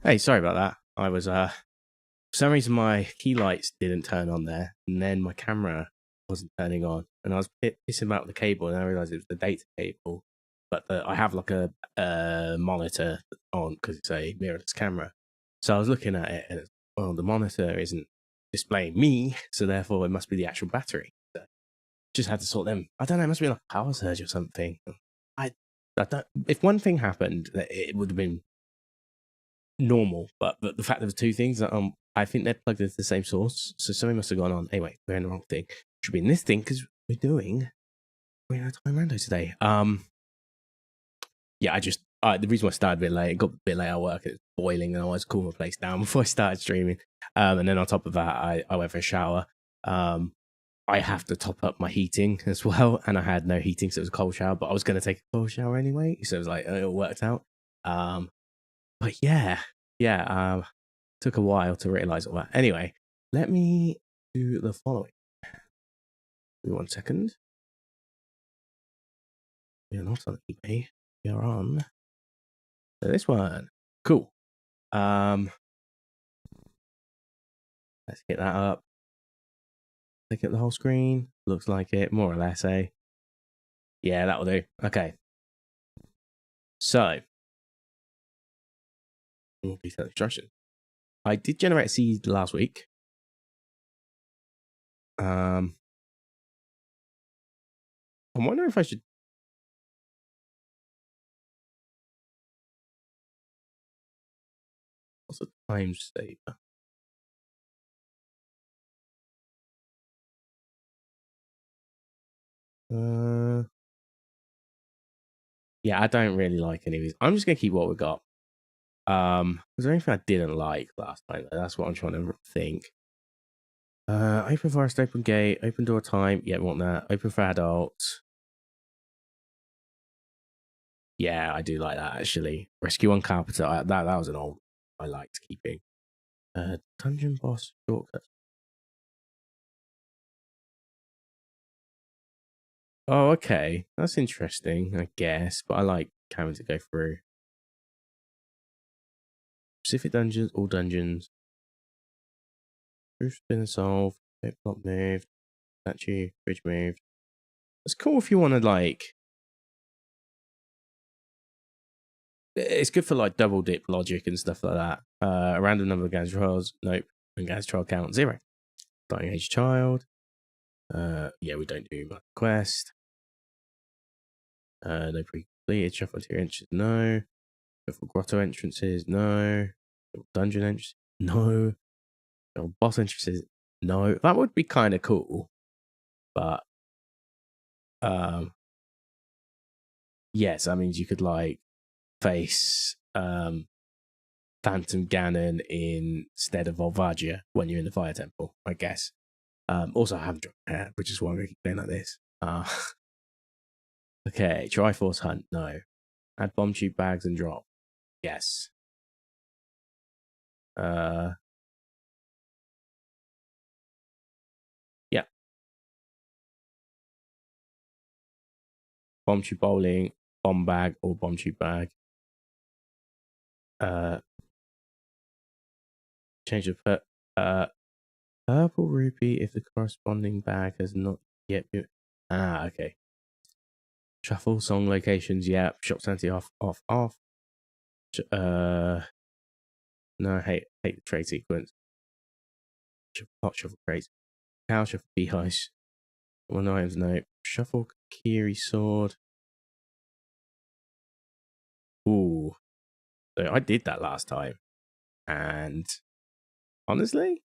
Hey, sorry about that. I was for some reason my key lights didn't turn on there, and then my camera wasn't turning on, and I was pissing about the cable, and I realized it was the data cable. But I have like a monitor on because it's a mirrorless camera. So I was looking at it, and well, the monitor isn't displaying me, so therefore it must be the actual battery. So just had to sort them. I don't know. It must be like a power surge or something. I don't. If one thing happened, it would have been normal, but the fact there was two things, I think they're plugged into the same source, so something must have gone on. Anyway, we're in the wrong thing. Should be in this thing because we're doing Ocarina of Time Rando today. Yeah, I just the reason why I started a bit late, it got a bit late at work. It was boiling, and I was cooling my place down before I started streaming. And then on top of that, I went for a shower. I have to top up my heating as well, and I had no heating, so it was a cold shower. But I was going to take a cold shower anyway, so it was like it all worked out. But yeah, took a while to realize all that. Anyway, let me do the following. Give me 1 second. We are not on eBay. We are on this one. Cool. Let's get that up. Take it the whole screen. Looks like it, more or less, eh? Yeah, that'll do. Okay. So, detailed instructions. I did generate a seed last week. I'm wondering if I should. What's the time saver? Yeah, I don't really like any of these. I'm just gonna keep what we got. Was there anything I didn't like last time? That's what I'm trying to think. Open forest, open gate, open door time. Yeah, want that. Open for adults. Yeah, I do like that actually. Rescue on Carpenter. That was an old I liked keeping. Dungeon boss shortcut. Oh, okay. That's interesting, I guess. But I like having to go through specific dungeons, all dungeons. Roof's been solved. Block moved. Statue, bridge moved. It's cool if you want to like. It's good for like double dip logic and stuff like that. A random number of gas trials. Nope. And gas trial count 0. Dying age child. Yeah, we don't do much quest. No pre-completed. Shuffle tier entrances. No. Shuffle grotto entrances. No. Dungeon entrances. No. Shuffle boss entrances. No. That would be kind of cool. But yes, that means you could like face Phantom Ganon instead of Volvagia when you're in the Fire Temple, I guess. Also, I haven't dropped hair, which is why I'm playing like this. Okay, Triforce Hunt, no. Add bomb tube bags and drop. Yes. Yeah. Bomb tube bowling, bomb bag, or bomb tube bag. Change of purple rupee if the corresponding bag has not yet been. Okay. Shuffle song locations, yeah. Shops anti off. No, I hate the trade sequence. Hot shuffle crates. Cow shuffle beehives. One items, no. Shuffle Kokiri sword. Ooh. So I did that last time. And honestly,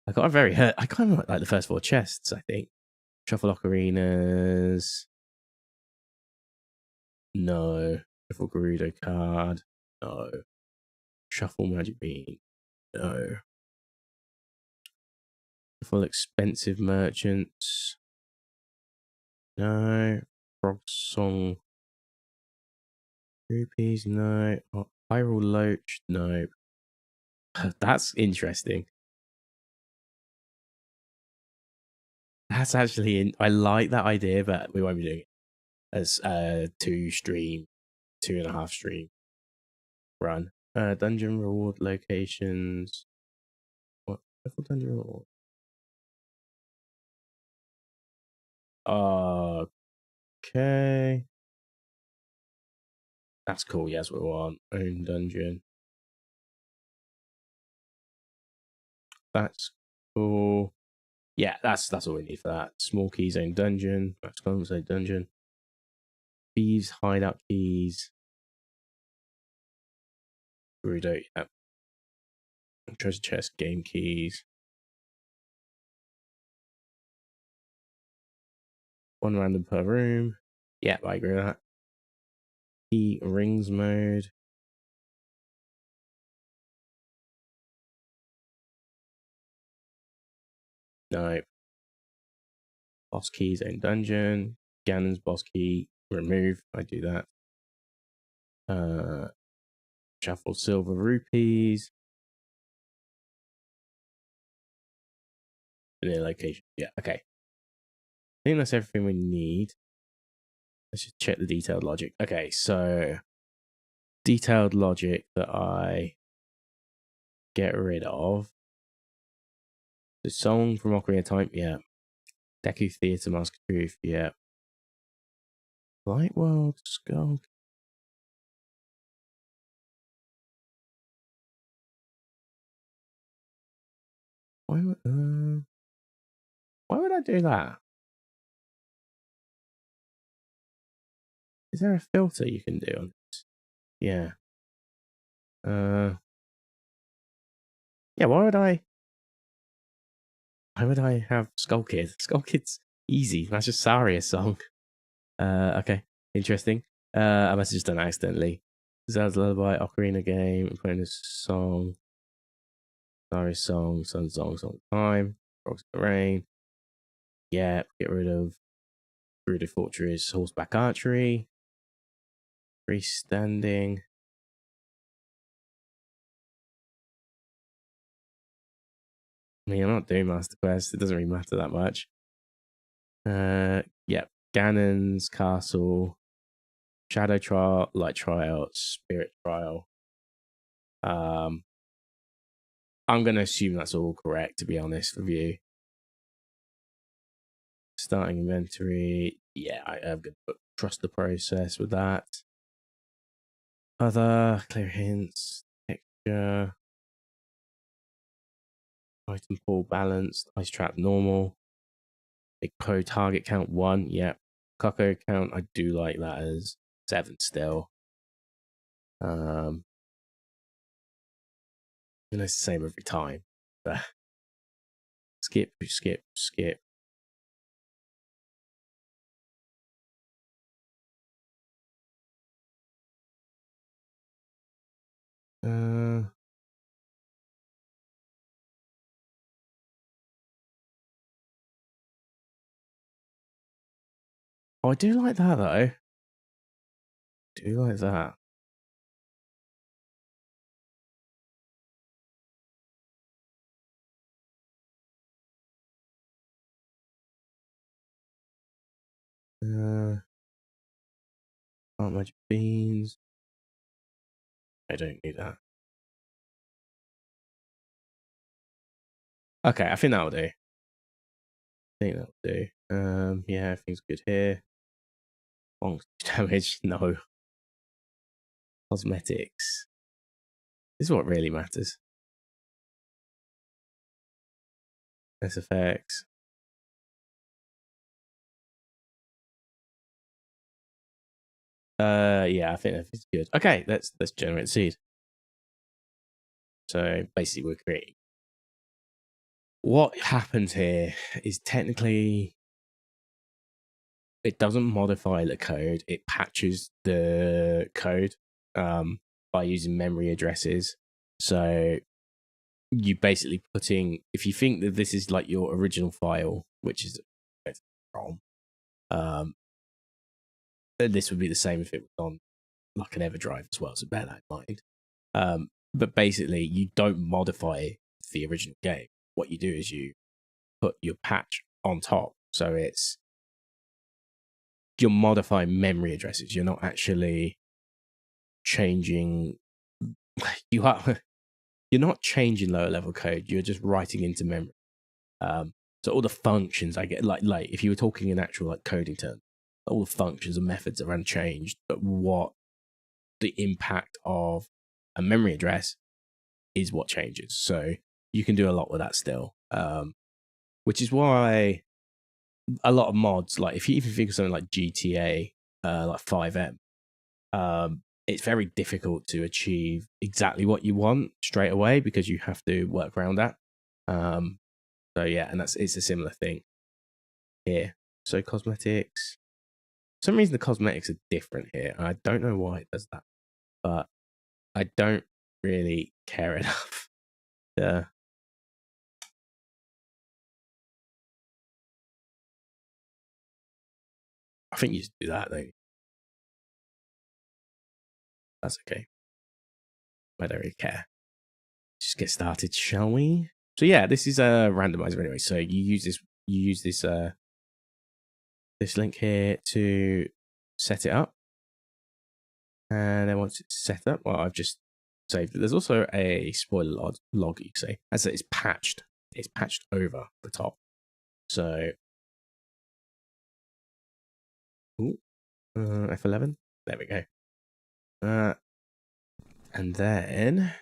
I got very hurt. I kind of like the first 4 chests, I think. Shuffle ocarinas. No. Shuffle Gerudo card. No. Shuffle Magic Bean. No. Shuffle expensive merchants. No. Frog Song. Rupees. No. Viral Loach. No. That's interesting. That's actually I like that idea, but we won't be doing it as 2.5 stream run. Dungeon reward locations. What? Dungeon reward. Okay. That's cool. Yes, we want own dungeon. That's cool. Yeah, that's all we need for that. Small keys own dungeon. Max Guns own dungeon. Thieves hideout keys. Gerudo. Yep. Treasure chest game keys. One random per room. Yeah, I agree with that. Key rings mode. No. Boss keys own dungeon. Ganon's boss key remove. I do that. Shuffle silver rupees. Vanilla location. Yeah, okay. I think that's everything we need. Let's just check the detailed logic. Okay, so detailed logic that I get rid of. The song from Ocarina of Time, yeah. Deku Theatre, Mask of Truth, yeah. Light World, Skull. Why would I do that? Is there a filter you can do on this? Yeah. Yeah, why would I have Skull Kid? Skull Kid's easy. That's just Saria's song. Okay. Interesting. I must have just done it accidentally. Zelda's Lullaby, Ocarina game, I'm playing this song. Saria's song, Sun Song, Song Time, Rocks in the Rain. Yeah, get rid of Gerudo Fortress, Horseback Archery. Freestanding. I mean, I'm not doing Master Quest. It doesn't really matter that much. Yeah. Ganon's Castle, Shadow Trial, Light Trial, Spirit Trial. I'm gonna assume that's all correct, to be honest with you. Starting inventory. Yeah, I'm gonna trust the process with that. Other clear hints, texture, item pool balanced, ice trap normal. Big pro target count 1. Yeah. Coco count, I do like that as 7 still. And it's the same every time. But skip. I do like that though. Do like that. Plant magic beans. I don't need that. Okay, I think that'll do. Yeah, everything's good here. Long damage, no. Cosmetics. This is what really matters. SFX. Yeah, I think everything's good. Okay, let's generate seed. So basically, we're creating. What happens here is technically it doesn't modify the code; it patches the code by using memory addresses. So you basically putting, if you think that this is like your original file, which is ROM, this would be the same if it was on like an EverDrive as well. So bear that in mind. But basically, you don't modify the original game. What you do is you put your patch on top. So you're modifying memory addresses. You're not actually changing you are you're not changing lower level code. You're just writing into memory. So all the functions I get, like if you were talking in actual like coding terms, all the functions and methods are unchanged, but what the impact of a memory address is what changes. So you can do a lot with that still, which is why a lot of mods, like if you even think of something like GTA, like 5M, it's very difficult to achieve exactly what you want straight away because you have to work around that. So yeah, and it's a similar thing here. So cosmetics. For some reason the cosmetics are different here. I don't know why it does that, but I don't really care enough. I think you just do that though. That's okay. I don't really care. Just get started, shall we? So yeah, this is a randomizer anyway. So you use this this link here to set it up. And then once it's set up, well, I've just saved it. There's also a spoiler log you can say. As it's patched. It's patched over the top. So F11. There we go. And then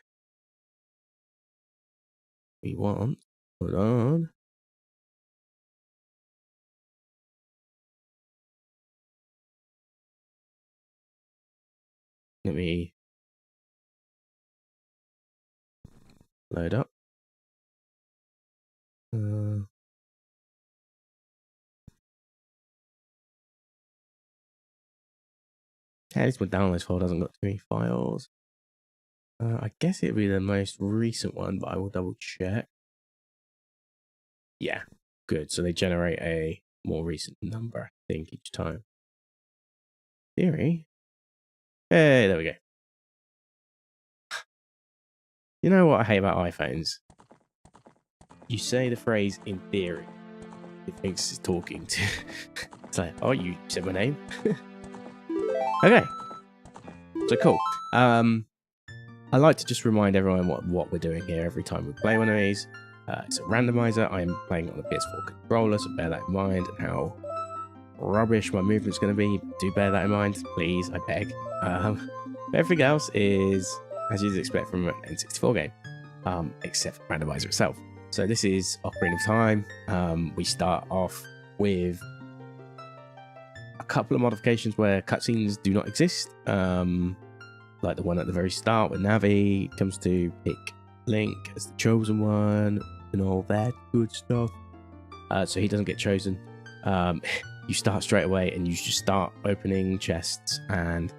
we want, hold on. Let me load up. At least my downloads folder hasn't got too many files. I guess it'll be the most recent one, but I will double check. Yeah, good. So they generate a more recent number, I think, each time. Theory. Hey, there we go. You know what I hate about iPhones? You say the phrase "in theory," it thinks it's talking to. It's like, oh, you said my name. Okay. So cool. I like to just remind everyone what we're doing here every time we play one of these. It's a randomizer. I am playing on a PS4 controller, so bear that in mind, and how rubbish my movement's going to be. Do bear that in mind, please, I beg. Everything else is as you'd expect from an N64 game, except for the randomizer itself. So this is Ocarina of Time. We start off with a couple of modifications where cutscenes do not exist, like the one at the very start where Navi comes to pick Link as the chosen one and all that good stuff. So he doesn't get chosen. You start straight away and you just start opening chests, and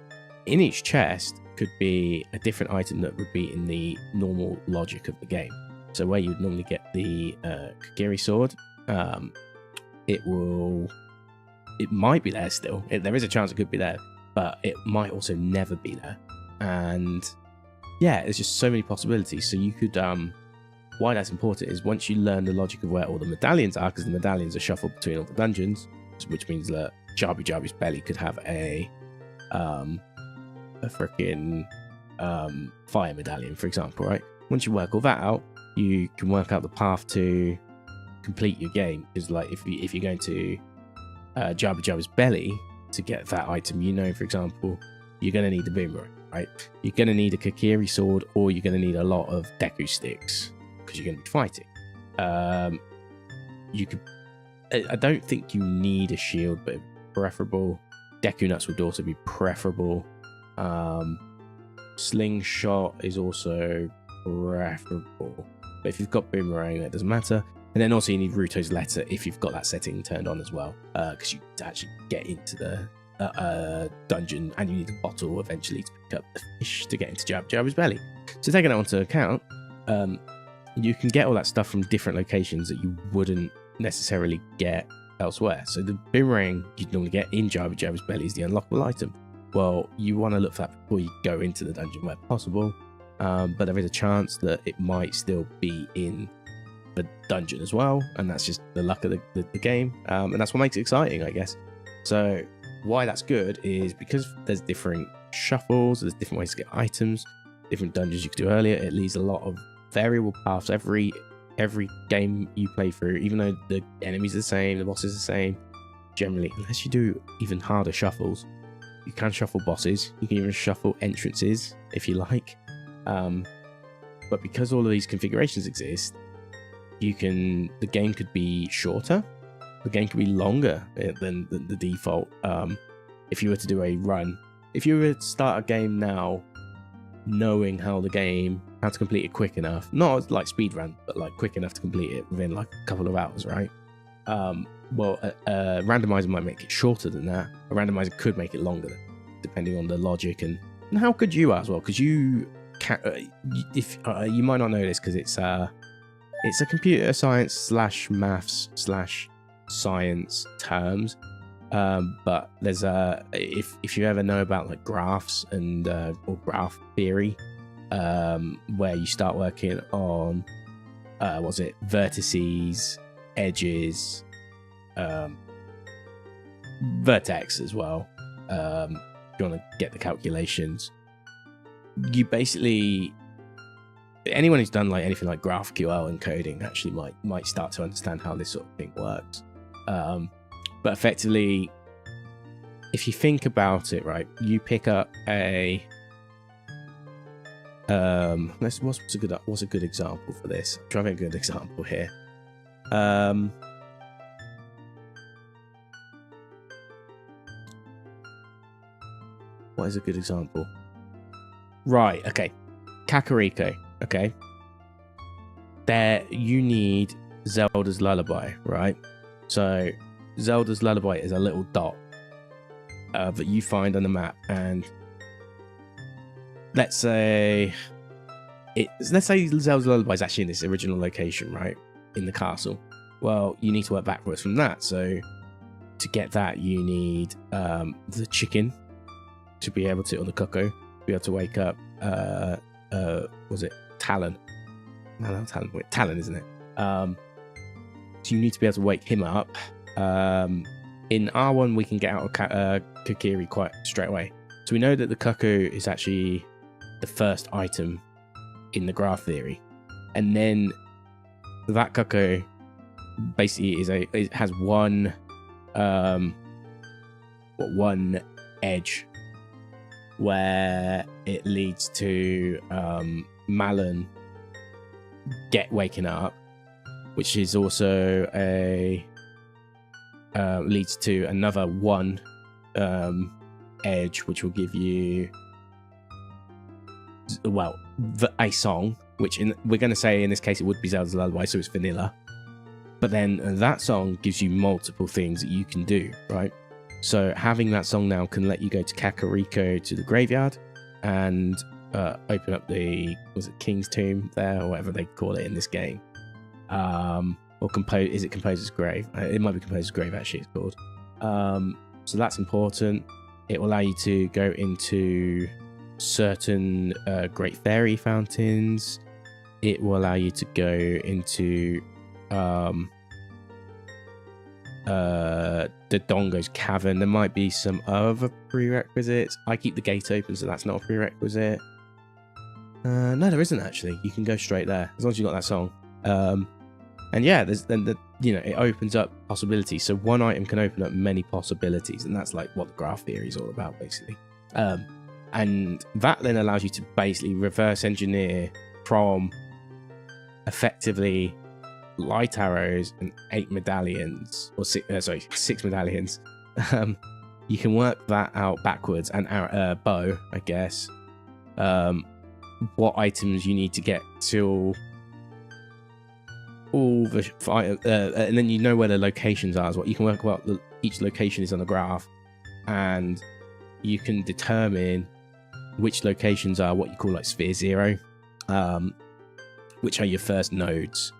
in each chest could be a different item that would be in the normal logic of the game. So where you'd normally get the Kokiri sword, it might be there still. There is a chance it could be there, but it might also never be there. And yeah, there's just so many possibilities. So you could, why that's important is once you learn the logic of where all the medallions are, because the medallions are shuffled between all the dungeons, which means that Jabi's belly could have a freaking fire medallion, for example, right? Once you work all that out, you can work out the path to complete your game. Because like if you're going to Jabi's belly to get that item, you know, for example, you're going to need the boomerang, right? You're going to need a Kokiri sword, or you're going to need a lot of Deku sticks because you're going to be fighting. You could. I don't think you need a shield, but preferable. Deku nuts would also be preferable. Slingshot is also preferable, but if you've got boomerang, that doesn't matter. And then also you need Ruto's letter if you've got that setting turned on as well, because you need to actually get into the dungeon, and you need a bottle eventually to pick up the fish to get into Jabi's belly. So taking that onto account, you can get all that stuff from different locations that you wouldn't necessarily get elsewhere. So the boomerang you'd normally get in Jabi's belly is the unlockable item. Well, you want to look for that before you go into the dungeon where possible, but there is a chance that it might still be in the dungeon as well, and that's just the luck of the game, and that's what makes it exciting, I guess. So why that's good is because there's different shuffles, there's different ways to get items. different dungeons you could do earlier. It leaves a lot of variable paths every game you play through, even though the enemies are the same, the bosses are the same. Generally, unless you do even harder shuffles, you can shuffle bosses. You can even shuffle entrances if you like. But because all of these configurations exist, the game could be shorter. The game could be longer than the default. If you were to do a run, if you were to start a game now, knowing how to complete it quick enough, not like speed run, but like quick enough to complete it within like a couple of hours, right? Well, a randomizer might make it shorter than that. A randomizer could make it longer, depending on the logic and how good you are as well. Because you can, you might not know this because it's a computer science / maths / science terms. But there's if you ever know about like graphs and or graph theory, where you start working on vertices, edges, vertex as well. If you want to get the calculations, you basically, anyone who's done like anything like GraphQL and coding actually might start to understand how this sort of thing works. But effectively, if you think about it, right, you pick up a what's a good example for this? I'm trying to make a good example here. What is a good example? Right, okay. Kakariko, okay. There you need Zelda's Lullaby, right? So Zelda's Lullaby is a little dot that you find on the map, and let's say Zelda's Lullaby is actually in this original location, right, in the castle. Well, you need to work backwards from that. So to get that, you need the chicken to be able to, or the cuckoo, to be able to wake up. Was it Talon? No, not Talon. Wait, Talon, isn't it? So you need to be able to wake him up. In R1, we can get out of Kokiri quite straight away. So we know that the cuckoo is actually the first item in the graph theory, and then that cuckoo basically it has one edge where it leads to Malon waking up, which is also leads to another one edge, which will give you a song, which we're going to say in this case it would be Zelda's Lullaby, so it's vanilla. But then that song gives you multiple things that you can do, right? So having that song now can let you go to Kakariko, to the graveyard, and open up the King's Tomb there, or whatever they call it in this game. Or is it Composer's Grave? It might be Composer's Grave, actually, it's called. So that's important. It will allow you to go into certain Great Fairy fountains. It will allow you to go into the Dongo's Cavern. There might be some other prerequisites. I keep the gate open, so that's not a prerequisite. No, there isn't actually. You can go straight there as long as you got that song. And yeah, it opens up possibilities. So one item can open up many possibilities, and that's like what the graph theory is all about, basically. And that then allows you to basically reverse engineer from effectively light arrows and 8 medallions, or 6 medallions. You can work that out backwards, and bow, I guess. What items you need to get to all the and then you know where the locations are as well. You can work out each location is on the graph, and you can determine which locations are what you call like sphere 0, which are your first nodes.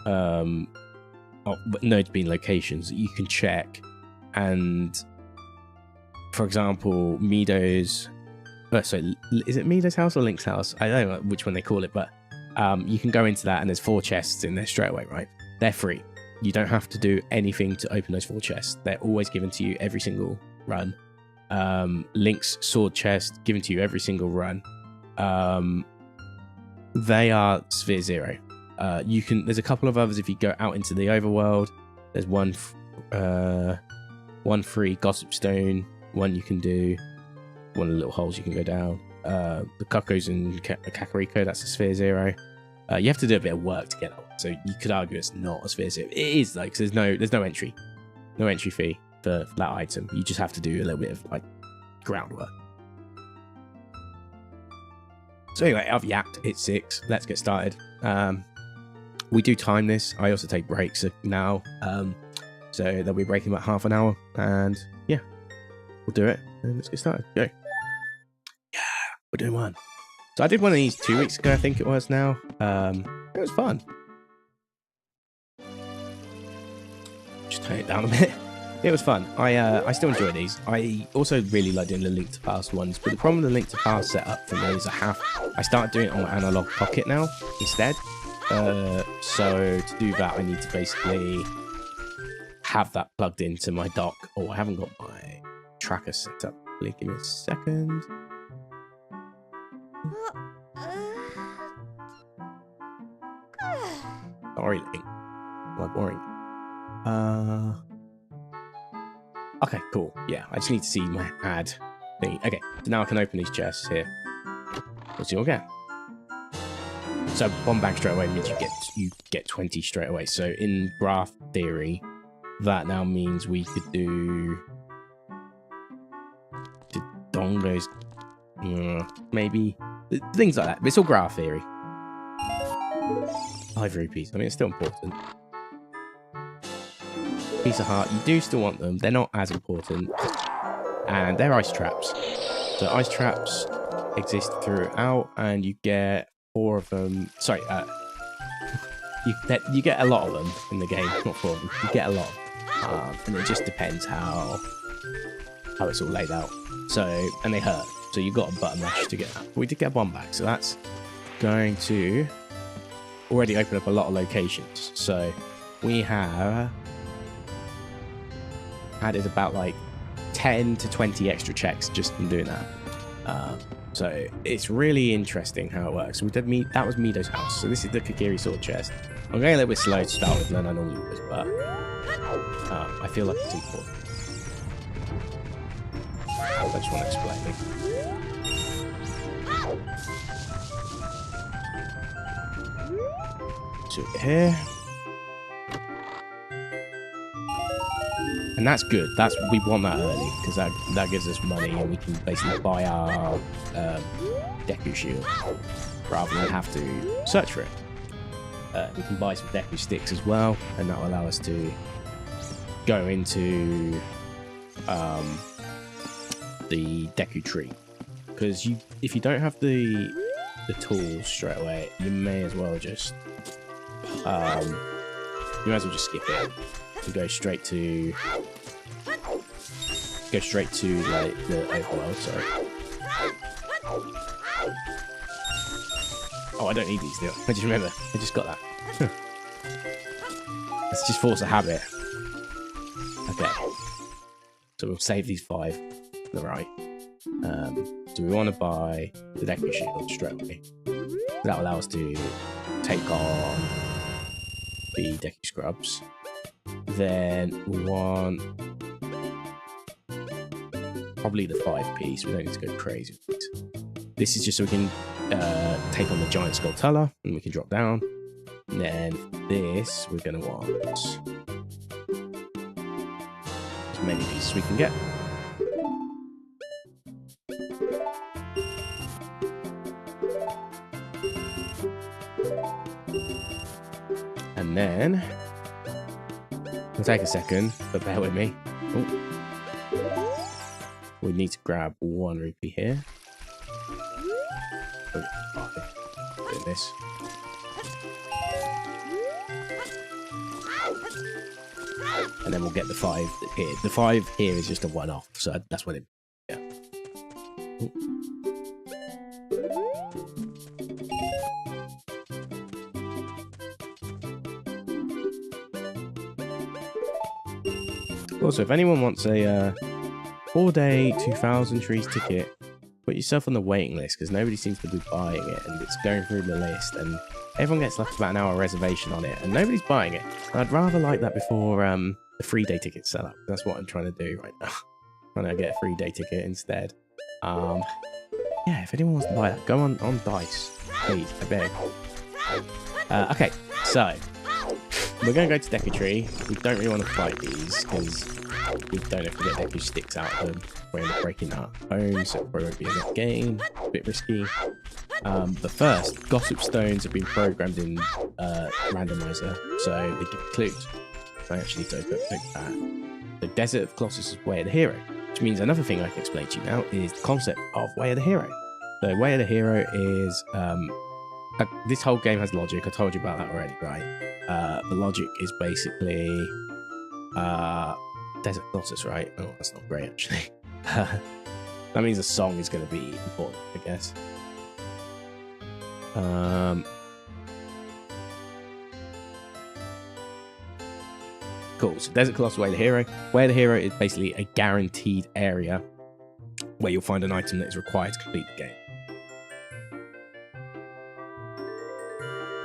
Nodes being locations that you can check, and for example, Mido's is it Mido's house or Link's house? I don't know which one they call it, but you can go into that, and there's 4 chests in there straight away, right? They're free. You don't have to do anything to open those 4 chests. They're always given to you every single run. Link's sword chest given to you every single run. They are Sphere Zero. There's a couple of others if you go out into the overworld. There's one free Gossip Stone, one you can do, one of the little holes you can go down. The Cuckoos and Kakariko, that's a Sphere Zero. You have to do a bit of work to get that one, so you could argue it's not a Sphere Zero. It is, like, there's no entry fee for that item. You just have to do a little bit of like groundwork. So anyway, I've yapped. It's 6. Let's get started. We do time this. I also take breaks now, so they'll be breaking about half an hour, and yeah, we'll do it. And let's get started. Go. Yeah, we're doing one. So I did one of these 2 weeks ago, I think it was now. It was fun. Just turn it down a bit. It was fun. I still enjoy these. I also really like doing the Link to Past ones, but the problem with the Link to Past setup for me is I started doing it on Analog Pocket now instead. So to do that, I need to basically have that plugged into my dock. Oh, I haven't got my tracker set up. Give me a second. Sorry, Link. Am I boring? Okay, cool. Yeah, I just need to see my ad thing. Okay, so now I can open these chests here. What's your get? So one bag straight away means you get 20 straight away. So in graph theory, that now means we could do dongos, maybe things like that. But it's all graph theory. 5 rupees. I mean, it's still important. Piece of heart. You do still want them. They're not as important. And they're ice traps. So ice traps exist throughout, and you get 4 of them. Sorry, you get a lot of them in the game. Not 4 of them. You get a lot. And it just depends how it's all laid out. So, and they hurt. So you've got a button mash to get that. But we did get 1 back, so that's going to already open up a lot of locations. So we have added about like 10 to 20 extra checks just from doing that. So it's really interesting how it works. We did that was Mido's house. So this is the Kokiri sword chest. I'm going a little bit slow to start with than I normally would, but I feel like it's important. I just want to explain it. So here. And that's good. We want that early because that gives us money and we can basically buy our Deku shield rather than have to search for it. We can buy some Deku sticks as well, and that will allow us to go into the Deku tree. Because if you don't have the tools straight away, you may as well just skip it and go straight to like the overworld. Sorry. Oh, I don't need these now. I just remember. I just got that. Let's just force a habit. Okay. So we'll save these 5 on the right. So we want to buy the Deku shield straight away. That will allow us to take on the Deku scrubs. Then we want probably the 5 piece. We don't need to go crazy with this. This is just so we can take on the giant Skulltula and we can drop down. And then this we're going to want as many pieces as we can get. And then it'll take a second, but bear with me. Oh. We need to grab 1 rupee here. Oh, doing this. And then we'll get the 5 here. The 5 here is just a one-off, so that's what it. Yeah. Oh. Also, if anyone wants a 4-day 2,000 trees ticket put yourself on the waiting list because nobody seems to be buying it, and it's going through the list, and everyone gets like about an hour reservation on it, and nobody's buying it. And I'd rather like that before the free day ticket set up. That's what I'm trying to do right now. Trying to get a free day ticket instead. Yeah, if anyone wants to buy that, go on Dice, please, I beg. Okay, so we're going to go to Deku Tree. We don't really want to fight these because we don't have to get Deku sticks out of them. We're end up breaking our bones, so it probably won't be enough gain. A bit risky. But first, Gossip Stones have been programmed in Randomizer, so they give clues. I actually don't think that. The Desert of Colossus is Way of the Hero, which means another thing I can explain to you now is the concept of Way of the Hero. So Way of the Hero is this whole game has logic. I told you about that already, right? The logic is basically Desert Colossus, right? Oh, that's not great actually. That means a song is going to be important, I guess. Cool. So Desert Colossus, Way of the Hero. Way of the Hero is basically a guaranteed area where you'll find an item that is required to complete the game.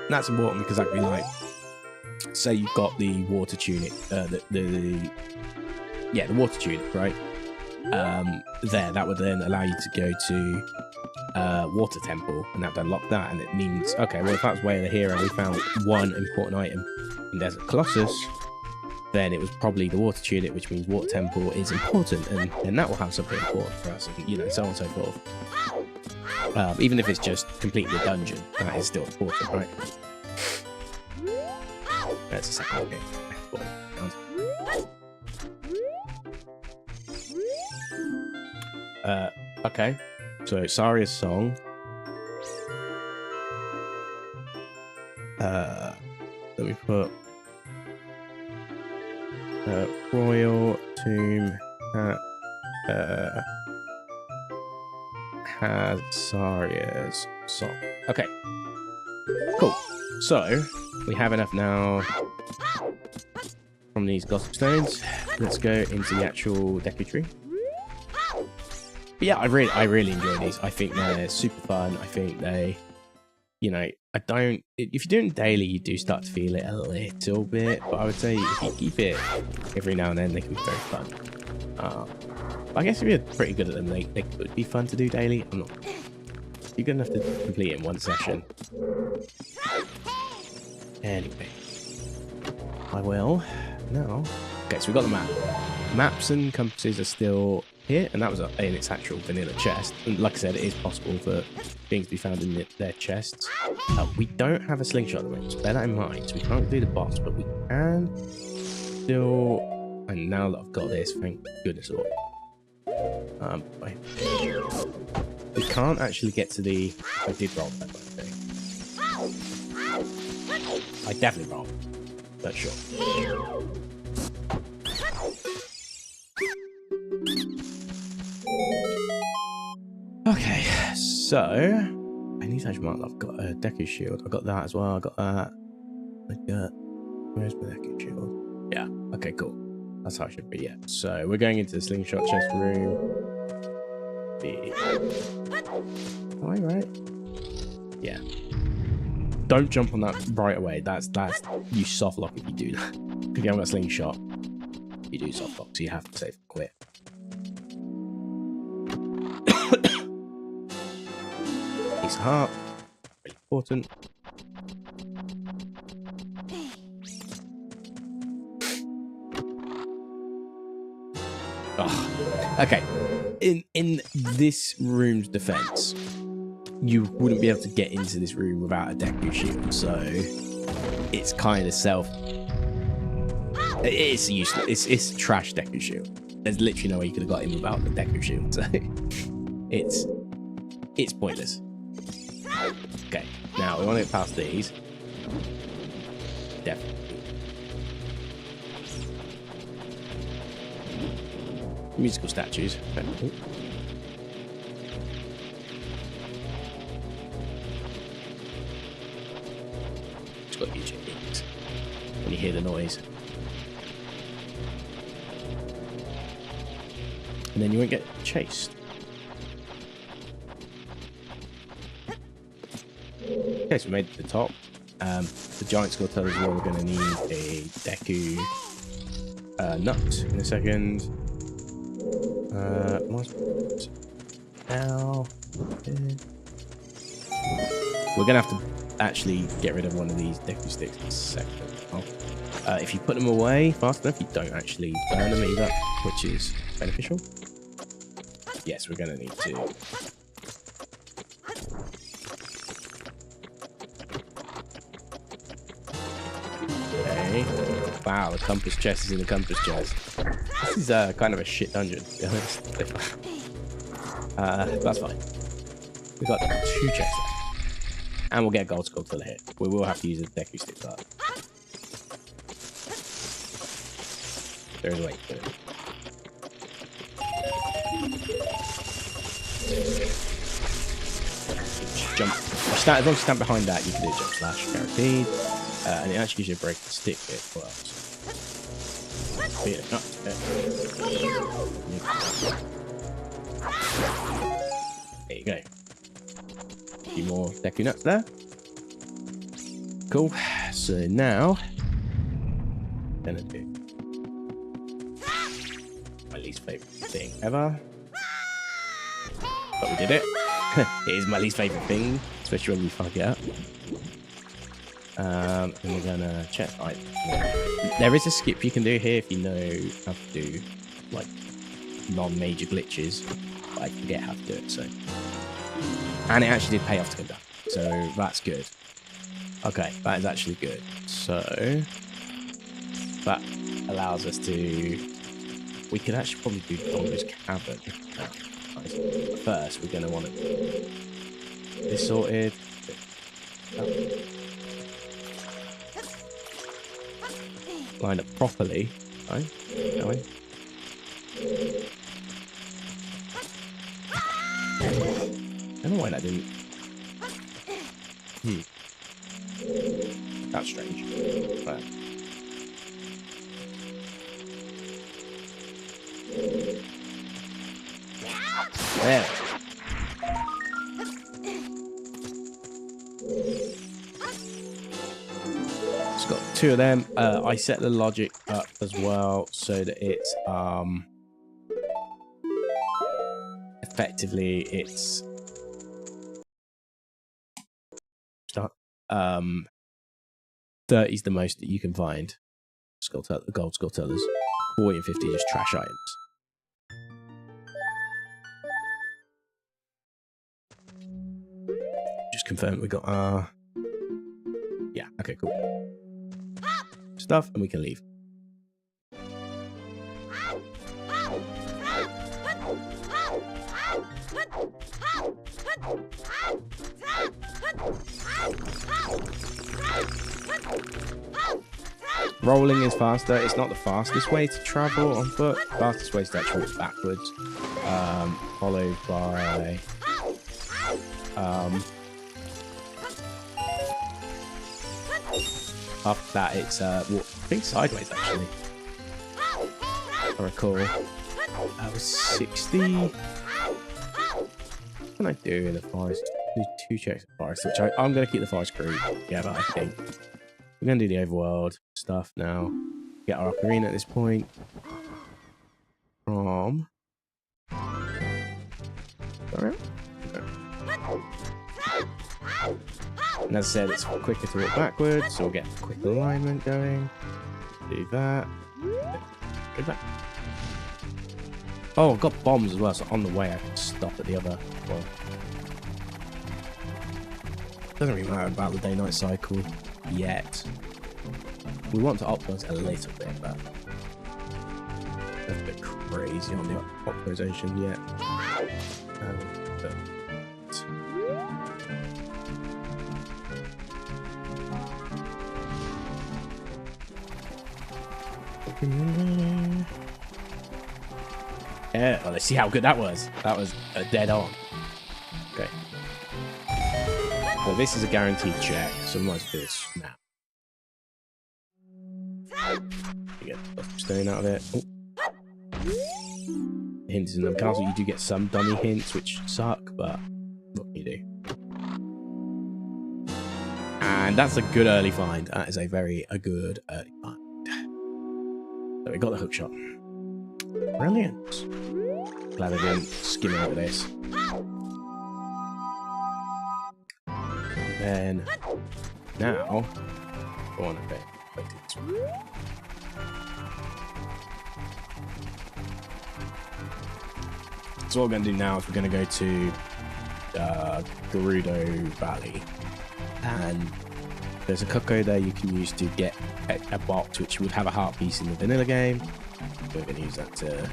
And that's important because that could be like, say you've got the water tunic, the water tunic, right? That would then allow you to go to Water Temple, and that would unlock that, and it means, okay, well, if that's Way of the Hero, we found one important item in Desert Colossus, then it was probably the Water Tunic, which means Water Temple is important, and that will have something important for us, and, you know, so on and so forth. Even if it's just completing the dungeon, that is still important, right? That's a second game. Okay, so Saria's song. Let me put Royal Tomb has Saria's song. Okay, cool. So we have enough now from these Gossip Stones. Let's go into the actual Deku Tree. But yeah, I really enjoy these. I think they're super fun. I think they, you know, if you're doing daily, you do start to feel it a little bit, but I would say if you keep it every now and then, they can be very fun. I guess if you're pretty good at them, they could be fun to do daily. I'm not. You're good enough to complete it in one session. Anyway, I will now. Okay, so we got the map. Maps and compasses are still here, and that was in its actual vanilla chest. And like I said, it is possible for things to be found in their chests. We don't have a slingshot at the moment, so bear that in mind. So we can't do the boss, but we can still. And now that I've got this, thank goodness Lord. We can't actually get to the. I did roll that, by the way. I definitely rolled, but sure. Okay, so I need to actually mark that I've got a Deku shield. I got that as well. I got that. Where's my Deku shield? Yeah. Okay, cool. That's how it should be. Yeah. So we're going into the slingshot chest room. Am I right? Yeah. Don't jump on that right away. That's you soft lock if you do that. If you haven't got a slingshot, you do soft lock, so you have to save and quit. Piece of heart, really important. Oh, okay. In this room's defense, you wouldn't be able to get into this room without a Deku shield, so it's kind of it's useless. It's trash Deku shield. There's literally no way you could have got in without the Deku shield, so it's pointless. Okay, now we want to get past these. Definitely. Musical statues. Okay. It's got huge hits when you hear the noise. And then you won't get chased. Okay, so we made it to the top. The giant skull tells us we're going to need a Deku nut in a second. Now, we're going to have to actually get rid of one of these Deku sticks in a second. If you put them away fast enough, you don't actually burn them either, which is beneficial. Yes, we're going to need to. Okay. Wow, the compass chest is in the compass chest. This is kind of a shit dungeon, to be honest. That's fine. We've got 2 chests left. And we'll get a gold skull till the hit. We will have to use a Deku stick for that. There is a way to do it. Jump. As long as you stand behind that, you can do a jump slash, guaranteed. And it actually gives you a break the stick bit as well. There you go. A few more Deku nuts there. Cool. So now, I'm gonna do my least favorite thing ever. But we did it. It is my least favorite thing, especially when we fuck it up. And we're gonna check. There is a skip you can do here if you know how to do like non-major glitches, but I forget how to do it. So, and it actually did pay off to go down, so that's good. Okay, that is actually good. So that allows us to. We could actually probably do Donga's Cavern. But first, we're gonna want to this sorted. Line up properly, right? That way. I don't know why that didn't. That's strange. But... There. It's got 2 of them. I set the logic up as well so that it's effectively it's 30 is the most that you can find. The gold skull tellers. 40 and 50 just trash items. Just confirm we got yeah, okay, cool. Stuff, and we can leave. Rolling is faster. It's not the fastest way to travel on foot. The fastest way is to actually walk backwards, followed by after that it's I think sideways actually. I recall. I was 60. What can I do in the forest? Do 2 checks in the forest, which I'm going to keep the forest crew together, I think. We're going to do the overworld stuff now. Get our ocarina at this point. From... Alright. And as I said, it's quicker to walk backwards, so we'll get quick alignment going. Do that. Go back. Oh, I've got bombs as well, so on the way I can stop at the other one. Doesn't really matter about the day-night cycle yet. We want to optimize a little bit, but that's a bit crazy on the optimization yet. Yeah, well, let's see how good that was. That was a dead on. Okay. Well, this is a guaranteed check, so we might as well do this now. You get the stone out of it. Oh. Hints in the castle, you do get some dummy hints, which suck, but what can you do? And that's a good early find. That is a good early find. So we got the hook shot. Brilliant. Glad I didn't skim over this. And then now, go on a bit. Wait, this one. So what we're going to do now is we're going to go to Gerudo Valley, and there's a cuckoo there you can use to get a box which would have a heart piece in the vanilla game. We're going to use that to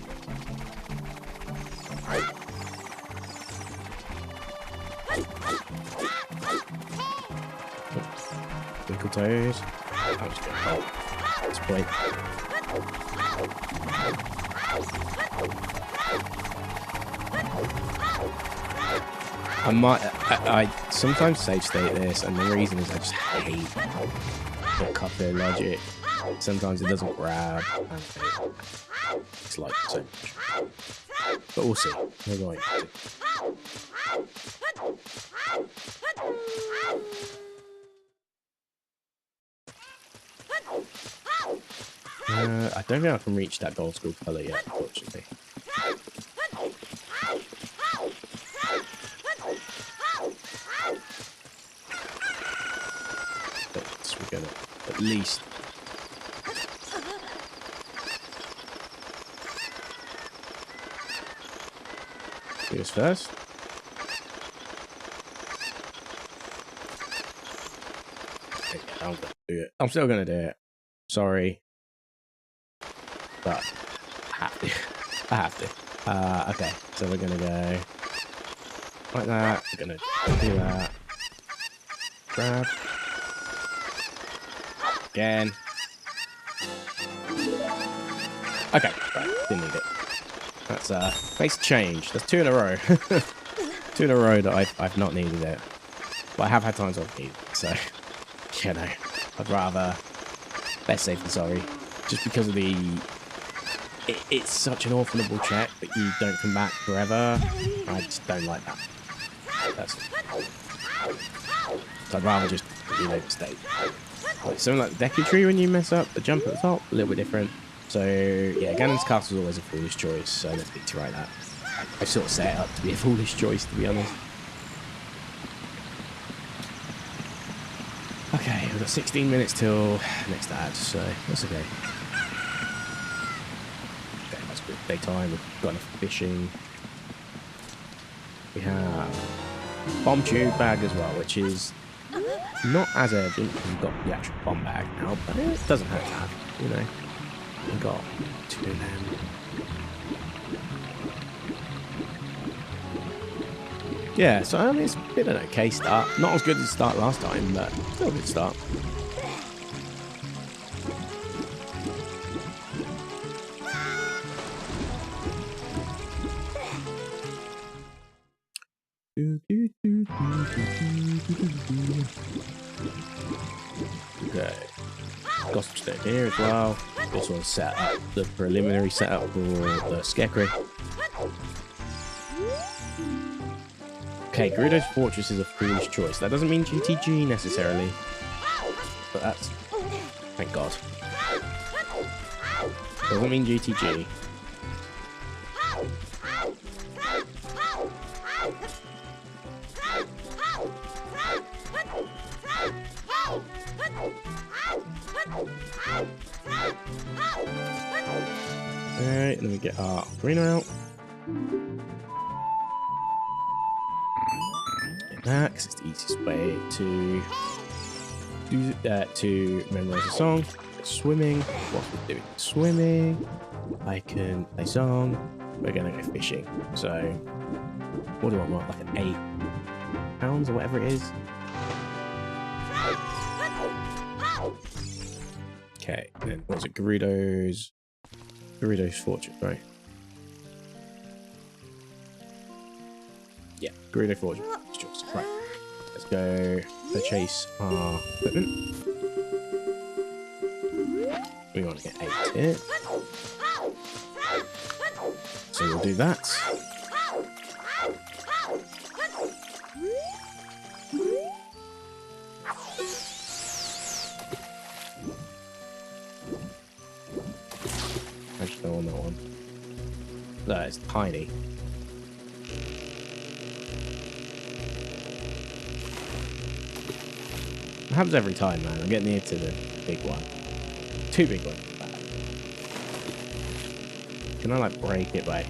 Twinkle Toes. I'm just going to hold at this point. I sometimes save state this, and the reason is I just hate the cuckoo logic. Sometimes it doesn't grab, and it's like so much. But we'll see. We're going to. I don't think I can reach that gold school colour yet, unfortunately. But we're gonna at least do this first. Okay, I'm gonna do it. I'm still gonna do it. Sorry. But I have to. I have to. Okay, so we're gonna go like that. We're gonna do that. Grab. Again. Okay, right, didn't need it. That's makes a change. That's 2 in a row. 2 in a row that I've not needed it. But I have had times I've needed it, so you know, I'd rather less safe than sorry. Just because of the it's such an orphanable check that you don't come back forever. I just don't like that. That's so I'd rather just reload the state. Like something like the Deku Tree, when you mess up the jump at the top, a little bit different. So yeah, Ganon's Castle is always a foolish choice, so let's need to write that. I sort of set it up to be a foolish choice, to be honest. Okay, we've got 16 minutes till next ad, so that's okay. Okay, that's good. Daytime, we've got enough fishing. We have bomb tube bag as well, which is not as urgent because we've got the actual bomb bag now, but it doesn't hurt to have, you know. We've got 2 of them. Yeah, so I mean, it's been an okay start. Not as good as the start last time, but still a good start. Okay. Gossip Stick here as well. This one's set up, the preliminary setup for the Scarecrow. Okay, Gerudo's Fortress is a foolish choice. That doesn't mean GTG necessarily, but that's, thank God. Doesn't mean GTG. Alright, and then we get our Ocarina out. Get that, because it's the easiest way to do that, to memorize a song. Swimming. What we're doing swimming. I can play song. We're gonna go fishing. So what do I want? Like an 8 pounds or whatever it is. Okay, then what's it? Gerudo's Fortress, right? Yeah, Gerudo Fortress. Right. Let's go purchase our equipment. We want to get 8 here. So we'll do that. tiny. It happens every time, man. I get near to the big one. Two big ones. Can I, like, break it by...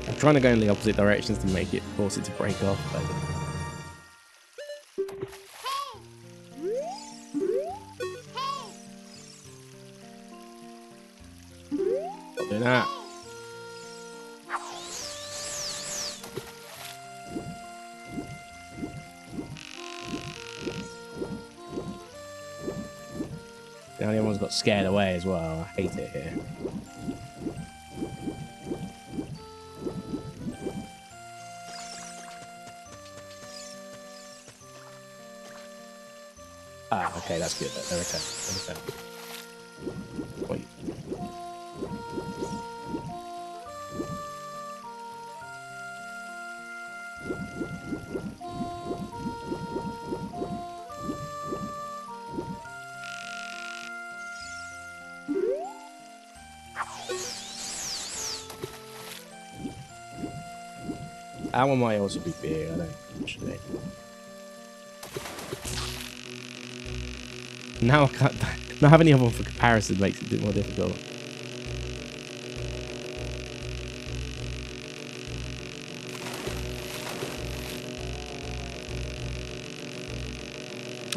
I'm trying to go in the opposite directions to make it, force it to break off, but... Stop doing that. Now the other one's got scared away as well. I hate it here. Ah, okay, that's good. They're returned. Wait. That one might also be big, I don't actually. Now I can't. Not having the other one for comparison makes it a bit more difficult.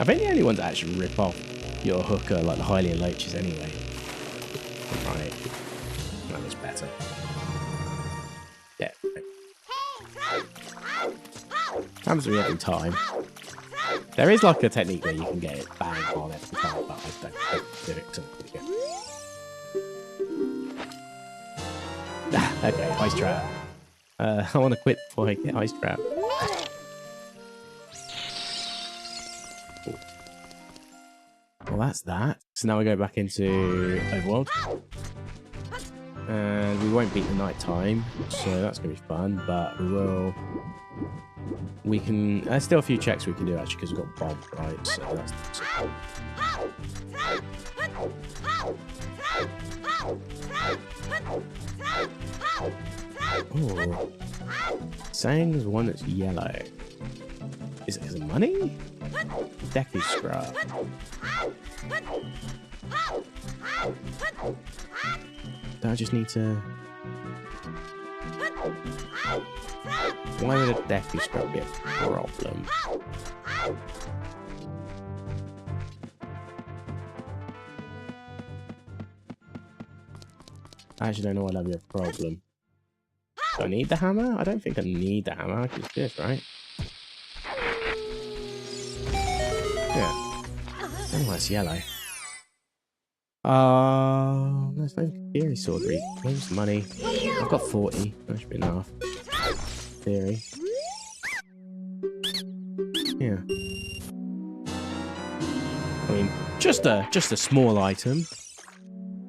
I think the only ones that actually rip off your hook are like the Hylian Loaches anyway. Right. That looks better. Yeah. Happens to me every time. There is like a technique where you can get it bang on every time, but I don't do it because I'm okay, ice trap. I want to quit before I get ice trap. Well, that's that. So now we go back into overworld. And we won't beat the night time, so that's going to be fun, but we will... We can... There's still a few checks we can do, actually, because we've got bomb, right? So that's... Oh. Saying there's one that's yellow. Is it money? Deku scrub. Do I just need to... Why would a Deku scrub be a problem? I actually don't know why that'd be a problem. Do I need the hammer? I don't think I need the hammer. I can do this, right? Yeah. Oh, that's yellow. There's no Theory sword read. Where's money? I've got 40. That should be enough. Theory. Yeah. I mean, just a small item.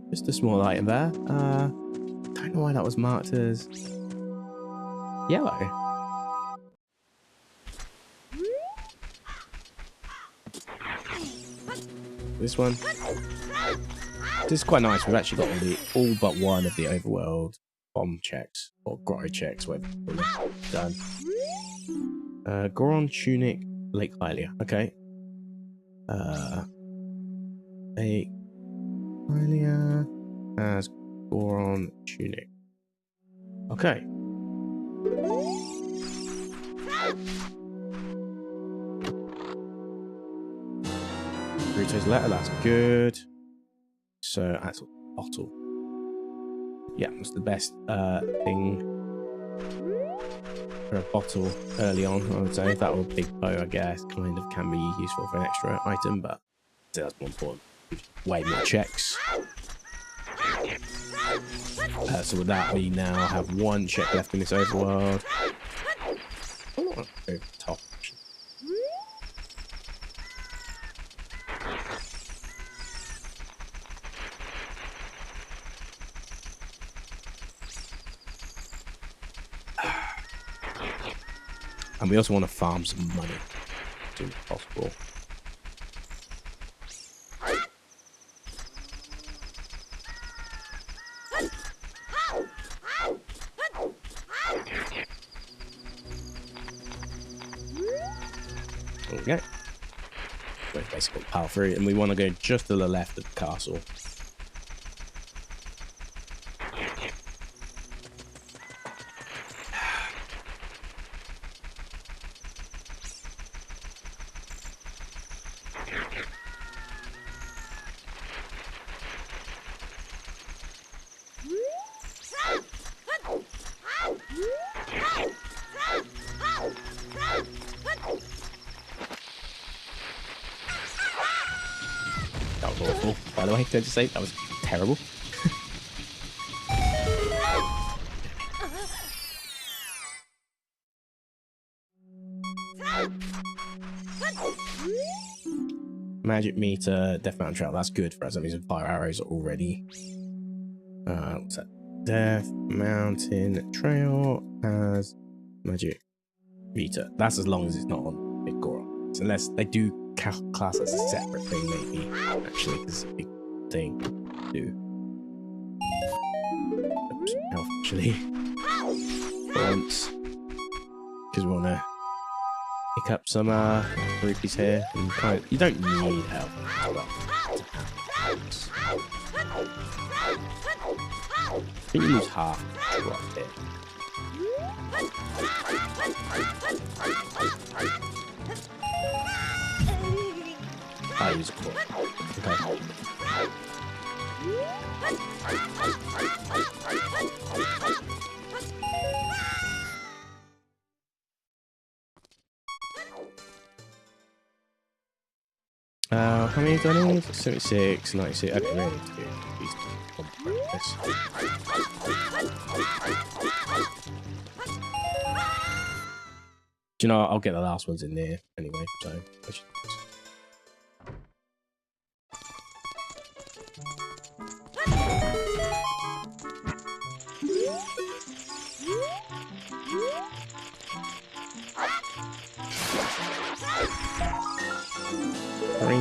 Just a small item there. Don't know why that was marked as yellow. This one. This is quite nice. We've actually got all but one of the overworld bomb checks or grotto checks, whatever done. Goron Tunic Lake Hylia. Okay. Lake Hylia has Goron Tunic. Okay. Naruto's letter, that's good. So that's a bottle. Yeah, that's the best thing for a bottle early on, I would say. That or a big bow, I guess, kind of can be useful for an extra item, but I'd say that's more important. Way more checks. So with that, we now have one check left in this overworld. I want to go over the top. And we also want to farm some money as soon as possible. There we go. We're basically power through, and we want to go just to the left of the castle. That was awful, by the way. Can I just say that was terrible? Magic meter, Death Mountain Trail. That's good for us. That means fire arrows already. What's that? Death Mountain Trail has magic meter. That's as long as it's not on Big Goron. So unless they do class as a separate thing, maybe. Actually, this is a big thing to do. Oops, health actually. Once. Because we want to pick up some rupees here. And kind of, you don't need health. But I think you lose half drop here. I use a quarter. Okay. How many do I need? 76, 96. Okay, really need to do these this. Do you know, I'll get the last ones in there anyway, so I should. There we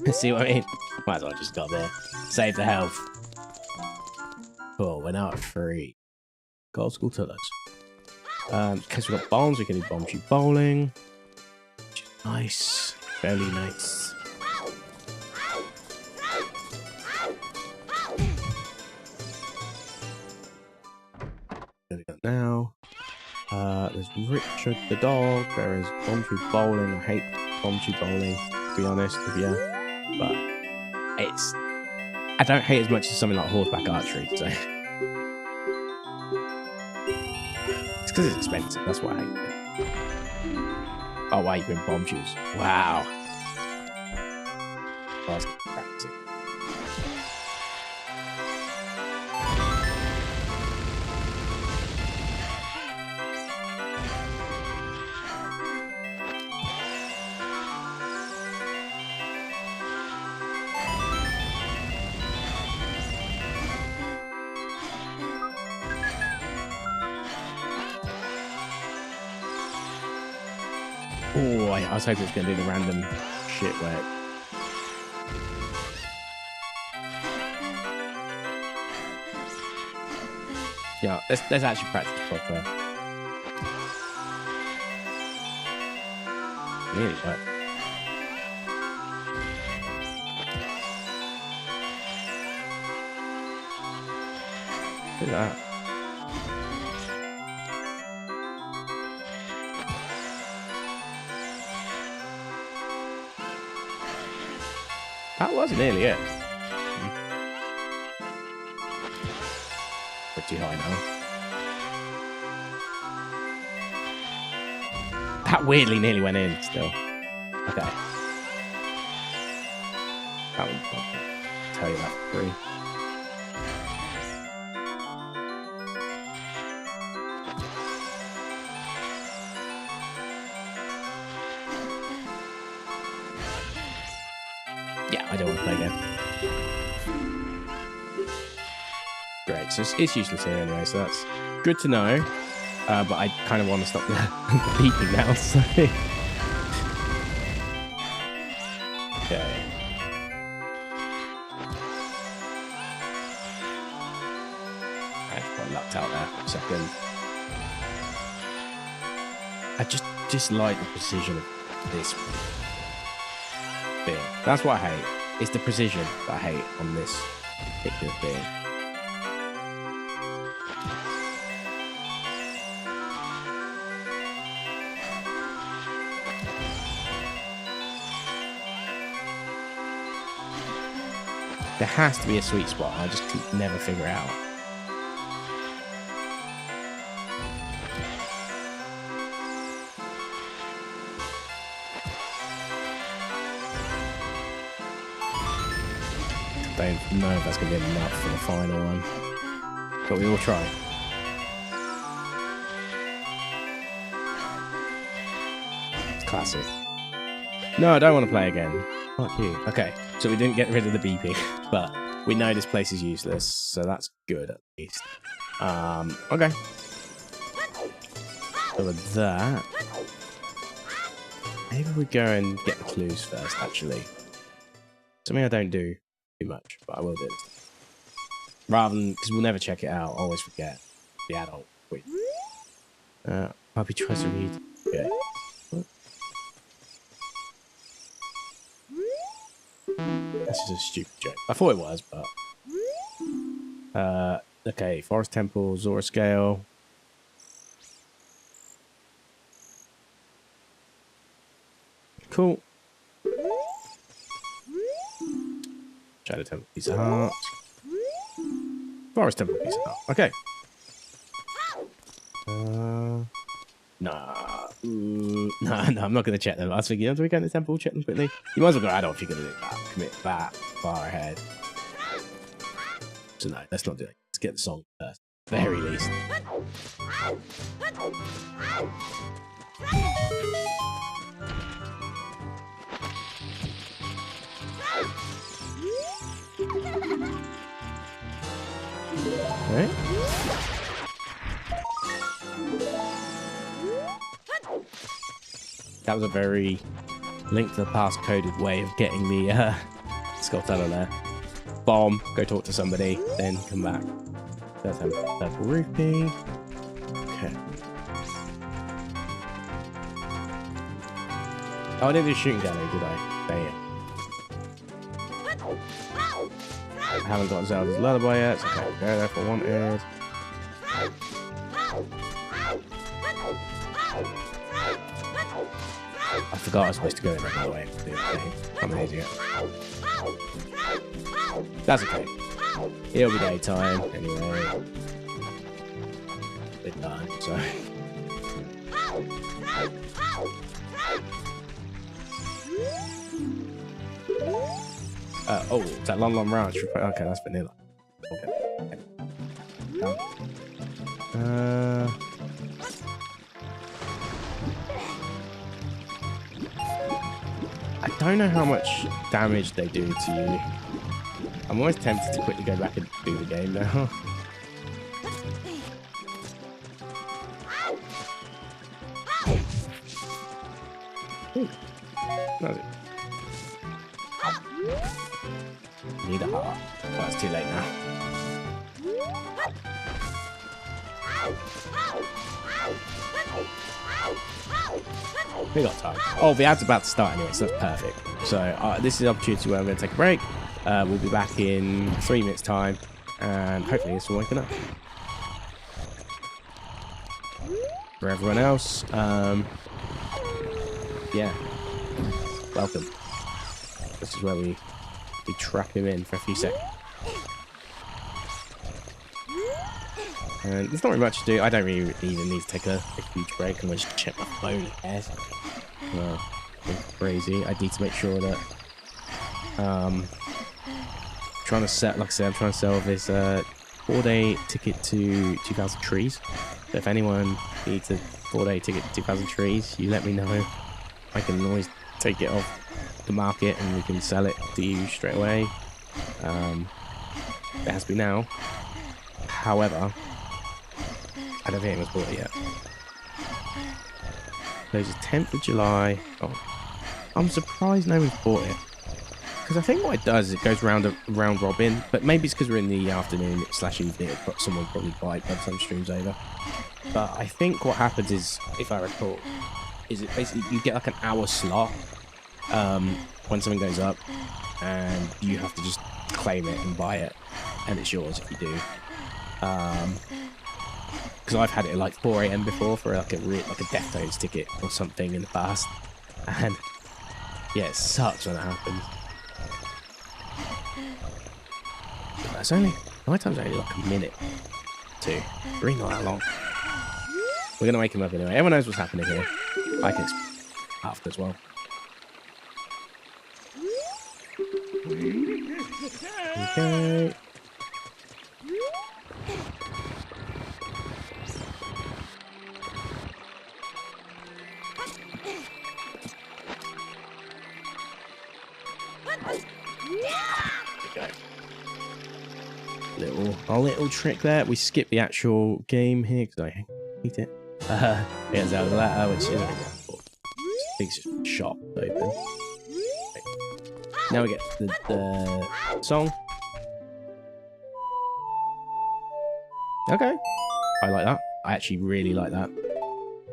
go. See what I mean? Might as well just got there. Save the health. Cool, we're now at 3. Gold school to us. Because we've got bombs, we can do bomb shoot bowling. Which is nice. Fairly nice. There we go now. There's Richard the dog. There is bomb shoot bowling. I hate bomb shoot bowling, to be honest with you. But I don't hate it as much as something like horseback archery, so. It's because it's expensive, that's why I hate it. Oh wow, you can bomb shoes. Wow. That's practicing. Oh, I was hoping it was going to do the random shit where... Yeah, let's actually practice proper. Really worked. Look at that. That was nearly it. Pretty high now. That weirdly nearly went in still. Okay. That one, I'll tell you that for free. Yeah, I don't want to play again. Great, so it's useless here anyway, so that's good to know. But I kind of want to stop the beeping now. So. Okay. I got lucked out there for a second. I just dislike the precision of this thing. That's what I hate. It's the precision that I hate on this particular thing. There has to be a sweet spot. I just can never figure it out. Don't know if that's going to be enough for the final one, but we will try. It's classic. No, I don't want to play again. Fuck you. Okay, so we didn't get rid of the beeping, but we know this place is useless, so that's good at least. Okay. So with that, maybe we go and get the clues first, actually. Something I don't do too much, but I will do this. Rather than, because we'll never check it out, I always forget the adult. Wait. Puppy tries to read. Okay. This is a stupid joke. I thought it was, but... okay, Forest Temple, Zora Scale. Cool. Shadow Temple, piece of heart. Forest Temple, piece of heart. Okay. Nah. No, I'm not going to check them. I was thinking, do we go to the temple, check them quickly? You might as well go add on if you're going to do that. Commit that far ahead. So no, let's not do it. Let's get the song first. At the very least. Okay. That was a very Link to the Past coded way of getting the Skulltula there. Bomb, go talk to somebody, then come back. Let's have a purple rupee. Okay. Oh, I didn't do shooting gallery, did I? Damn. I haven't got Zelda's Lullaby yet, so I can't go there if I wanted. I forgot I was supposed to go in that way. I'm an idiot. That's okay. It'll be daytime anyway. It's done, so. Oh, it's that long ranch. Okay, that's vanilla. Okay. I don't know how much damage they do to you. I'm always tempted to quickly go back and do the game now. Ooh. That's it. Need a heart. Well, it's too late now. We got time. Oh, the ad's about to start anyway, so that's perfect. So this is the opportunity where I'm going to take a break. We'll be back in 3 minutes' time, and hopefully this will wake up. For everyone else, yeah, welcome. This is where we trap him in for a few seconds. And there's not really much to do. I don't really even need to take a huge break. I'm going to just check my phone, I guess. Crazy. I need to make sure that trying to set, like I said, I'm trying to sell this 4-day ticket to 2,000 trees. So if anyone needs a 4-day ticket to 2,000 trees, you let me know. I can always take it off the market and we can sell it to you straight away. It has to be now. However, I don't think anyone's bought it yet. Closes 10th of July. Oh, I'm surprised no one's bought it. Because I think what it does is it goes round robin, but maybe it's because we're in the afternoon / evening. Someone will probably buy it by the time stream's over. But I think what happens is, if I recall, is it basically you get like an hour slot when something goes up, and you have to just claim it and buy it, and it's yours if you do. Because I've had it at like 4 AM before for like a Deftones ticket or something in the past, and yeah, it sucks when it happens. But it's only my time's only like a minute, 2, 3, not that long. We're gonna make him up anyway. Everyone knows what's happening here. I can after as well. Okay. A little trick there. We skip the actual game here because I hate it. Yeah, Zelda letter, which is only I think it's just shop open. Okay. Now we get the song. Okay, I like that. I actually really like that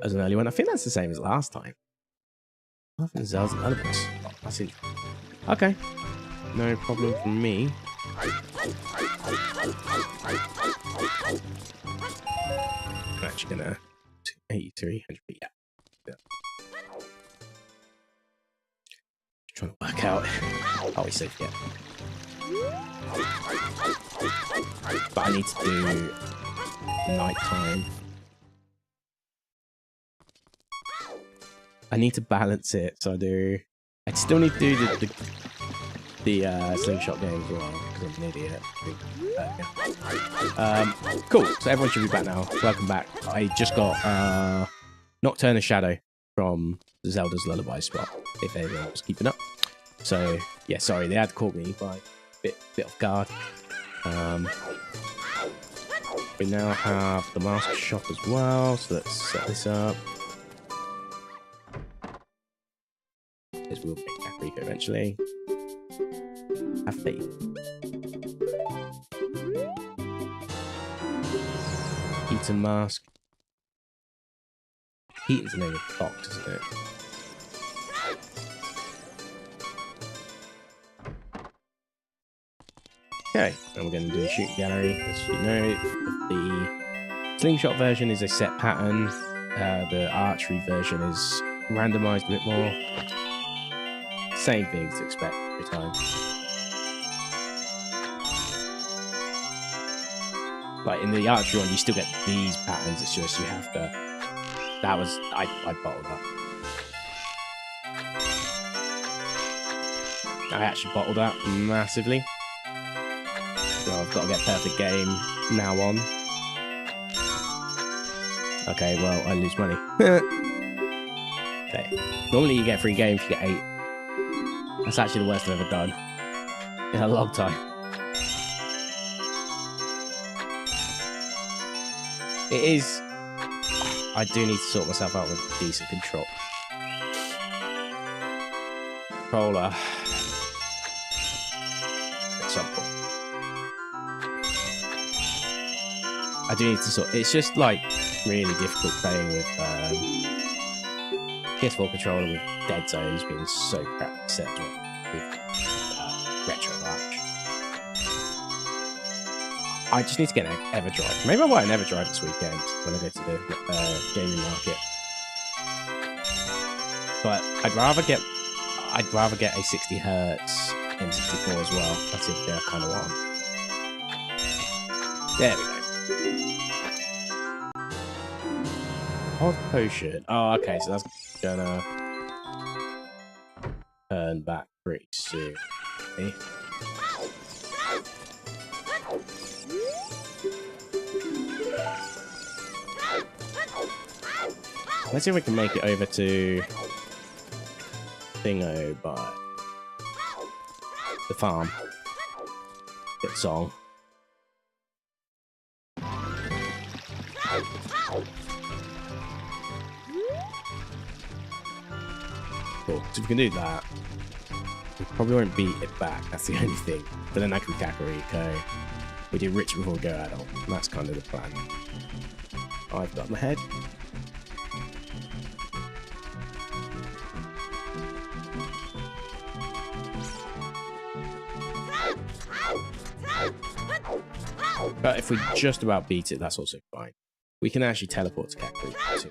as an early one. I think that's the same as last time. I think Zelda's another boss. Oh, that's it. Okay, no problem from me. I'm actually gonna 83, 100 feet. Yeah. Just trying to work out. Are we safe yet? But I need to do nighttime. I need to balance it, so I still need to do the slingshot game as well, because I'm an idiot. Yeah. Cool, so everyone should be back now. Welcome back. I just got Nocturne Shadow from Zelda's Lullaby spot, if everyone was keeping up. So, yeah, sorry, they had caught me by a bit off guard. We now have the mask shop as well, so let's set this up. Because we'll make Africa eventually. Have faith. Eaton mask. Eaton's the name of the box, isn't it? Okay, and we're going to do a shooting gallery. As you know, the slingshot version is a set pattern. The archery version is randomized a bit more. Same things to expect every time. Like in the archery one, you still get these patterns. It's just you have to. That was I bottled up. I actually bottled up massively. So I've got to get perfect game now on. Okay, well I lose money. Okay. Normally you get free game if you get 8. That's actually the worst I've ever done in a long time. It is. I do need to sort myself out with decent controller. At some point. I do need to sort. It's just like really difficult playing with PS4 controller with dead zones being so crap set with retro launch. I just need to get an EverDrive. Maybe I'll buy an EverDrive this weekend when I go to the gaming market. But I'd rather get a 60 Hz N64 as well. That's the thing I kind of want. There we go. Odd potion. Oh, okay. So that's gonna turn back pretty soon. Okay. Let's see if we can make it over to Thingo by the farm. Get song. Cool. So if we can do that, we probably won't beat it back. That's the only thing. But then that could be Kakariko. We do rich before we go adult. And that's kind of the plan. I've got my head. But if we just about beat it, that's also fine. We can actually teleport to Kakariko too,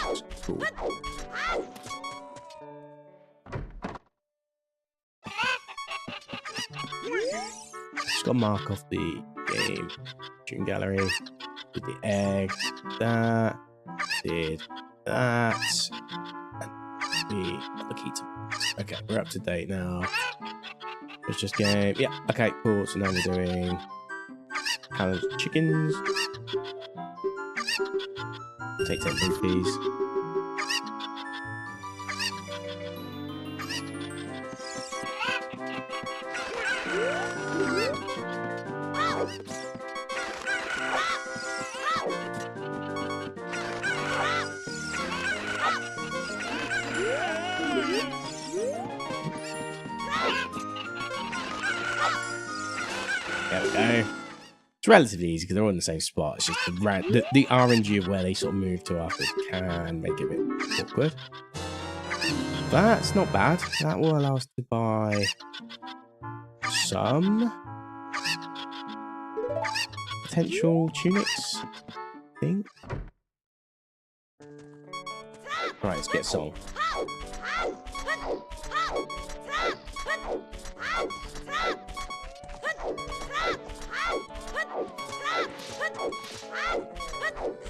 which is cool. Just got to mark off the game. Shooting gallery. Did the egg. That. Did that. And the other key to... Okay, we're up to date now. It's just game. Yeah, okay, cool. So now we're doing... Challenge chickens. Take 10 rupees. There we go. It's relatively easy because they're all in the same spot. It's just the RNG of where they sort of move to after can make it a bit awkward. That's not bad. That will allow us to buy some potential tunics, I think. Right, let's get a song.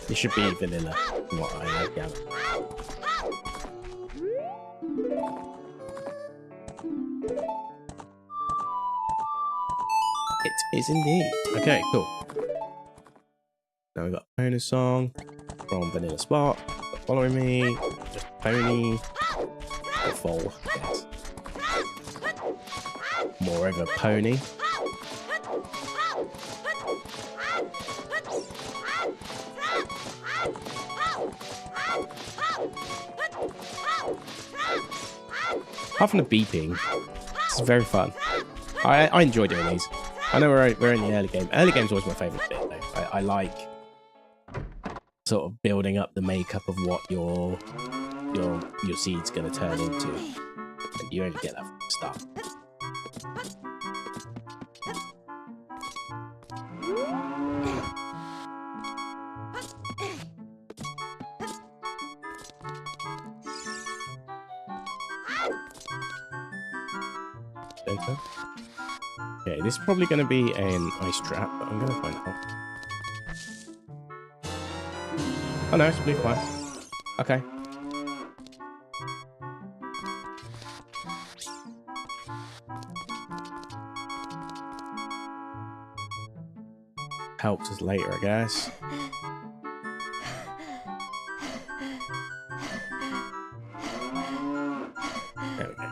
It should be vanilla, from what I gather. It is indeed. Okay, cool. Now we've got a bonus song from Vanilla Spot. Following me, just pony, or foal, yes. More of a pony. Apart from the beeping, it's very fun. I enjoy doing these. I know we're in the early game. Early game's always my favourite bit, though. I like sort of building up the makeup of what your seed's going to turn into. And you only get that from the start. Okay, this is probably going to be an ice trap, but I'm going to find out. Oh no, it's blue fire. Okay. Helps us later, I guess. There we go.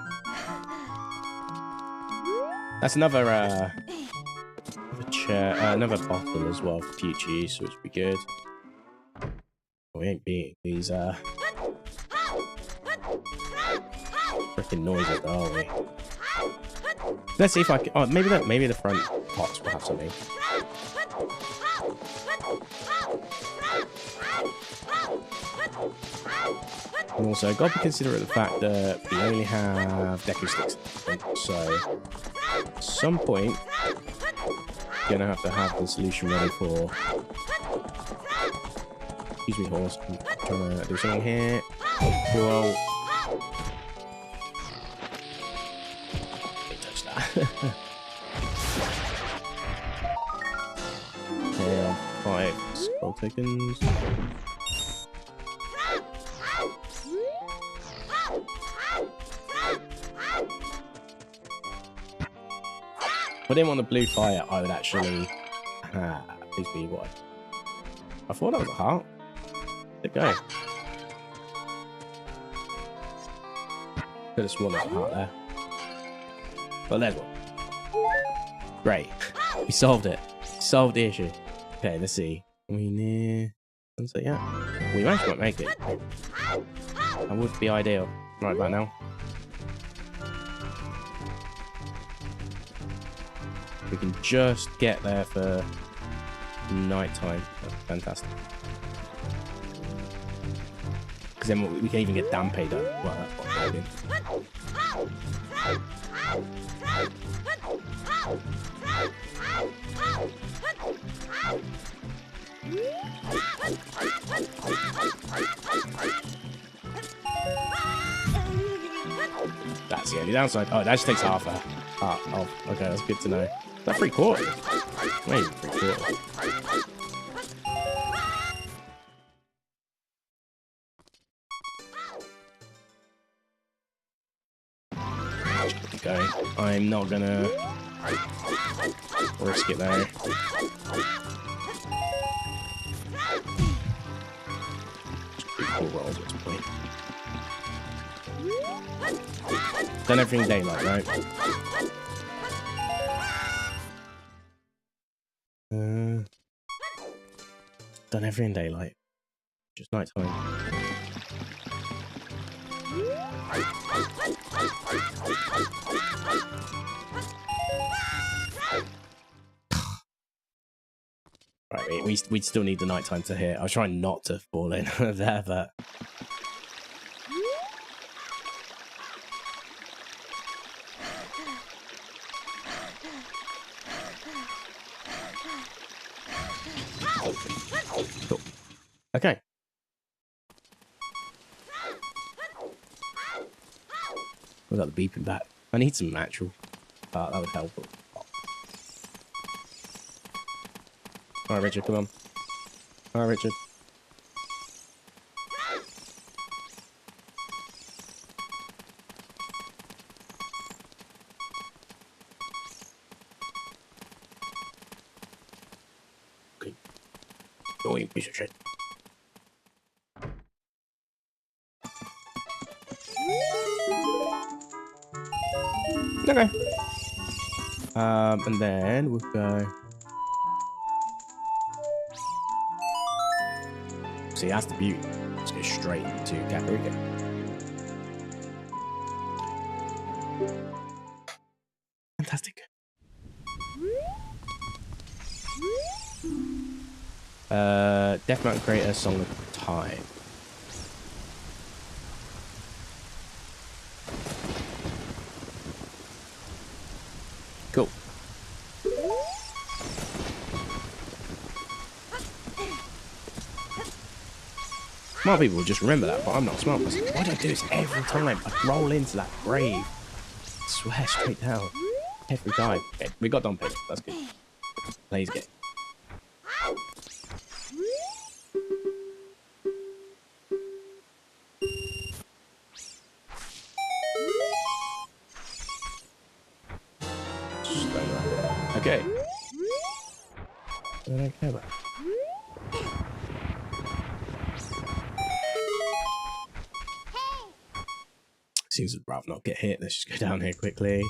That's another chair, another bottle as well for future use, which would be good. We ain't beating these freaking noises, are we? Let's see if I can. Oh, maybe the front pots will have something. And also, got to consider the fact that we only have Deku sticks, so at some point, we're gonna have to have the solution ready for. Excuse me, horse. I'm trying to do something here. Whoa. Don't touch that. Okay, 5 skull tokens. If I didn't want the blue fire, I would actually. Please be what? I thought that was a heart. Where'd it go? Could have sworn there was a heart there. Well, there's one. Great. We solved it. Solved the issue. Okay, let's see. Are we near sunset yet? We might make it. That would be ideal. Right about now. We can just get there for nighttime. That's fantastic. Because then we can even get Dampe done. Well, that's what I'm doing. That's the only downside. Oh, that just takes half a part off. Okay, that's good to know. Is that 3/4? Maybe 3/4. Just keep going. I'm not gonna risk it there. Just do 4 rolls at this point. Done everything daylight, right? Done everything daylight. Just nighttime. Right, we still need the nighttime to hit. I was trying not to fall in there, but. Cool. Okay. We got the beeping back. I need some natural. That would help. Alright, Richard, come on. Alright, Richard. Okay. Go in, piece of shit. Okay. And then we'll go. See, that's the beauty. Let's go straight to Kakariko. Fantastic. Death Mountain Crater, Song of Time. Cool. Smart people will just remember that, but I'm not smart. Why do I do this every time? I roll into that grave. I swear, straight down. Every time. Okay, we got Don Pedro. That's good. Plays game. Okay. I don't care about it. Seems I'd rather not get hit. Let's just go down here quickly.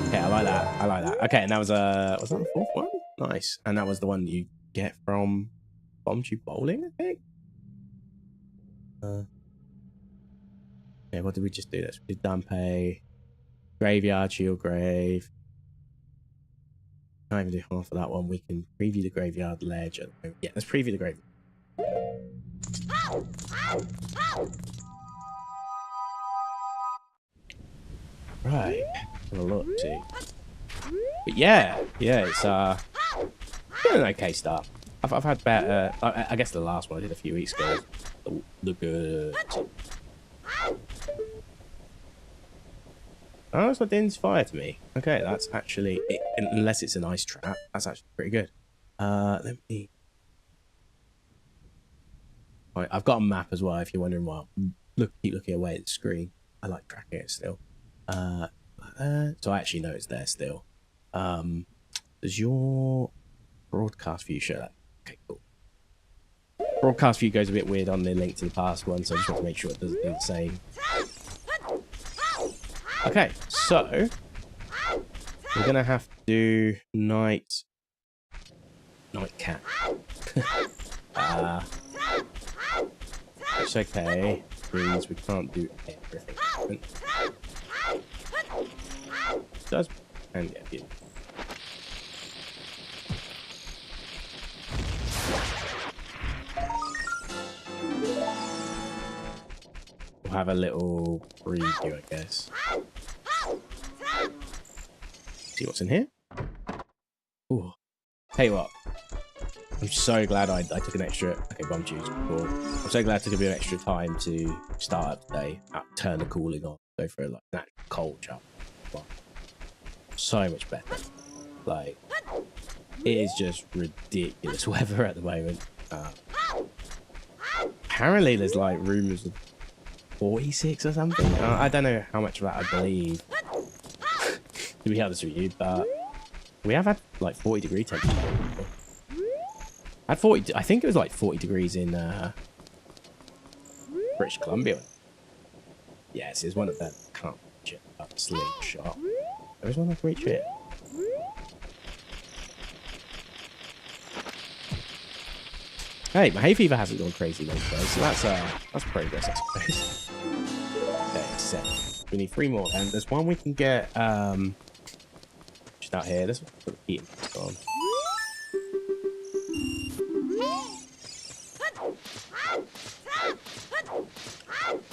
Okay, I like that. I like that. Okay, and that was was that the 4th one? Nice. And that was the one you get from Bomb Tube Bowling, I think. Okay, what did we just do? Let's do Dampe, Graveyard, Shield Grave. Can't even do half of that one. We can preview the Graveyard Ledge. Yeah, let's preview the Graveyard. Right. Have a look, see. But yeah, it's been an okay start. I've had better. I guess the last one I did a few weeks ago. The good. Oh, it's not identify to me. Okay, that's actually unless it's an ice trap, that's actually pretty good. Let me. Right, I've got a map as well. If you're wondering why, keep looking away at the screen. I like tracking it still. So I actually know it's there still. Does your broadcast view show that? Okay, cool. Broadcast view goes a bit weird on the link to the past one, so I just want to make sure it doesn't do the same. Okay, so we're gonna have to do night cat. It's okay. degrees. We can't do everything. Does and yeah, beautiful. We'll have a little preview, I guess. See what's in here. Ooh. Hey, what? I'm so glad I took an extra. Okay, bomb juice. Cool. I'm so glad I took a bit of extra time to start up today. Turn the cooling on. Go for a like natural cold shower. So much better. Like, it is just ridiculous weather at the moment. Apparently, there's like rumors of 46 or something. I don't know how much of that I believe. To be honest with you, but we have had like 40-degree temperature. At 40, I think it was like 40 degrees in British Columbia. Yes, it's one of them. Can't reach it. Slingshot. There is one I can reach it. Hey, my hay fever hasn't gone crazy though, so that's progress, I suppose. Okay, 7. We need 3 more, and there's one we can get. Just out here. This one put the heat on.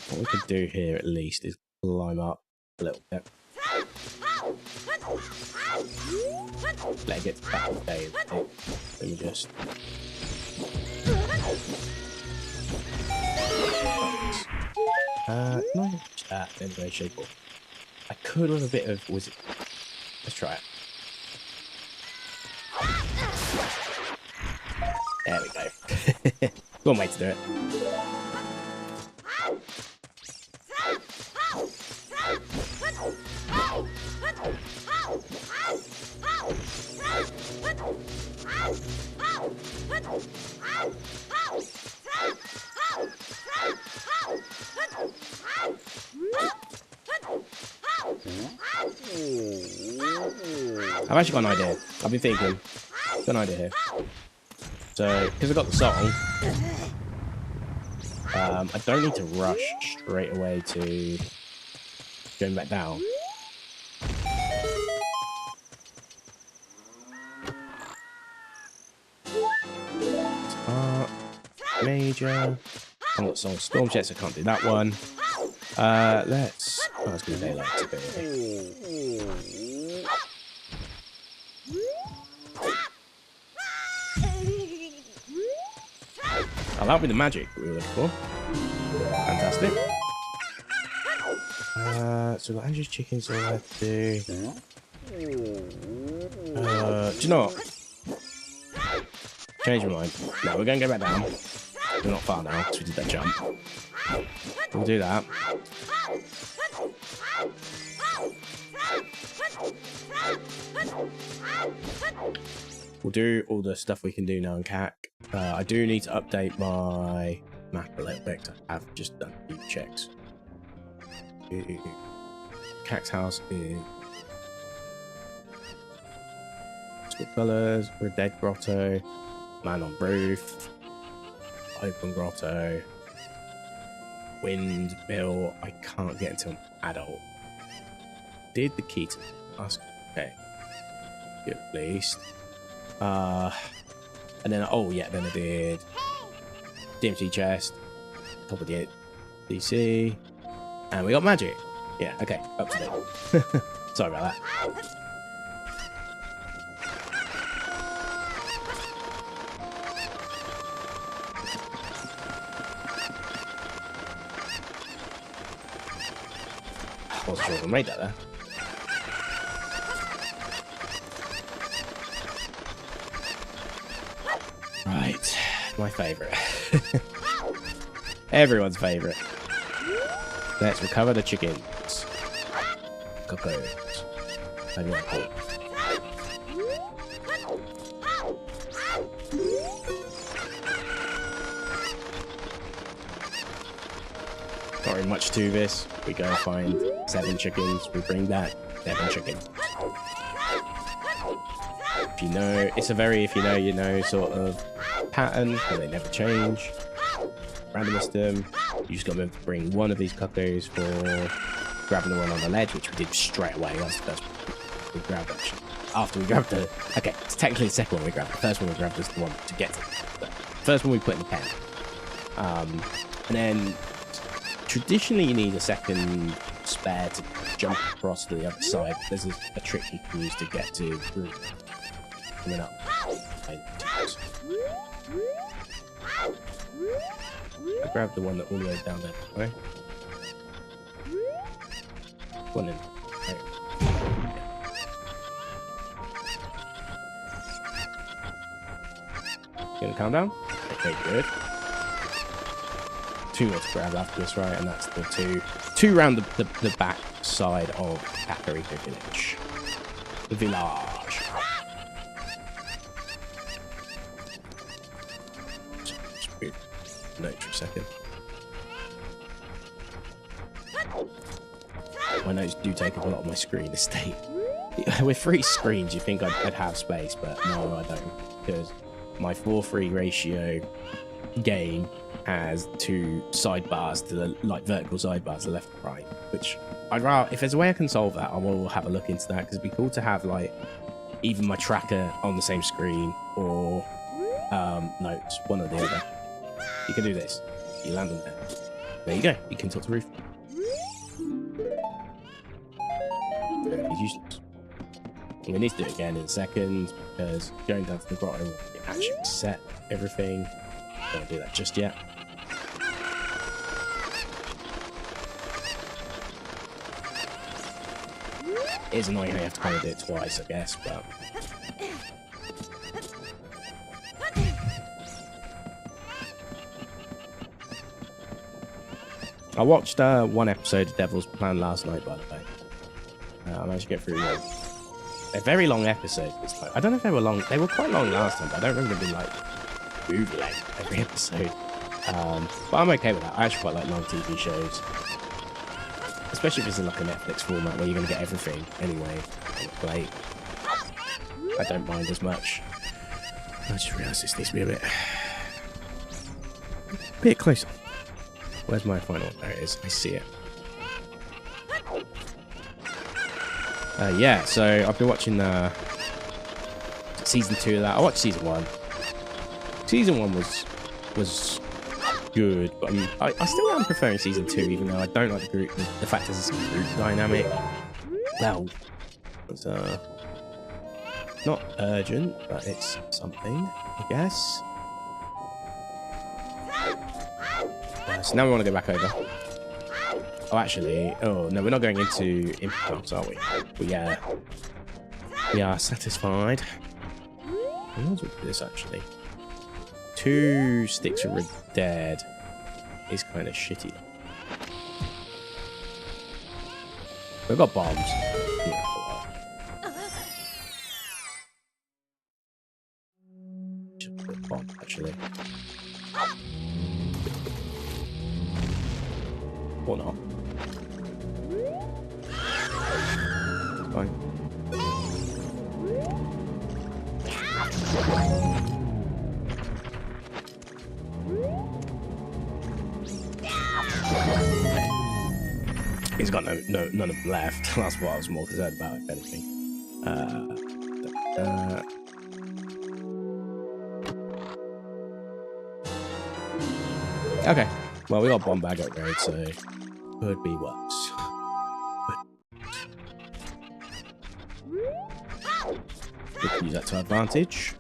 What we could do here at least is climb up a little bit. Let it get to back of the day. Let me just. Not that in any way, shape, or I could with a bit of wizard. Let's try it. There we go. One way to do it. I've actually got an idea. I've been thinking. Got an idea here. So, because I got the song, I don't need to rush straight away to going back down. Major. I've got song Storm Jets, I can't do that one. Let's. Oh, I was going to daylight a bit. Oh, that'll be the magic we were looking for. Fantastic. So we've got Andrew's chickens all I have to do. Do you know what? Change my mind. No, we're going to go back down. We're not far now because we did that jump. We'll do that. We'll do all the stuff we can do now in CAC. I do need to update my map a little bit. I've just done a few checks. CAC's house is Split Colours, Red Dead Grotto, Man on Roof, Open Grotto, Windmill. I can't get into an adult. Did the key to ask? Okay, good at least. And then then I did DMT chest, top of the DC, and we got magic. Yeah, okay, up to date. Sorry about that. I wasn't sure if I made that there. Right, my favourite. Everyone's favourite. Let's recover the chickens. Cocoons. I like it. Not really much to this. We go find 7 chickens. We bring back 7 chickens. If you know, it's a very if you know, you know sort of pattern, but they never change. randomized them. You just got to bring one of these cuckoos for grabbing the one on the ledge, which we did straight away. That's the first one we grabbed, actually. After we grabbed the... Okay, it's technically the second one we grabbed. The first one we grabbed was the one to get to. The first one we put in the pen. And then, traditionally, you need a second spare to jump across to the other side. There's a trick you can use to get to coming up. I grabbed the one that all the way down there. Right? One in. Right. Gonna calm down? Okay, good. Two more to grab after this, right? And that's the two round the back side of Kokiri Village. The village. Just move notes for a second. My notes do take up a lot of my screen estate. With 3 screens, you think I'd have space, but no, I don't. Because my 4:3 ratio game has 2 sidebars to the vertical sidebars to the left and right, which I'd rather, if there's a way I can solve that, I will have a look into that, because it'd be cool to have even my tracker on the same screen or notes, one or the other. You can do this. You land on there. There you go. You can talk to the roof. He's useless. We need to do it again in a second, because going down to the grotto will actually set everything. Don't do that just yet. It is annoying how you have to kind of do it twice, I guess, but... I watched one episode of Devil's Plan last night, by the way. I managed to get through one. They're very long episodes this time. I don't know if they were long. They were quite long last time, but I don't remember them being movie length every episode. But I'm okay with that. I actually quite like long TV shows, especially if it's in a Netflix format where you're going to get everything anyway on the plate. I don't mind as much. I just realised this needs to be a bit closer. Where's my final one? There it is. I see it. Yeah, so I've been watching season 2 of that. I watched season 1. Season 1 was good, but I still am preferring season 2, even though I don't like the fact there's this group dynamic. Well, it's not urgent, but it's something, I guess. So now we want to go back over. Oh, actually, oh no, we're not going into impulse, are we? We are satisfied. I might as well do this, actually. 2 sticks of red dead is kind of shitty. We've got bombs. Yeah, just put a bomb, actually. Or not. It's fine. He's got none of them left. That's what I was more concerned about, if anything. Okay. Well, we got bomb bag upgrade, so could be worse. We can use that to advantage.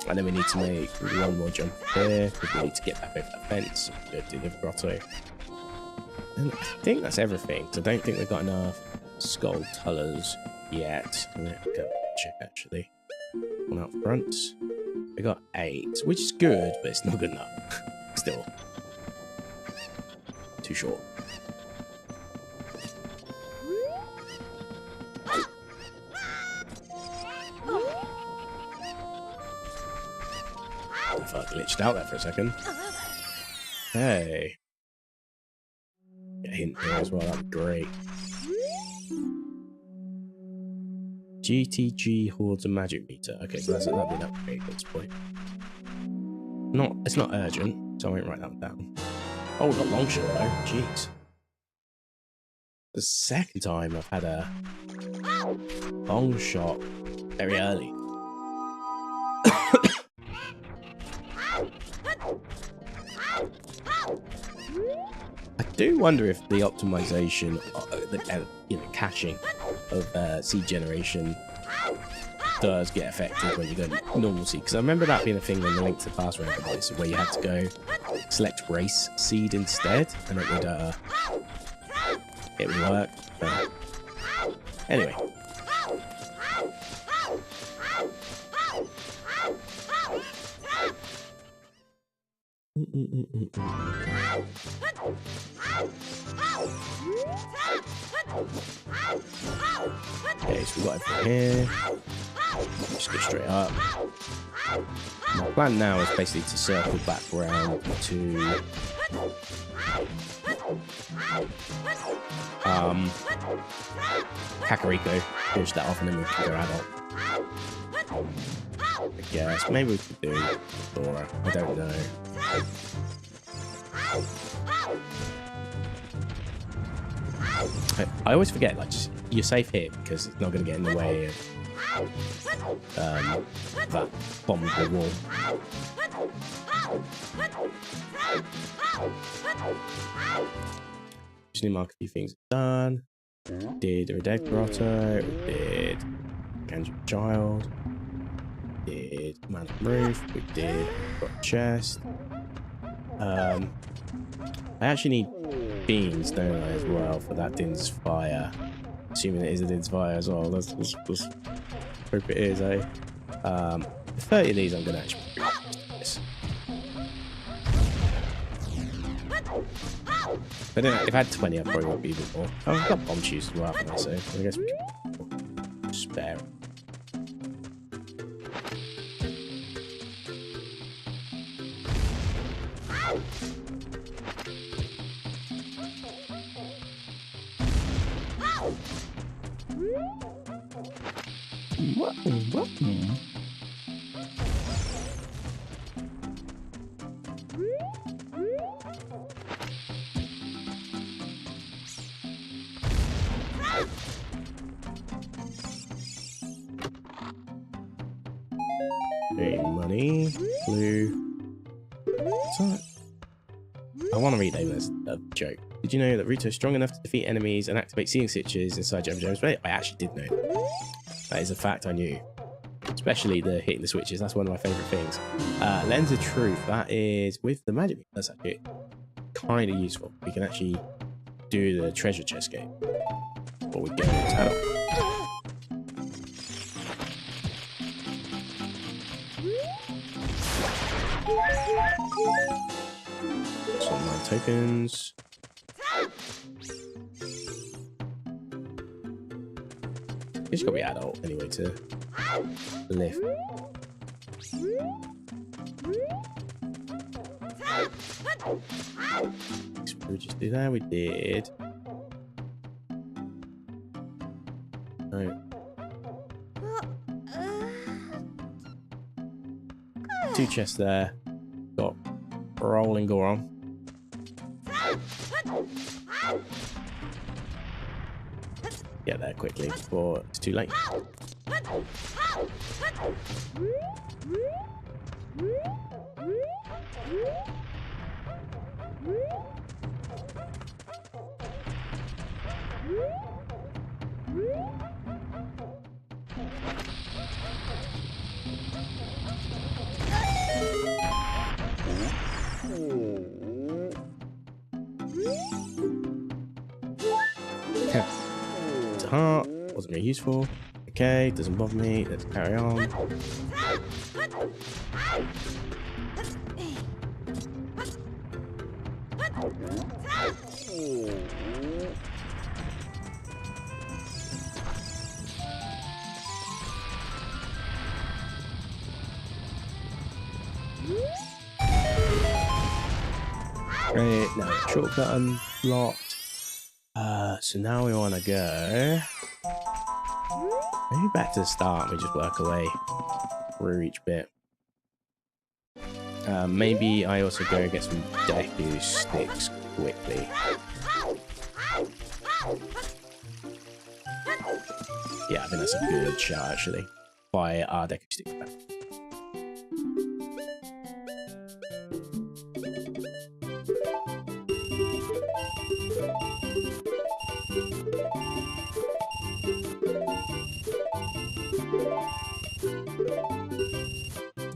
And then we need to make one more jump here, because we need to get back over that fence and go to the grotto. And I think that's everything. So I don't think we've got enough skulltulas yet. Let's go check, actually. One out front. We got 8, which is good, but it's not good enough. Still. Too short. If I glitched out there for a second. Hey. Get a hint here as well, that'd be great. GTG Hordes a magic meter. Okay, so that'd be an upgrade at this point. It's not urgent, so I won't write that one down. Oh, not Longshot though. Jeez. The second time I've had a Longshot very early. I do wonder if the optimization, the caching of seed generation does get affected when you go normal seed. Because I remember that being a thing in the Link to the Past Randomizer, where you had to go select race seed instead, and it would work. But anyway. Okay, so we got everything here. Just go straight up. My plan now is basically to circle back around to Kakariko, finish that off, and then we can go adult. I guess maybe we could do Dora. I don't know. I always forget, like, just you're safe here because it's not going to get in the way of that bomb of the wall. Just need to mark a few things done. Did a Red Grotto, we did Ganju Child, we did Man of Roof, we did got a chest. I actually need beans, don't I, as well, for that Din's Fire. Assuming it is a Din's Fire as well. Let's hope it is, eh? 30 of these I'm going to actually do this. But if I had 20, I probably would be a bit more. Oh, I've got bomb shoes as well, haven't I? So I guess we can spare. Money, blue. So, I want to read a joke. Did you know that Ruto is strong enough to defeat enemies and activate seeing switches inside Jump Jones? I actually did know. That is a fact I knew. Especially the hitting the switches. That's one of my favourite things. Lens of Truth. That is with the magic. That's actually kind of useful. We can actually do the treasure chest game. What we get is adult. Some 9 tokens. It's got to be adult anyway to lift. So we just do that. We did. No. 2 chests there. Got rolling Goron. Get there quickly before it's too late. Heart wasn't very useful. Okay, doesn't bother me. Let's carry on. Great, now shortcut unlocked. So now we want to go maybe back to the start. We just work away through each bit. Maybe I also go and get some Deku sticks quickly. Yeah, I think that's a good shot, actually. Buy our Deku sticks back.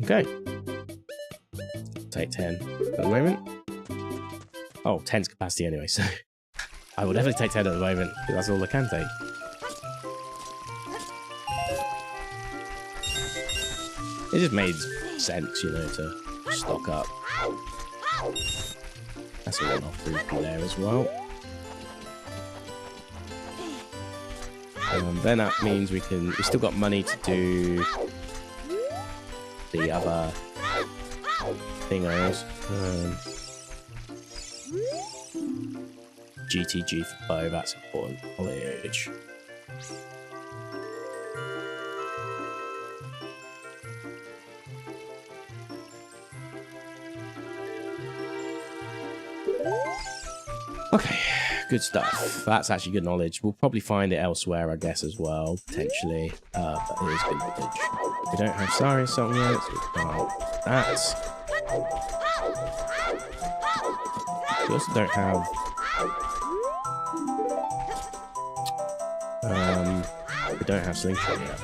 Okay. Take 10 at the moment. Oh, 10's capacity anyway, so I will definitely take 10 at the moment, because that's all I can take. It just made sense, you know, to stock up. That's a one-off rupee there as well. Then that means we still got money to do the other thingos. GTG for bow, that's important knowledge. Okay, good stuff. That's actually good knowledge. We'll probably find it elsewhere, I guess, as well, potentially. But it is good knowledge. We don't have Sorry Song yet, so we can't. That. We also don't have. We don't have Slingshot yet.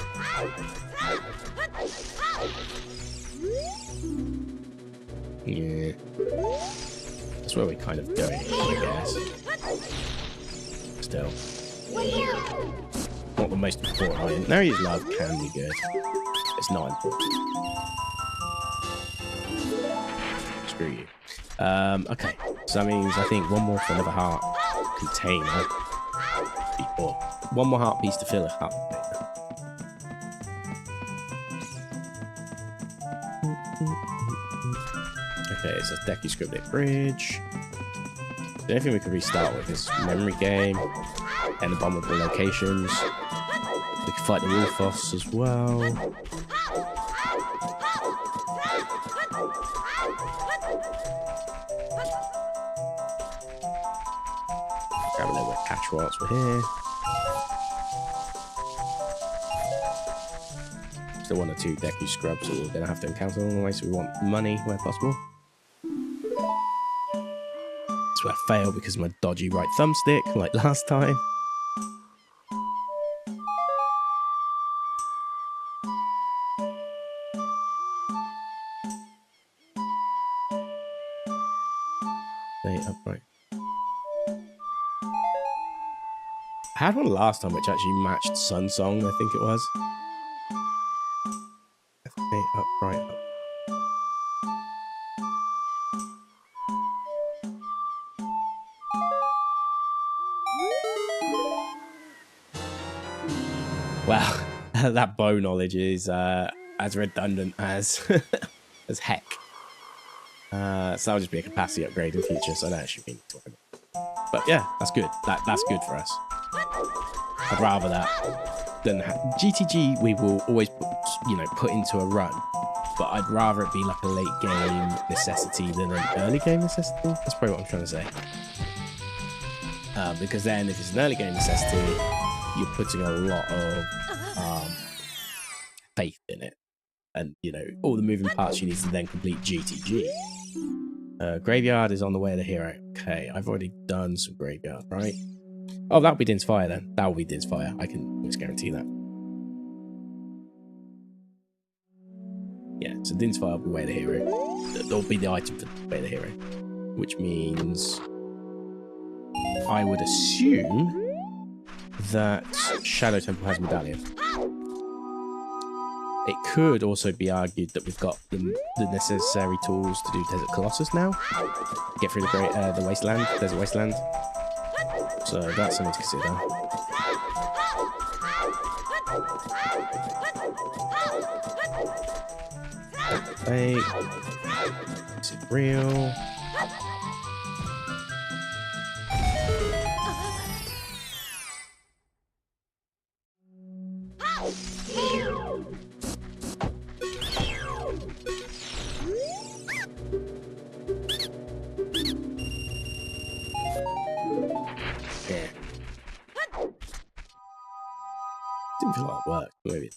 Yeah. That's where we're kind of going, I guess. Still. Not the most important item. Nari's love can be good. It's not important. Screw you. Okay. So that means I think one more for another heart container. Or one more heart piece to fill a heart container. Okay, so Deku Scribbling Bridge. The only thing we can restart with is Memory Game and Abominable Locations. We can fight the Wolfoss as well. Grab a little bit of catch whilst we're here. Still 1 or 2 Deku Scrubs that we're going to have to encounter along the way, so we want money where possible. That's where I fail because of my dodgy right thumbstick, like last time. Stay upright. I had one last time which actually matched Sun Song, I think it was. Stay upright. Wow, that bow knowledge is as redundant as as heck. So that'll just be a capacity upgrade in future, so I don't actually mean to talk about it. But yeah, that's good. That's good for us. I'd rather that than GTG. We will always put into a run, but I'd rather it be like a late game necessity than an early game necessity. That's probably what I'm trying to say. Because then, if it's an early game necessity, you're putting a lot of faith in it, and all the moving parts you need to then complete GTG. Graveyard is on the way to the hero. Okay, I've already done some graveyard, right? Oh, that'll be Din's Fire then. That will be Din's Fire. I can almost guarantee that. Yeah, so Din's Fire will be way the hero. That'll be the item for way the hero, which means I would assume that Shadow Temple has Medallion. It could also be argued that we've got the necessary tools to do Desert Colossus now. Get through the Wasteland, Desert Wasteland. So that's something to consider. Fake. Is it real? works. Maybe.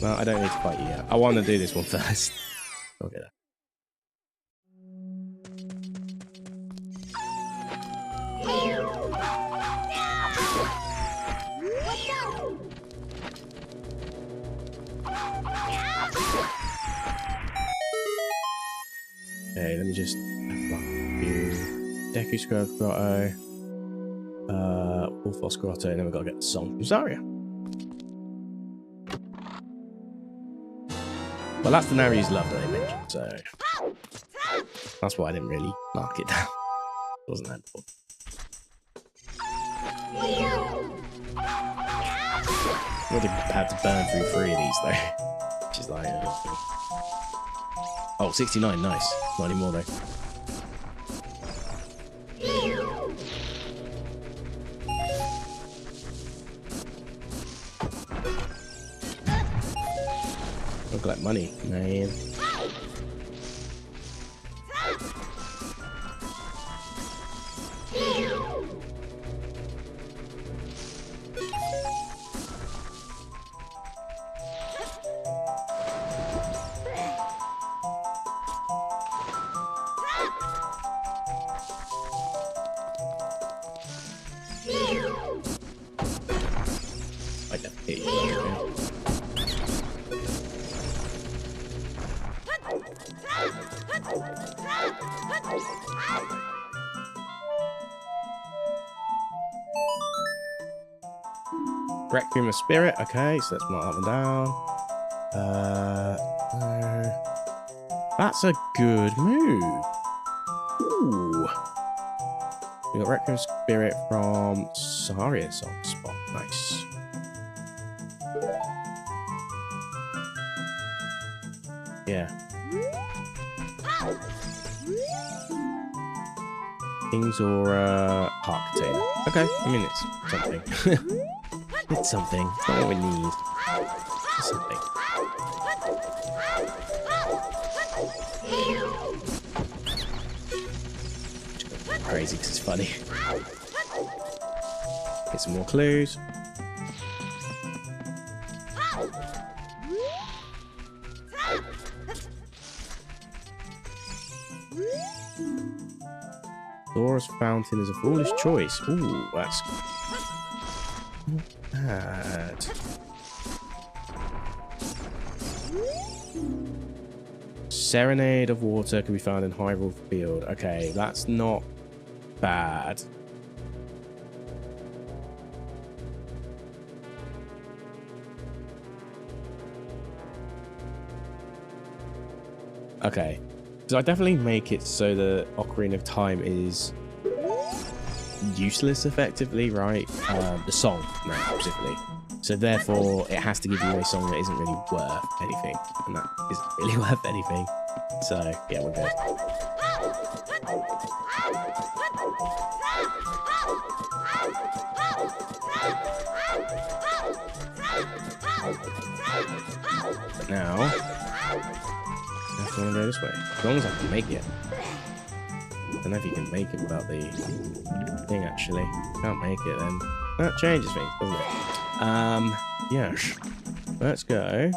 Well, I don't need to fight you yet. I want to do this one first. Okay. Okay, let me just Deku Scrub Grotto, Wolfos Grotto, and then we've got to get the song from Zarya. Well, that's the Nari's love that they mentioned, so that's why I didn't really mark it down. It wasn't that important. Would have had to burn through 3 of these though, which is like, oh, 69, nice. Not anymore though. Look like money, man. I definitely hate you. Requiem of Spirit, okay, so let's mark that one down. That's a good move. Ooh. We got Requiem of Spirit from Saria's on spot. Nice. Yeah. Kings or Heart Container. Okay, I mean it's something. It's something. It's not what we need. It's something. Just go crazy because it's funny. Get some more clues. Dora's Fountain is a foolish choice. Ooh, that's not bad. Serenade of Water can be found in Hyrule Field. Okay, that's not bad. Okay. So I definitely make it so the Ocarina of Time is useless, effectively, right? The song, no, specifically. So therefore, it has to give you a song that isn't really worth anything, and that isn't really worth anything. So yeah, we're good. But now, I have to go this way. As long as I can make it. I don't know if you can make it without the thing, actually. Can't make it, then that changes things, doesn't it? Yes. Let's go.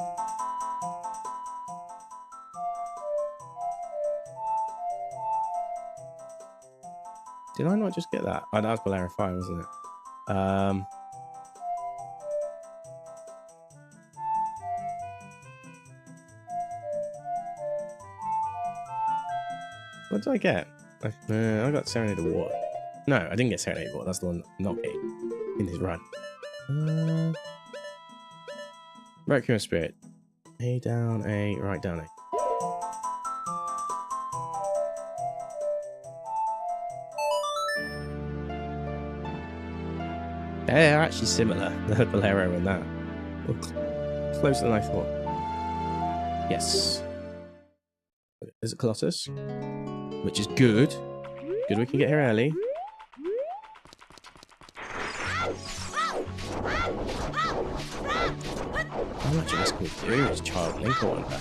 Did I not just get that? Oh, that was Balera Fire, wasn't it? What did I get? I got Serenade of Water. No, I didn't get Serenade of Water. That's the one not getting in his run. Requiem of Spirit. A down, A, right down, A. They're actually similar, the Bolero and that. Closer than I thought. Yes. There's a Colossus, which is good. Good we can get here early. How much of this can we do as Child Link, I wonder?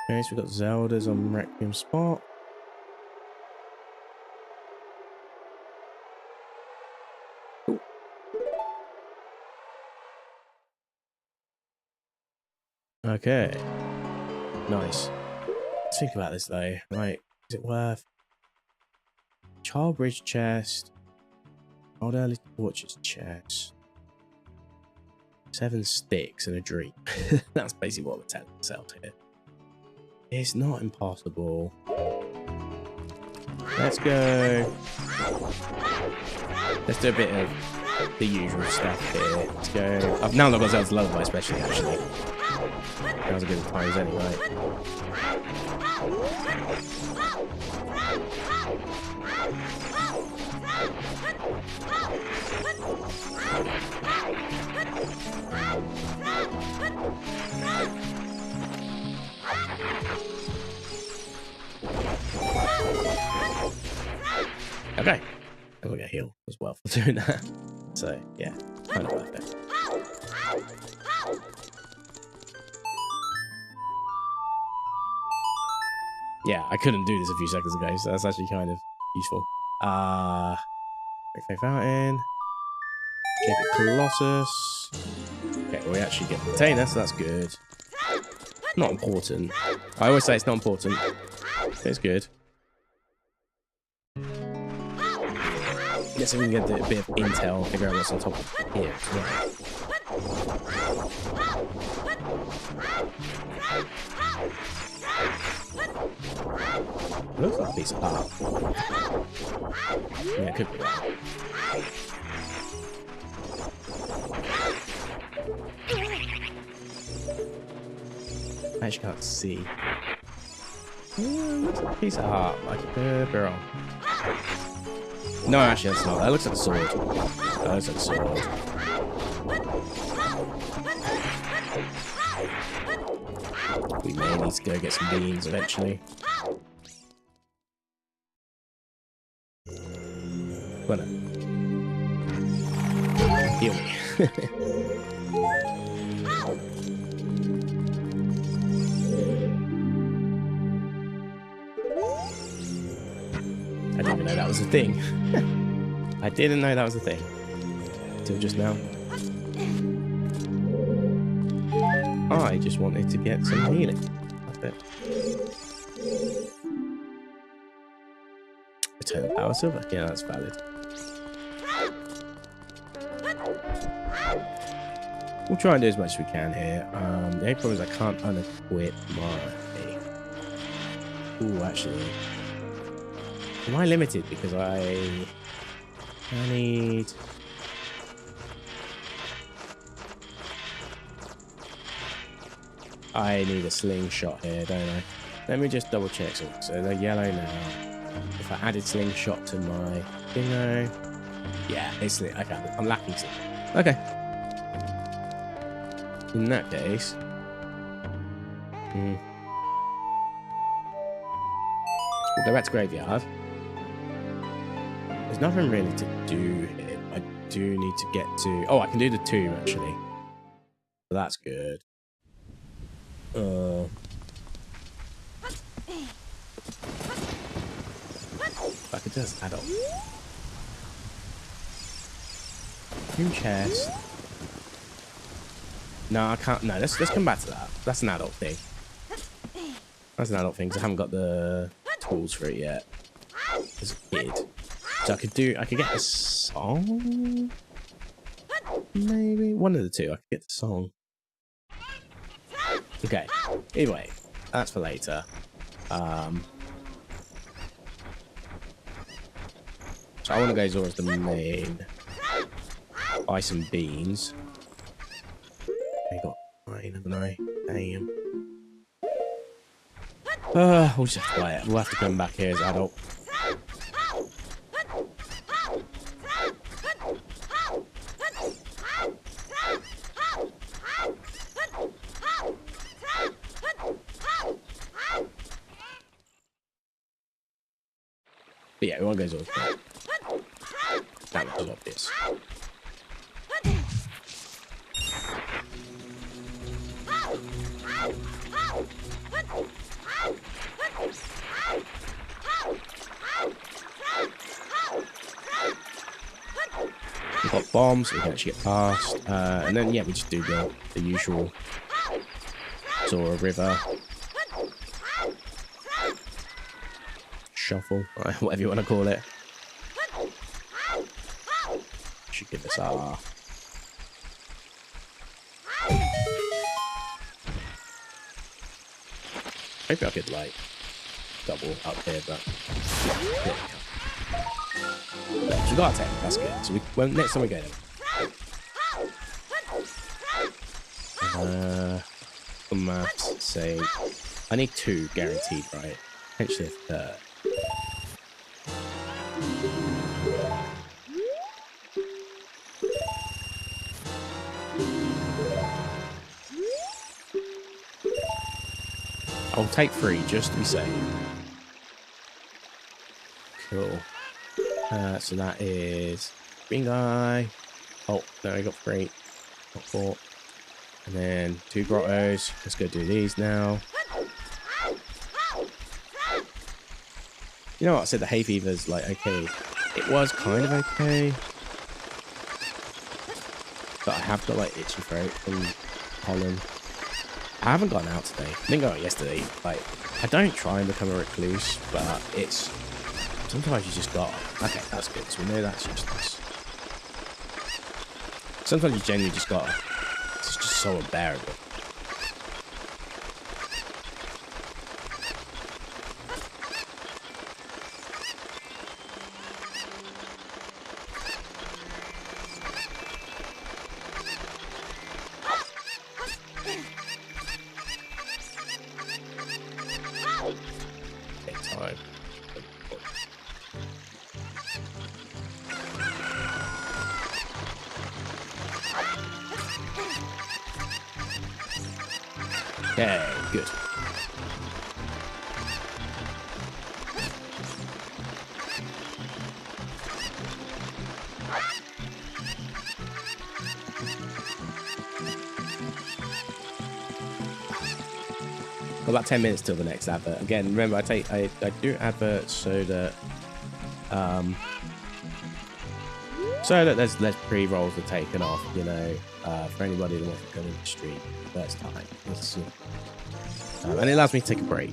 Okay, so we've got Zelda's on Requiem Spot. Ooh. Okay. Nice. Let's think about this though. Right, is it worth Child Bridge chest? Old Early Torches chest. 7 sticks and a dream. That's basically what we're telling ourselves here. It's not impossible. Let's go. Let's do a bit of the usual stuff here. Let's go. I've now not got Zelda's Lullaby, especially actually. That was a good times anyway. Okay, and we'll get healed as well for doing that. So yeah, kind of worth it. Yeah, I couldn't do this a few seconds ago, so that's actually kind of useful. Great Fountain. Jacob Colossus. Okay, well, we actually get the container, so that's good. Not important. I always say it's not important. It's good. Guess if we can get a bit of intel, figure out what's on top of here as well. It looks like a piece of art. Yeah, it could be that. I actually can't see. Yeah, it looks like a piece of art. I could be wrong. No, actually, that's not. That looks like a sword. That looks like a sword. We may need to go get some beans eventually. But no. Heal me. I didn't even know that was a thing. I didn't know that was a thing. Until just now. I just wanted to get some healing. That's it. Return the power silver. Yeah, that's valid. We'll try and do as much as we can here. The only problem is I can't unequip my... Ooh, actually. Am I limited? Because I need... I need a slingshot here, don't I? Let me just double check. So they're yellow now. If I added slingshot to my thingo... Yeah, it's... Okay, I'm lacking some. Okay. In that case... We'll go back to Graveyard. There's nothing really to do here. I do need to get to... Oh, I can do the tomb, actually. So that's good. I could do as an adult. Tomb chest. No, I can't. No, let's come back to that. That's an adult thing. That's an adult thing, because I haven't got the tools for it yet. As a kid. So I could get a song? Maybe? One of the two. I could get the song. Okay. Anyway, that's for later. So I want to go Zora's the main. Buy some beans. I got 9, haven't I? Damn. We'll just have to buy it. We'll have to come back here as adult. yeah, we won't go Zora's World. That was obvious. We've got bombs, so we can actually get past. And then, yeah, we just do the usual Zora River. Shuffle, whatever you want to call it. Should give us our... Maybe I could, like, double up here, but... There we go. So we got a 10, that's good. So well, next time we go there. The maths say... I need 2 guaranteed, right? Potentially a third. I'll take 3 just to be safe. Cool. So that is green guy. Oh, no, I got 3. Got 4. And then 2 grottos. Let's go do these now. You know what? I said the hay fever's like okay. It was kind of okay. But I have got like itchy throat from pollen. I haven't gone out today. I didn't go out yesterday. Like, I don't try and become a recluse, but it's... Sometimes you just got... Okay, that's good. So we know that's useless. Sometimes you genuinely just got... It's just so unbearable. Okay, good. Got about 10 minutes till the next advert. Again, remember I do adverts so that there's less pre-rolls are taken off, you know, for anybody that wants to go in the street first time. And it allows me to take a break.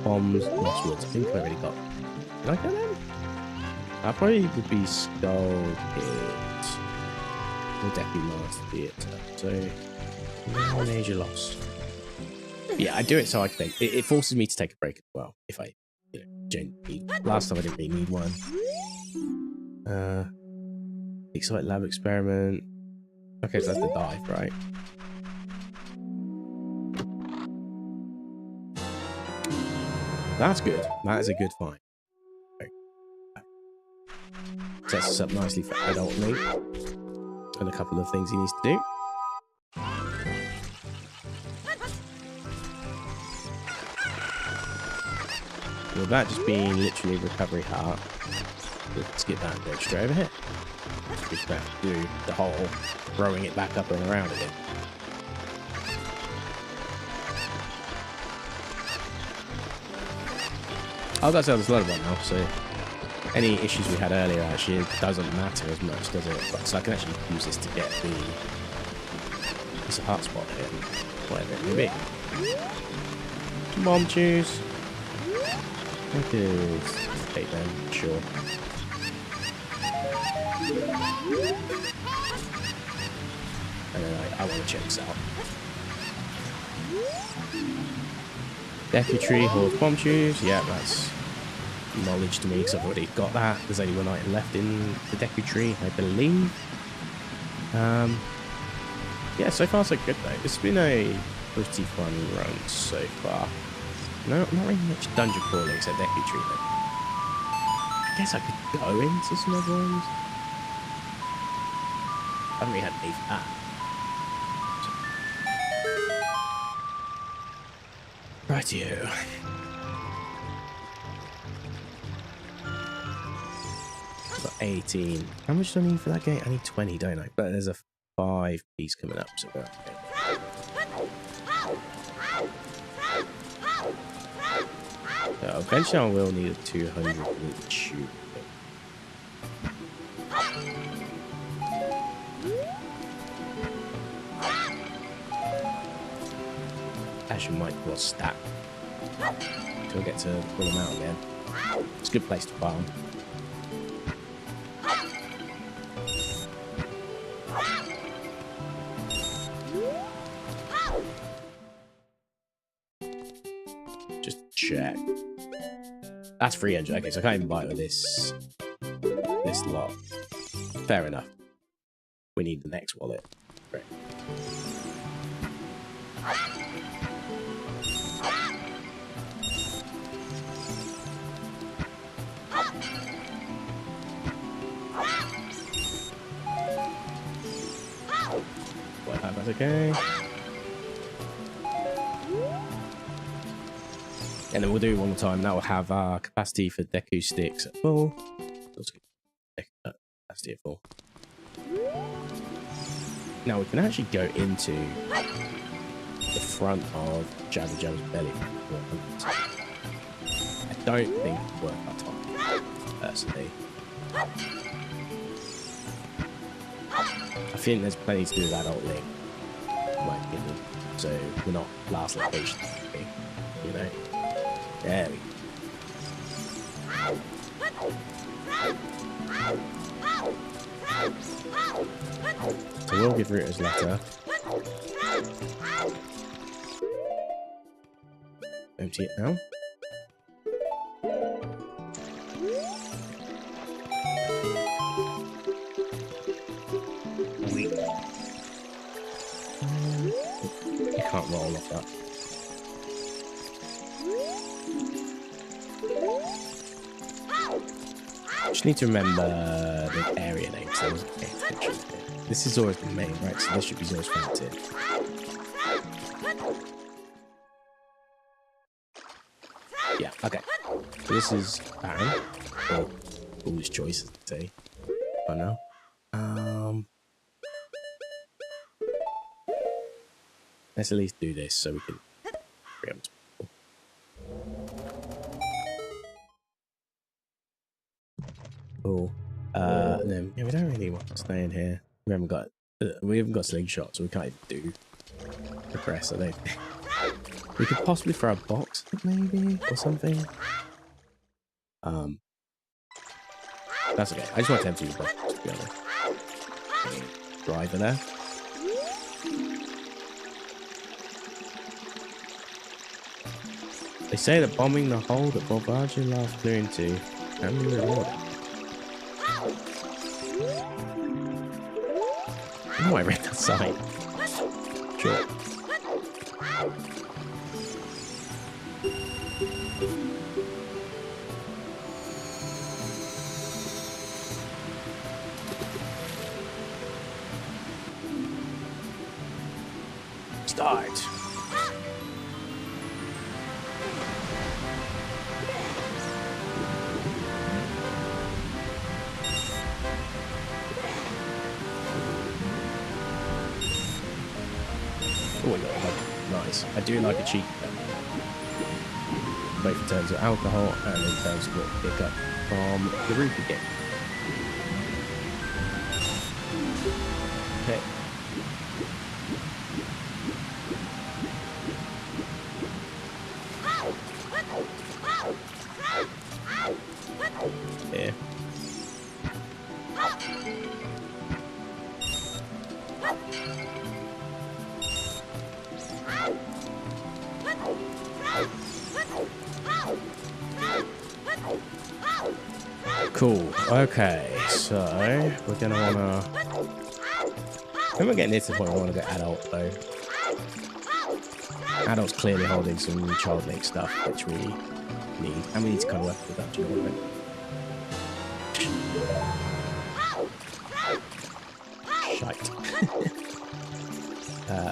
Bombs, Lost Woods. I think I already got. Did I get them? I probably would be Skull Pit. Or Deku Last Theatre. So, no major loss. But yeah, I do it so I can take. It forces me to take a break as well. If I, you know, genuinely. Last time I didn't really need one. Excite Lab Experiment. Okay, so that's the dive, right? That's good. That is a good find. Sets us up nicely for Adult Link. And a couple of things he needs to do. With that just being literally recovery heart, let's get that and go straight over here. We just have to do the whole throwing it back up and around again. Oh, that's how there's a lot of one now, so any issues we had earlier actually doesn't matter as much, does it? But, so I can actually use this to get the piece of heart spot here, whatever it may be. Bomb choose. Okay, take them, sure. And then I want to check this out. Deku Tree, Horde Bomb Choose. Yeah, that's knowledge to me because I've already got that. There's only 1 item left in the Deku Tree, I believe. Yeah, so far so good though. It's been a pretty fun run so far. No, not really much dungeon crawling except Deku Tree though. I guess I could go into some other ones. I haven't really had any for that. Rightio. Got 18. How much do I need for that gate? I need 20, don't I? But there's a 5 piece coming up, so we're okay. So eventually I will need a 200 tube. Actually might well stack until I get to pull them out again. It's a good place to farm. Just check. That's 300. Okay, so I can't even buy it with this lot. Fair enough. We need the next wallet. Right. Well, that's okay. And then we'll do it one more time. That will have our capacity for Deku sticks at full. Capacity at full. Now we can actually go into the front of Jabba Jabba's belly. I don't think it's worth our time, personally. I think there's plenty to do with Adult Link, in my opinion. So we're not last location, you know. There we go. So we'll give Rita's letter. Empty it now. You can't roll off that. Just need to remember the area names. So this is always the main, right? So this should be Zora's Fountain. Yeah, okay. So this is Baron. Or Foolish Choice, as they say. I know. Let's at least do this so we can preempt people. Cool. No, yeah, we don't really want to stay in here. We haven't got slingshot, so we can't even do progress. I don't think. We could possibly throw a box, maybe, or something. That's okay. I just want to empty the box, to be honest. Driver there. They say that bombing the hole that Bombardier last flew into can be rewarded. Oh, I read that sign. Sure. Start. Oh, nice. I do like a cheat code. Both in terms of alcohol and in terms of what we pick up from the rupee game. Okay. Here. Cool. Okay, so we're gonna wanna. When we're getting to the point, I want to go adult though. Adult's clearly holding some childlike stuff, which we need, and we need to kind of work with that. Do you know what I mean? Shite.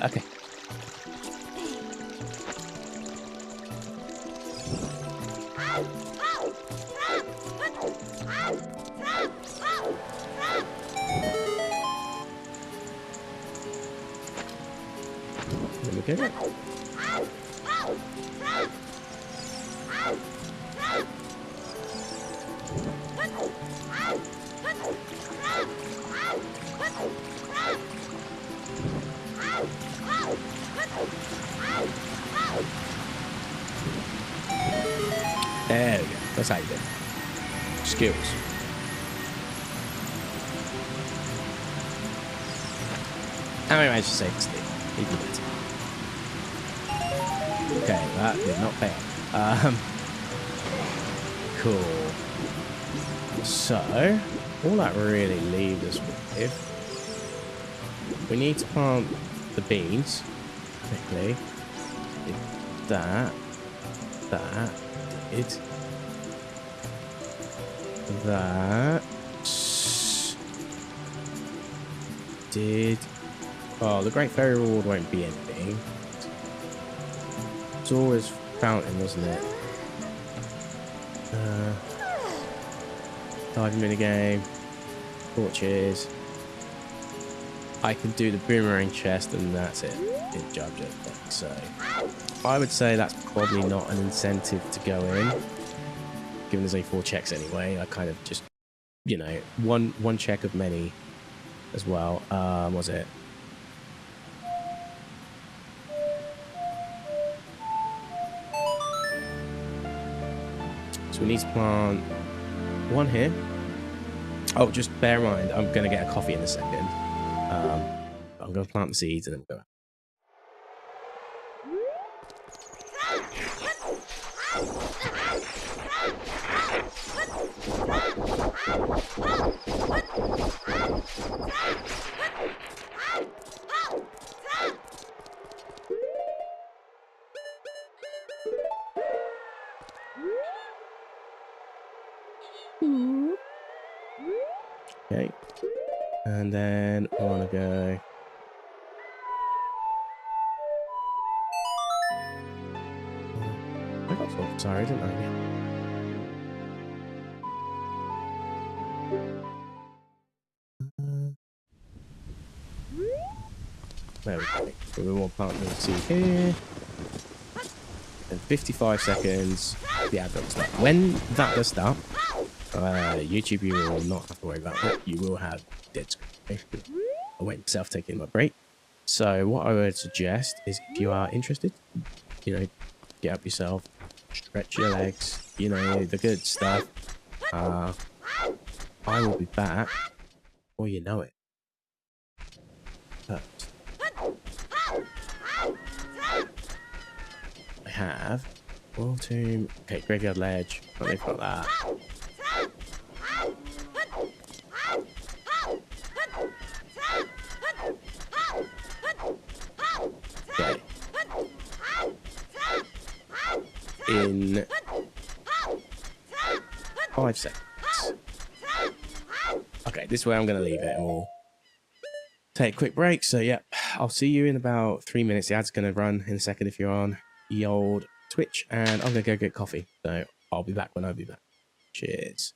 Okay. Look at it. There we go. That's how you do it. Skills. How many managed to save the stick? Even better. Okay, that did not pay. Cool. So, all that really leaves us with, we need to plant the beans quickly. Did that. Did that. Did. Oh, the Great Fairy Reward won't be anything. It's always fountain, wasn't it? Diving minigame. Torches. I can do the boomerang chest and that's it. In judge it. So I would say that's probably not an incentive to go in. Given there's only 4 checks anyway, I kind of just, you know, one check of many as well. Was it? So we need to plant 1 here. Oh, just bear in mind, I'm going to get a coffee in a second. I'm going to plant the seeds and then we'll go out. Okay. And then I want to go. I got full. Sorry, didn't I? Yeah. There we go. So we want plant number 2 here. And 55 seconds. The advert will start. When that does start, YouTube, you will not have to worry about it. You will have dead screen. I went myself taking my break. So what I would suggest is, if you are interested, you know, get up yourself, stretch your legs, you know, the good stuff. I will be back before you know it. But I have World Tomb. Okay, Graveyard Ledge. Not leave like that. Okay. In 5 seconds. Okay, this way I'm going to leave it and we'll take a quick break. So, yeah, I'll see you in about 3 minutes. The ad's going to run in a second if you're on the old Twitch, and I'm going to go get coffee. So, I'll be back when I'll be back. Cheers.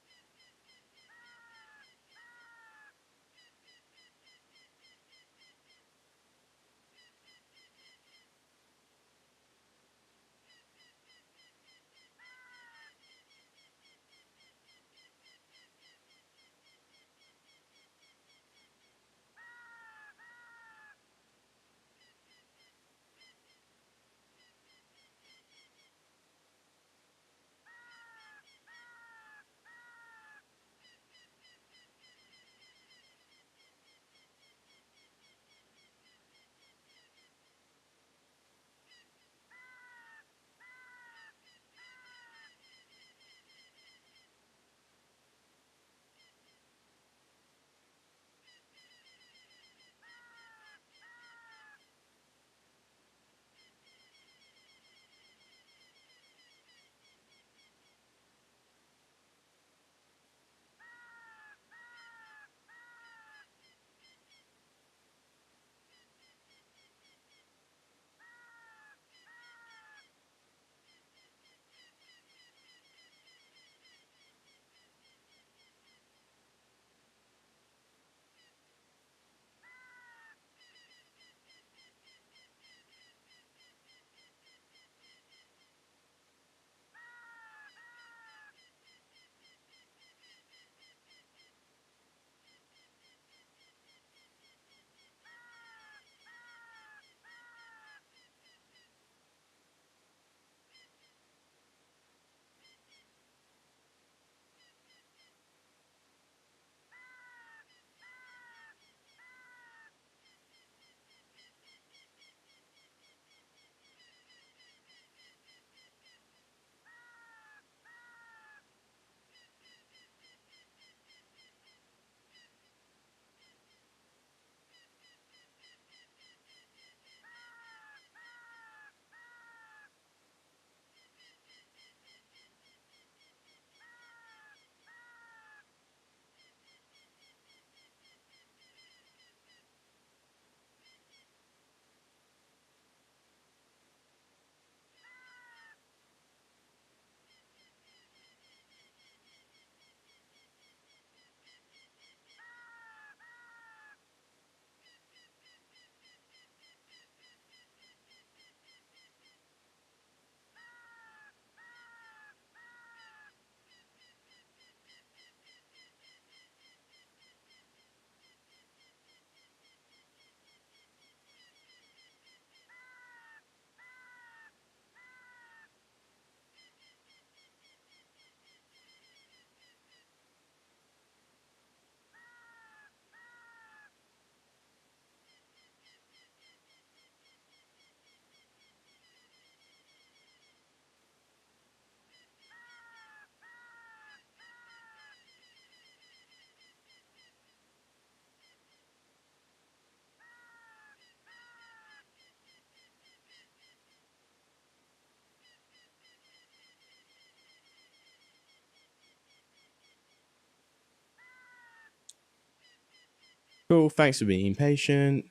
cool. Thanks for being patient.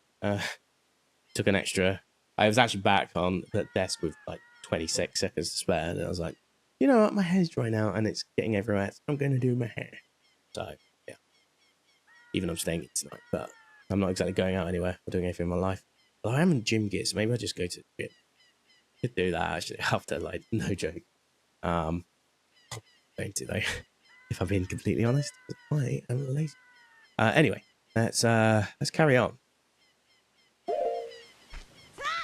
Took an extra. I was actually back on the desk with like 26 seconds to spare, and I was like, you know what, my hair's drying out and it's getting everywhere. So I'm going to do my hair. So yeah, even though I'm staying in tonight, but I'm not exactly going out anywhere or doing anything in my life. Well, I am in gym gear, so maybe I'll just go to the gym. Could do that actually after, like, no joke. Going to though, if I'm being completely honest. I am lazy. Anyway, let's carry on.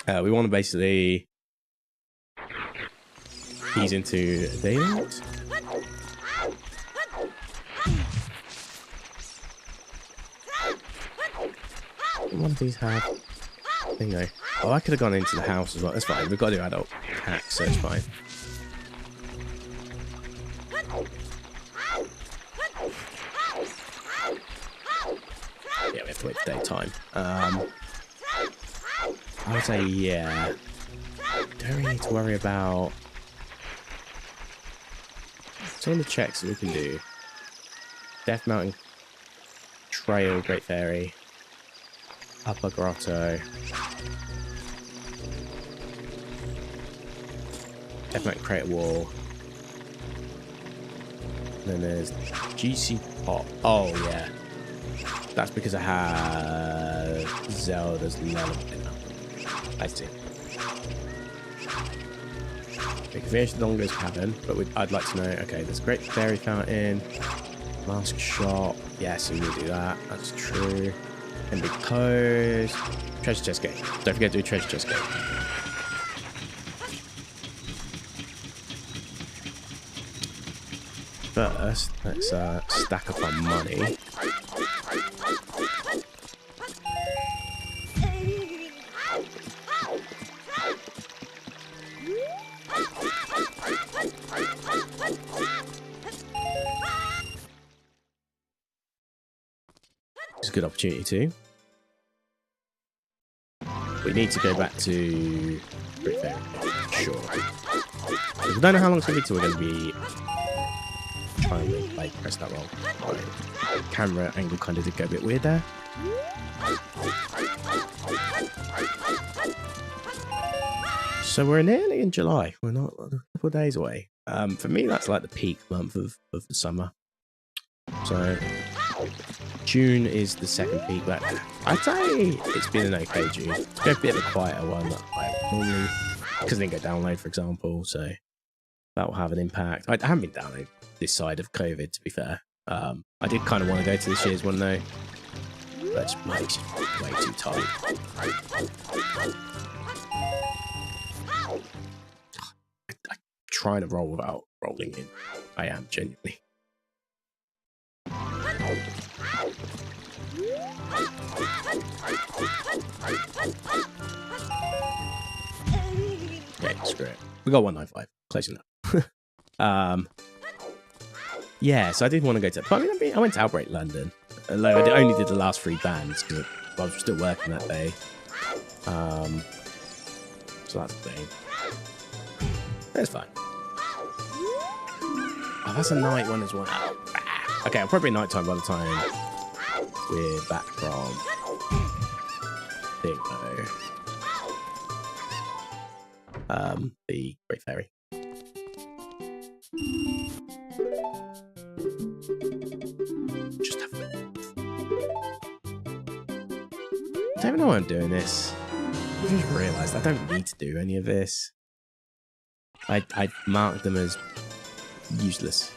We want to basically ease into daylight. One of these have bingo. Oh, I could have gone into the house as well. That's fine. We've got to do adult hacks, so it's fine. Yeah, we have to wait for daytime. I would say, yeah. Don't really need to worry about some of the checks that we can do. Death Mountain Trail, Great Fairy, Upper Grotto, Death Mountain Crater Wall. And then there's GC Pop. Oh, yeah. That's because I have Zelda's level. I see. We can finish the longest cavern, but I'd like to know, okay, there's a Great Fairy Fountain, Mask Shop. Yes, we will do that. That's true. And big close. Treasure chest gate. Don't forget to do treasure chest gate. First, let's stack up our money. It's a good opportunity too. We need to go back to Great Fairy. Sure. So we don't know how long it's going to be till we're going to be trying to like press that wrong. Right. Camera angle kind of did go a bit weird there. So we're nearly in July. We're not a couple of days away. For me, that's like the peak month of the summer. So June is the second peak, but I'd say it's been an okay June. It's been a bit of a quieter one, like normally, because I didn't get download, for example, so that will have an impact. I haven't been downloaded this side of COVID, to be fair. I did kind of want to go to this year's one though, but it's way too tight. I'm trying to roll without rolling in. I am genuinely. Okay, screw it. We got 195. Close enough. Yeah, so I did want to go to. But I mean, I went to Outbreak London. Although I only did the last 3 bands because I was still working that day. So that's the thing. That's fine. Oh, that's a night one as well. Okay, it'll probably be nighttime by the time we're back from the Great Fairy. Just have fun. I don't even know why I'm doing this. I just realised I don't need to do any of this. I marked them as useless.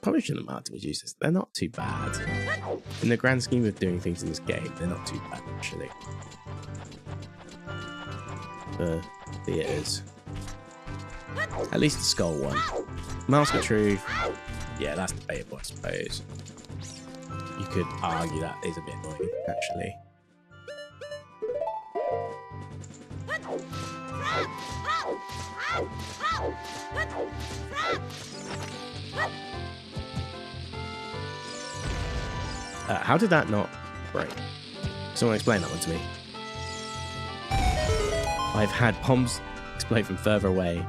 Probably shouldn't have marked them as useless. They're not too bad. In the grand scheme of doing things in this game, they're not too bad, actually. The theatres. At least the skull one. Mask of Truth. Yeah, that's debatable, I suppose. You could argue that is a bit annoying, actually. How did that not break? Someone explain that one to me. I've had bombs explode from further away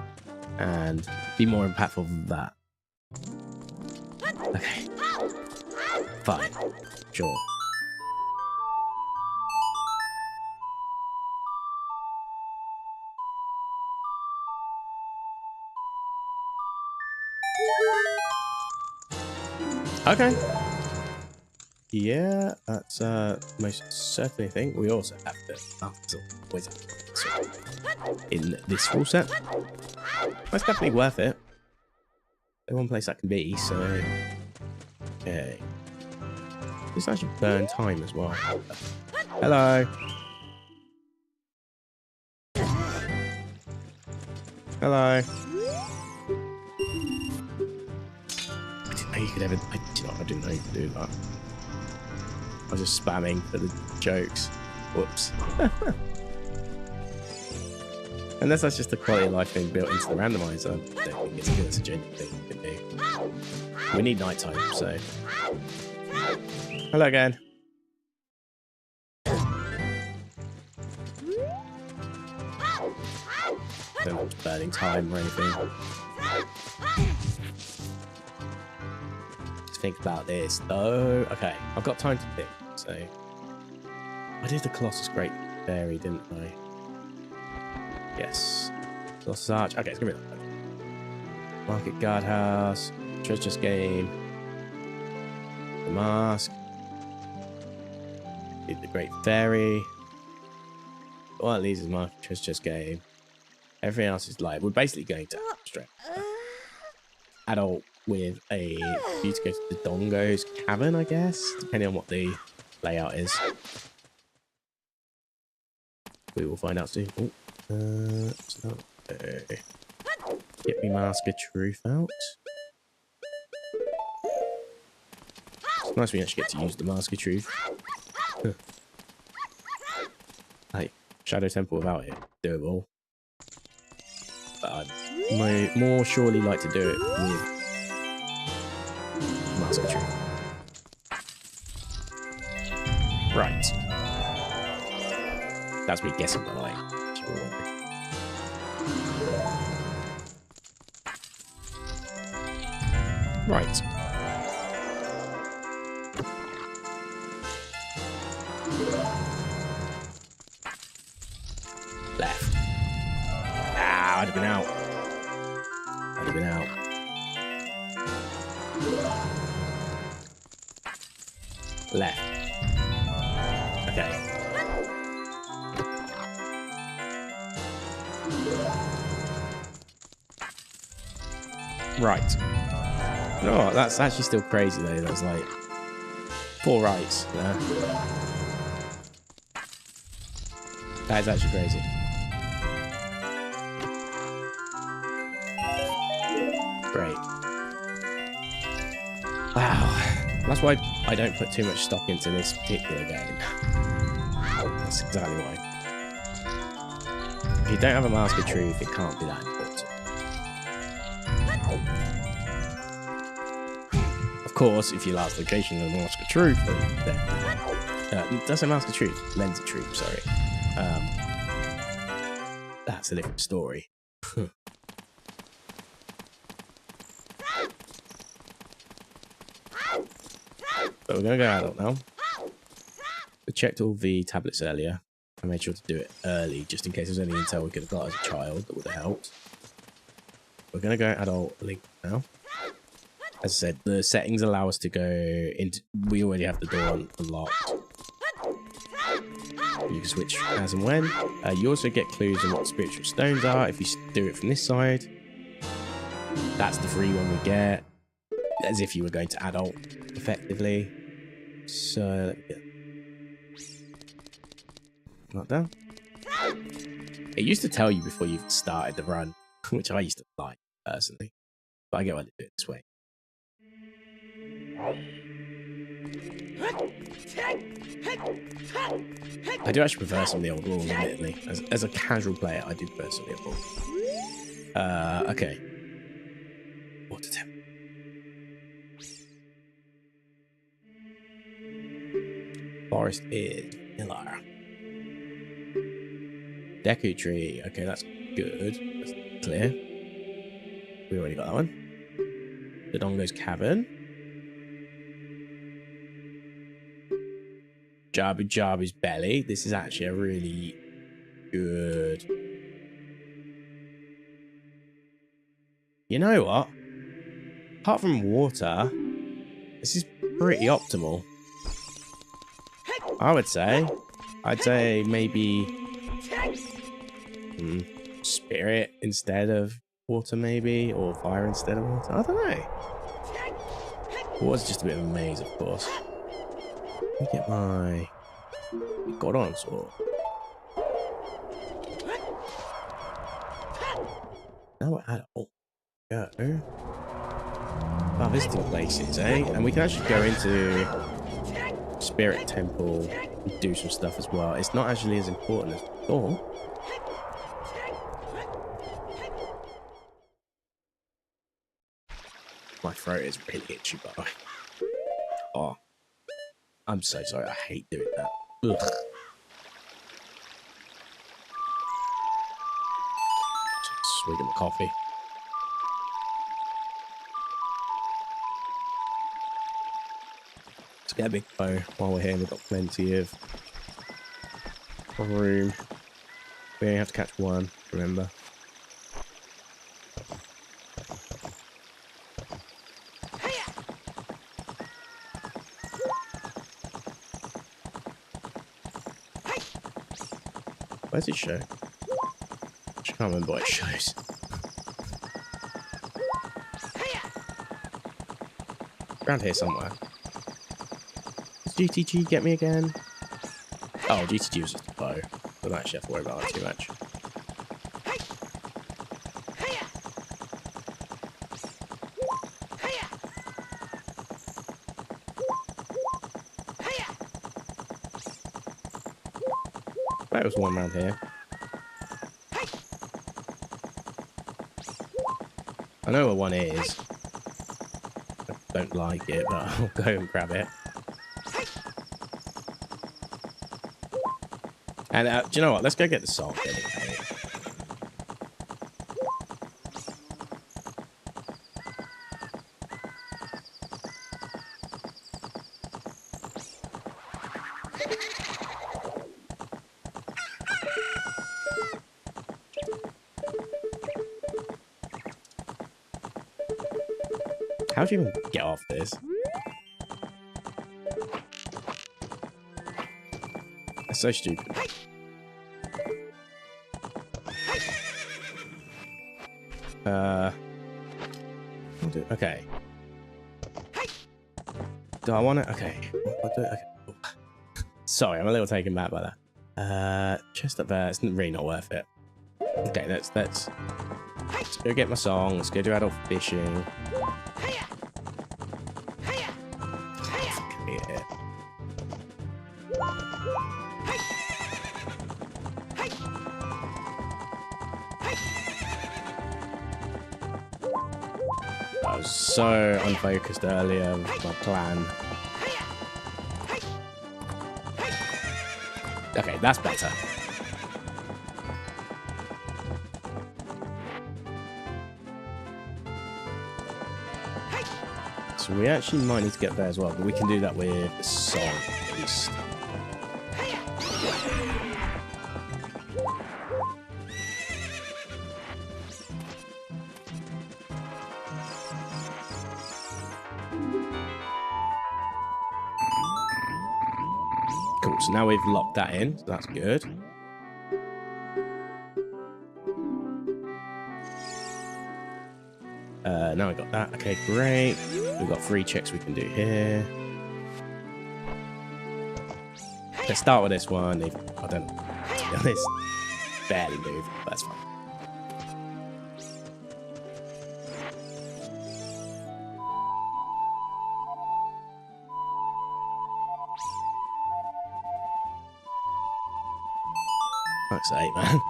and be more impactful than that. Okay. Fine. Sure. Okay. Yeah, that's most certainly a thing. We also have the wizard in this rule set. That's definitely worth it. The one place that can be, so okay. This actually burn time as well. Hello. Hello. I didn't know you could ever. I didn't know you could do that. I was just spamming for the jokes. Whoops. Unless that's just the quality of life thing built into the randomizer, I don't think it's good as a genuine thing you can do. We need nighttime, so. Hello again. Don't know it's burning time or anything. Let's think about this though. Okay, I've got time to think, so. I did the Colossus Great Fairy, didn't I? Yes. Colossus Arch. Okay, it's gonna be that one. Market Guardhouse. Treasure Chest Game. The Mask. Did the Great Fairy. All that leaves is Market Treasure Chest Game. Everything else is live. We're basically going to abstract adult with a view to go to the Dongo's Cavern, I guess, depending on what the layout is. We will find out soon. So, get me Mask of Truth out. It's nice we actually get to use the Mask of Truth. Like, Shadow Temple without it, doable. But I'd more surely like to do it with Mask of Truth. Right. That's me guessing, by the way. Right. Left. Ah, I'd have been out. I'd have been out. Left. Okay. Right. No, that's actually still crazy though. That's like 4 rights there. That is actually crazy. Great. Wow. That's why I don't put too much stock into this particular game. That's exactly why. If you don't have a Mask of Truth, it can't be that important. Of course, if your last location is a Mask of Truth, then that's a Mask of Truth. Lens of Truth, sorry. That's a different story. But we're going to go adult now. We checked all the tablets earlier. I made sure to do it early, just in case there's any intel we could have got as a child that would have helped. We're going to go adult link now. As I said, the settings allow us to go into... We already have the door unlocked. You can switch as and when. You also get clues on what spiritual stones are if you do it from this side. That's the free one we get. As if you were going to adult, effectively. So, let me get that down. It used to tell you before you started the run, which I used to like, personally. But I get why they do it this way. I do actually prefer some of the old rules, admittedly. As a casual player, I do prefer some of the old rules. Okay. Water temple. Forest is vanilla. Deku tree. Okay, that's good. That's clear. We already got that one. The Dongo's Cavern. Jabu Jabu's Belly. This is actually a really good... You know what? Apart from water, This is pretty optimal. I would say. I'd say maybe spirit instead of water, maybe, or fire instead of water. I don't know. Water's just a bit of a maze, of course. Let me get my Godon sword. Now we're at go. Our visiting places, eh? And we can actually go into Spirit Temple and do some stuff as well. It's not actually as important as before. My throat is really itchy, by the way. Oh, I'm so sorry. I hate doing that. Ugh. Swig of the coffee. Let's get a big bow while we're here. We've got plenty of room. We only have to catch one, remember. Where's it show? I can't remember what it shows. Around here somewhere. Does GTG get me again? Oh, GTG was just a bow. I don't actually have to worry about that too much. There was one around here. I know where one is. I don't like it, but I'll go and grab it. And do you know what? Let's go get the salt anyway. How do you even get off this? That's so stupid. Okay. Do I want it? Okay. I'll do it. Okay. Sorry, I'm a little taken back by that. Chest up there. It's really not worth it. Okay, let's go get my song. Let's go do adult fishing. I was so unfocused earlier with my plan. Okay, that's better. So we actually might need to get there as well, but we can do that with the song at least. Cool, so now we've locked that in, so that's good. Now we got that. Okay, great. We've got 3 checks we can do here. Let's start with this one. I don't know. To be honest, barely move, but that's fine. Fuck's sake, man.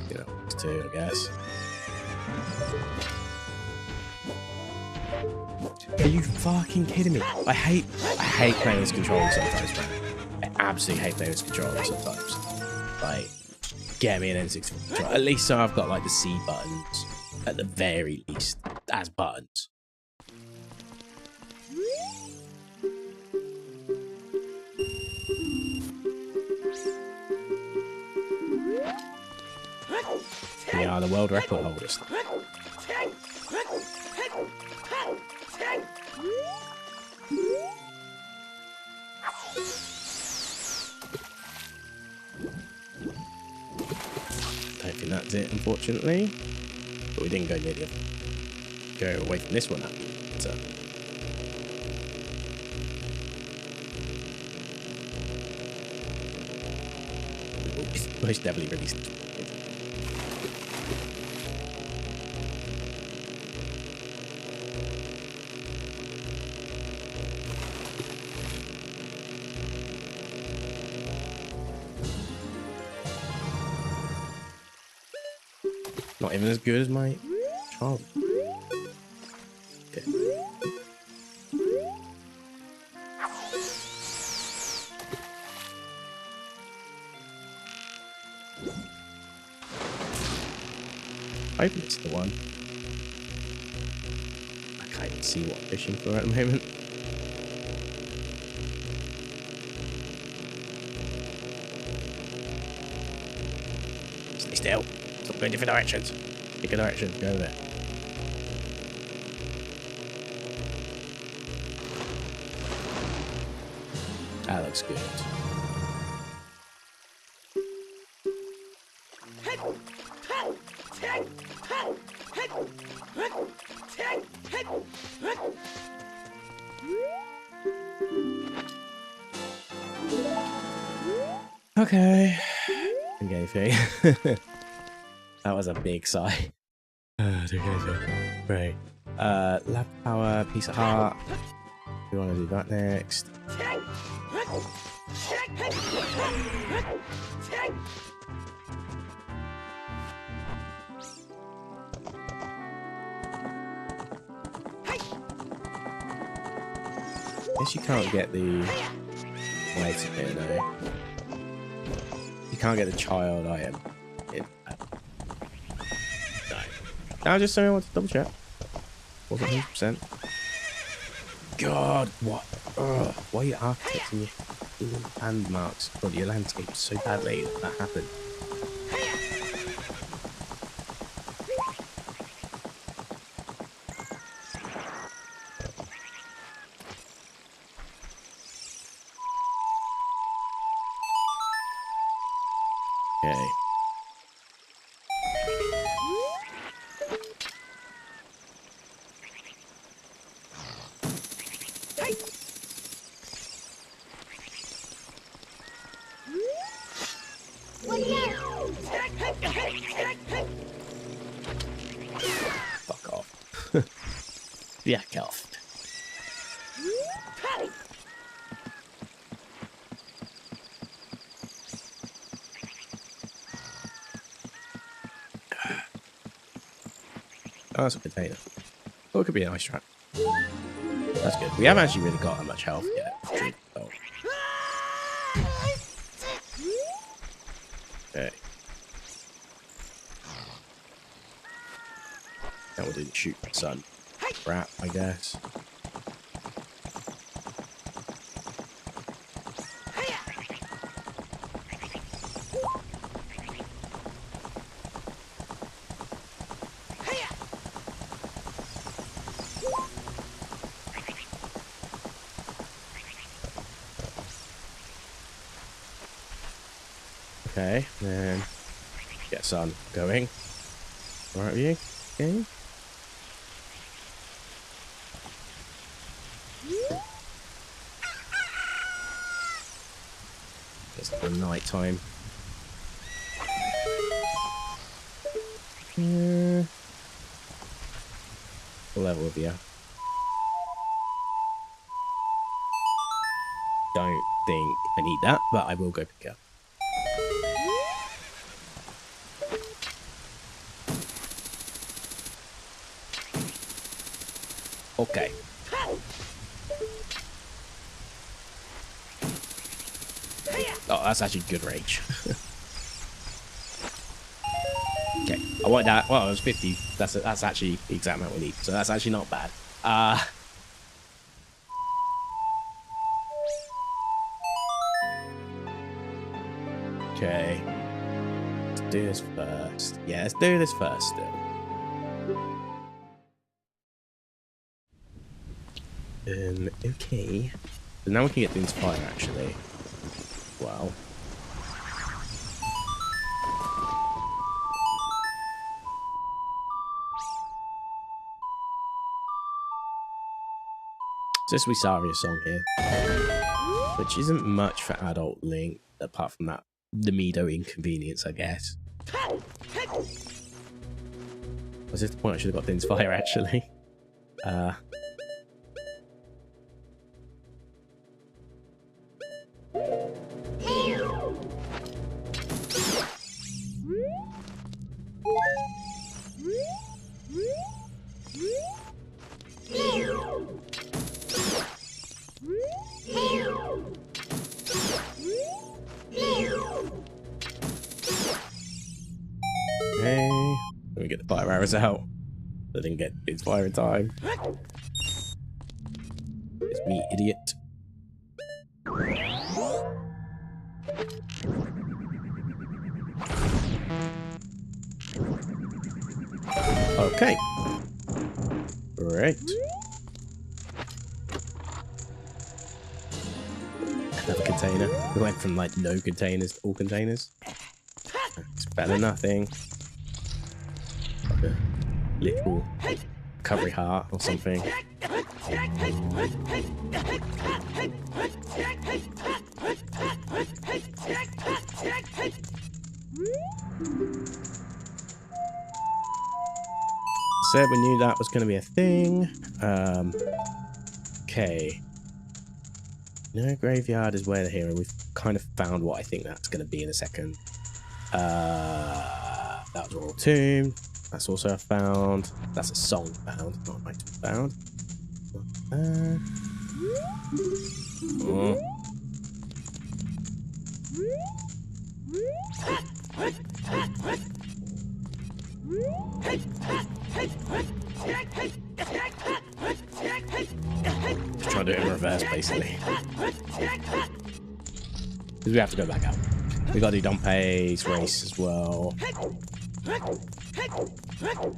You know, it's 2, I guess. Are you fucking kidding me? I hate playing this controller sometimes, man. I absolutely hate playing this controller sometimes. Like, get me an N64 controller. At least so I've got like the C buttons, at the very least, as buttons. We are the world record holders. Don't think that's it, unfortunately. But we didn't go near the other. Go away from this one now. So. It's most definitely released. Not even as good as my child. Okay. I hope it's the one. I can't even see what I'm fishing for at the moment. Stay still. Stop going different directions. Pick a direction. Go there. That looks good. Okay. Didn't get anything. That was a big sigh. Didn't get anything. Right. Lab power, piece of heart. We want to do that next. Guess you can't get the. Wait a minute, though. You can't get the child item. No. I just I want to double check. Wasn't 100%. God, what? Ugh, why are you architecting your landmarks or your landscape so badly that happened? Okay. Fuck off. Yeah, off. Oh, that's a potato. Oh, it could be a nice trap. That's good. We haven't actually really got that much health yet. Oh. Okay. Now we'll do the shoot sun. Crap, I guess. Okay, then get sun going. Alright with you? Okay. It's the night time. What level of you? Don't think I need that, but I will go pick it up. Okay. Oh, that's actually good range. Okay, I want that. Well, it was 50. That's actually the exact amount we need. So that's actually not bad. Okay. do this first. Yeah, let's do this first still. Okay. So now we can get things fire actually. Wow. So this Wisaria song here, which isn't much for adult Link, apart from that the Mido inconvenience, I guess. Was this the point I should have got things fire actually? Okay, let me get the fire arrows out. I didn't get its fire in time. It's me, idiot. Okay. Right. Another container. We went from like no containers to all containers. It's better than nothing. Like a little recovery heart or something. Said we knew that was going to be a thing. Okay. No, graveyard is where the hero. We've kind of found what I think that's going to be in a second. That was Royal Tomb. That's also a found. That's a song found, not an item found. Oh. Just trying to do it in reverse, basically. Because we have to go back out. We gotta do Dompe's race as well.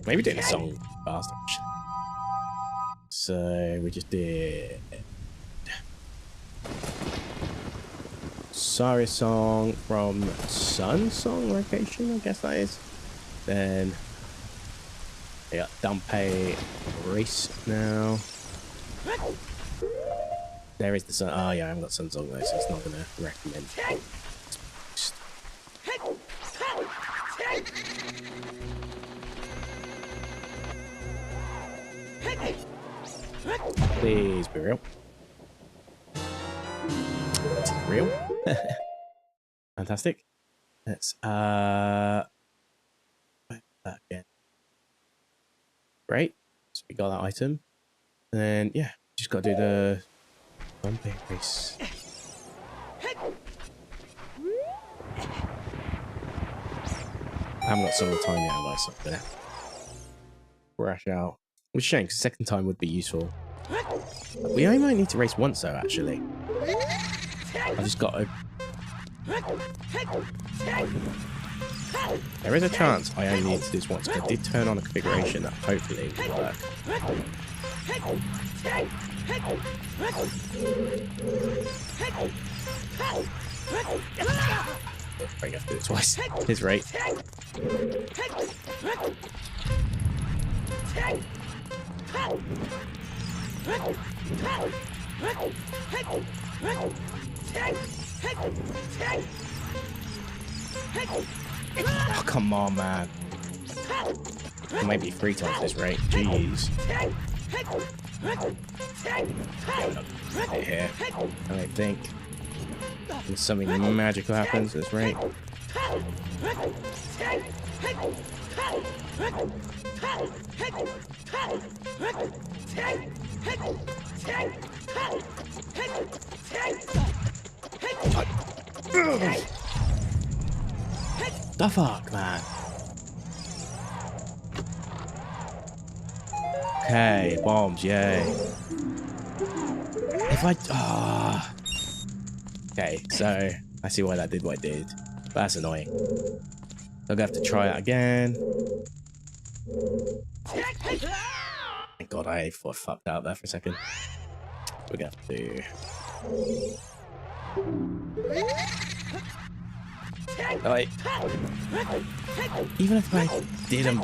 Maybe doing a song fast, actually. So we just did Saria song from Sun Song location, I guess that is. Then we got Dompe race now. There is the Sun. Oh yeah, I haven't got Sun Song though, so it's not gonna recommend. Please be real. This is real. Fantastic. Let's that again. Great. So we got that item. And then yeah, just gotta do the Dompe race. I haven't got some of the time yet, have I? So I'm gonna crash out. Which is a shame, because second time would be useful. We only might need to race once though, actually. I just got to... There is a chance I only need to do this once, but I did turn on a configuration that hopefully will work. I have to do it twice. His rate. Oh, come on, man. It might be 3 times this rate. Jeez. Here. I don't think. If something magical happens at this rate. The fuck, man. Okay, bombs, yay. If I... Okay, so I see why that did what it did. That's annoying. I'm gonna have to try it again. Thank God I fucked out there for a second. We're gonna have to. Like, even if I didn't,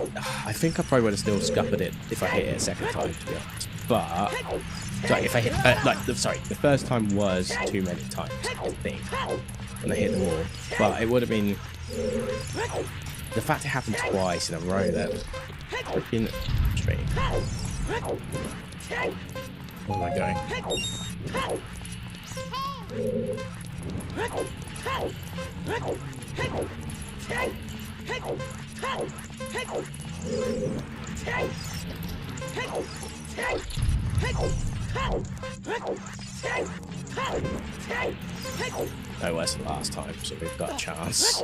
I think I probably would have still scuppered it if I hit it a second time, to be honest. But sorry, if I hit the first time was too many times, I think, when I hit the wall. But it would have been the fact it happened twice in a row. That was freaking strange. Where am I going? No worse than last time, so we've got a chance.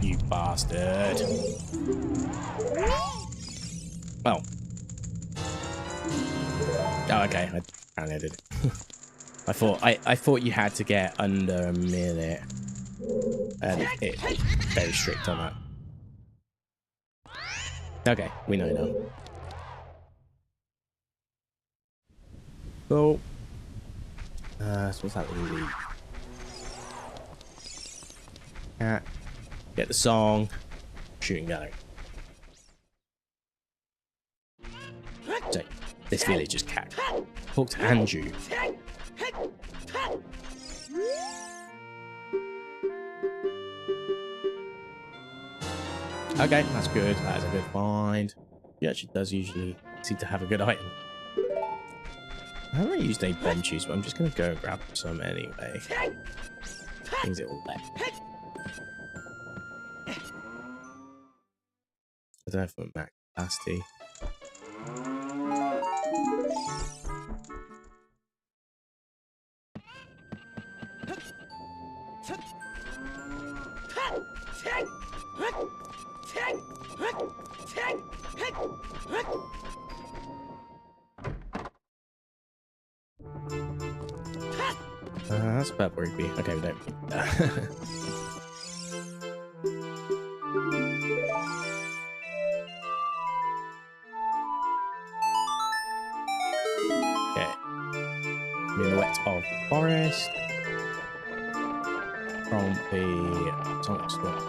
You bastard. Well. Oh, okay. I apparently did. I thought you had to get under a minute. And it's very strict on that. Okay, we know now. Cool. So what's that loot? Cat. Get the song. Shooting gallery. So, this village is cat. Talk to Andrew. Okay, that's good. That is a good find. He actually does usually seem to have a good item. I haven't really used any bomb tubes, but I'm just going to go and grab some anyway. Things it will let. I don't know if I'm max capacity. That's about where it'd be. Okay, we don't need that. Okay. Minuet of Forest. From the Sonic Storm.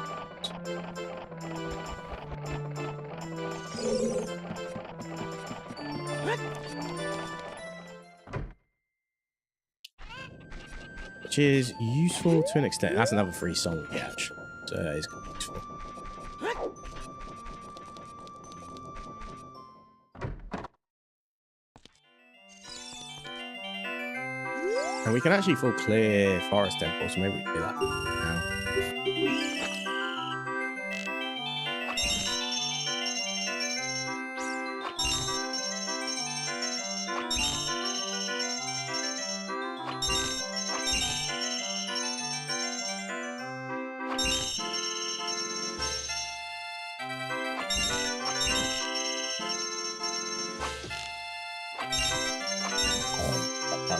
Which is useful to an extent. That's another free song we get, actually. So that is useful. And we can actually full clear forest temples, so maybe we can do that now.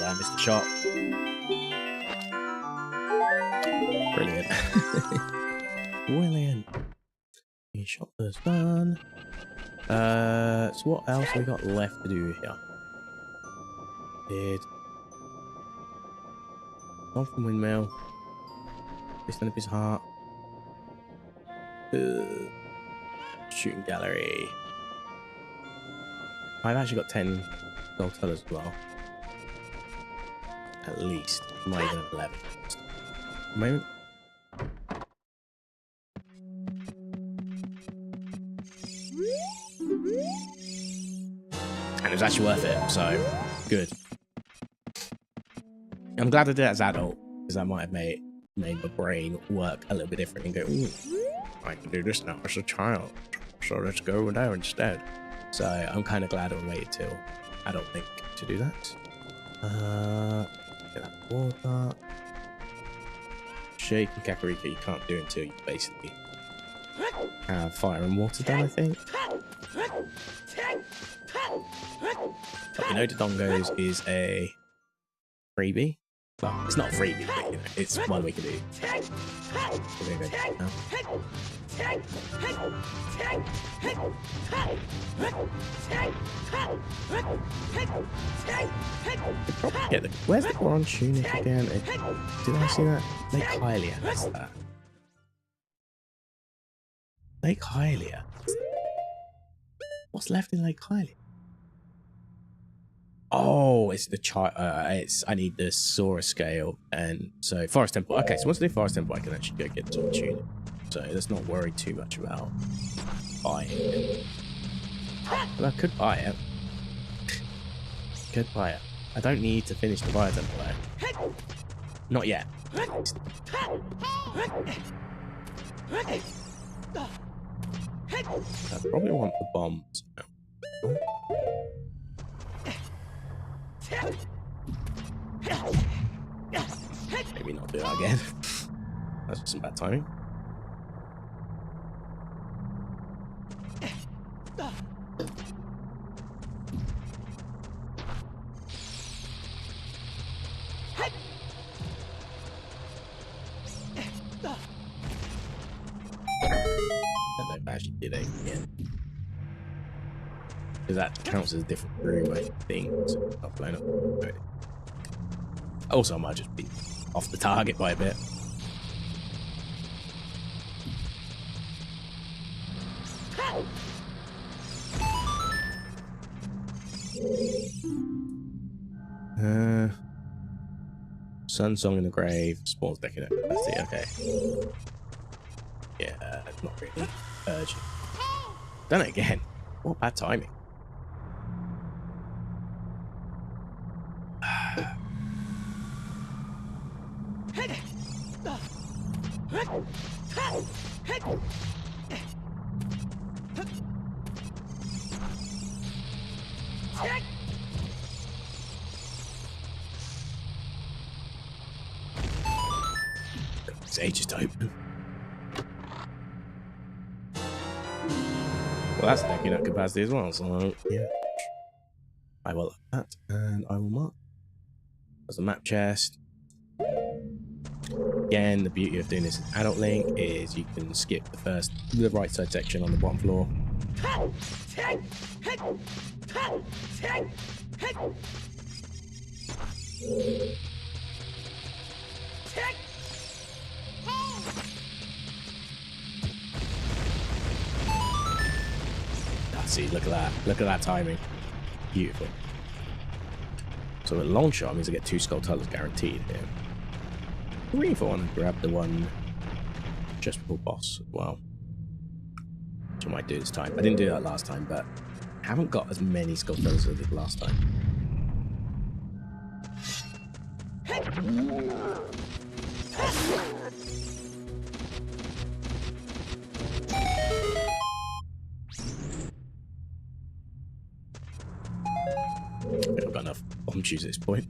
I missed the shot. Brilliant. Brilliant. The shot was done. So what else have we got left to do here? Gone from windmill. Piston of his heart. Shooting gallery. I've actually got 10 gold colours as well. At least. I might even have 11. Moment. And it was actually worth it, so good. I'm glad I did it as an adult, because that might have made my brain work a little bit different and go, ooh, I can do this now as a child, so let's go there instead. So I'm kind of glad I waited till adult Link to do that. Get that water. Shake and Kakarika you can't do until you basically have fire and water done, I think. But you know, Dodongos is a freebie. Well, it's not a freebie, but you know, it's one we can do. We're gonna go now. Yeah, where's the Goron tunic again? Did I see that? Lake Hylia. What's that? Lake Hylia. What's left in Lake Hylia? Oh, it's the I need the Sora scale, and so Forest Temple. Okay, so once I do Forest Temple, I can actually go get the Sora tunic. So let's not worry too much about buying it. But I could buy it. Could buy it. I don't need to finish the Fire Temple though. Not yet. I probably want the bombs. Maybe not do that again. That's some bad timing. I don't know if I actually did it again. Because that counts as a different room, I think. So I'll blown up. Also, I might just be off the target by a bit. Sun Song in the Grave, spawns decadent. Let's see, okay. Yeah, not really urgent. Done it again. What bad timing. It's ages to open. Well, that's taking up capacity as well, so yeah. I will like that, and I will mark. There's a map chest. Again, the beauty of doing this in Adult Link is you can skip the right side section on the bottom floor. See, look at that. Look at that timing. Beautiful. So a long shot means I get 2 Skulltulas guaranteed here. I really thought I want to grab the one just before boss as well. Which I might do this time. I didn't do that last time, but I haven't got as many Skulltulas as I did last time. I've got enough bomb shoes at this point.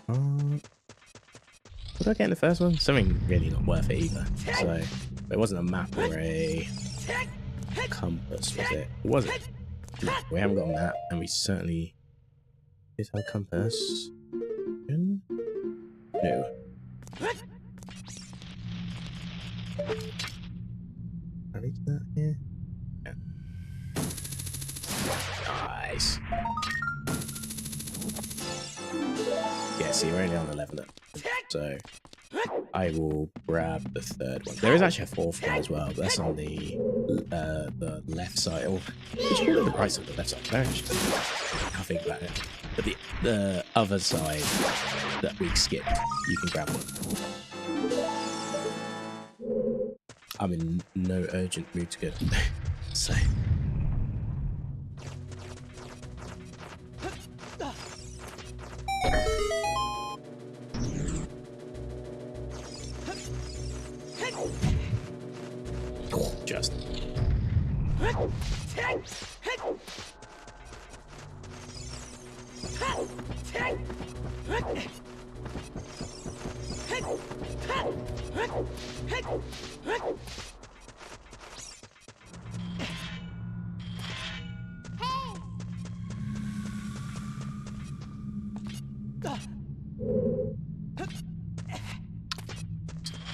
What did I get in the first one? Something really not worth it either. So, it wasn't a map or a compass, was it? Was it? No, we haven't got a map, and we certainly did have a compass. No. Can I reach that here? Yeah. Nice. Yeah, see, we're only on 11 now. So I will grab the 3rd one. There is actually a 4th one as well, but that's on the left side. Or it's probably the right side, the left side. I think about it. But the other side that we skipped, you can grab one. I'm in no urgent mood to get it. So. Just.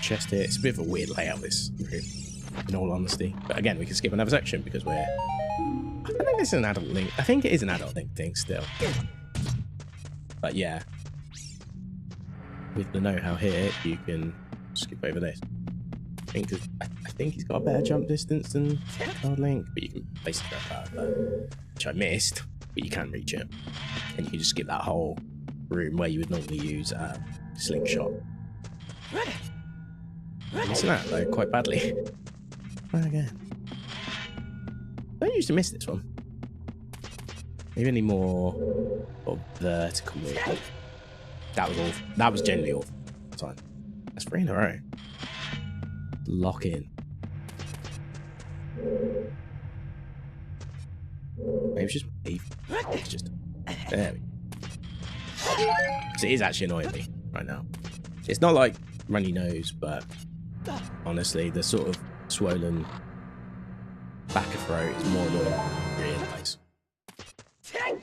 Chest here. It's a bit of a weird layout, this room, in all honesty. But again, we can skip another section because we're... I don't think this is an adult Link. I think it is an adult Link thing still. But yeah. With the know-how here, you can skip over this. I think he's got a better jump distance than Child Link, but you can basically grab that, which I missed, but you can reach it. And you can just skip that whole room where you would normally use Slingshot. I'm missing that though, quite badly. Try again. I don't usually miss this one. Maybe any more vertical movement. That was awful. That was genuinely awful. That's fine. That's 3 in a row. Lock in. Maybe it's just leave. It's just there. Because it is actually annoying me right now. It's not like runny nose, but honestly, the sort of swollen back of throat is more annoying than I realise.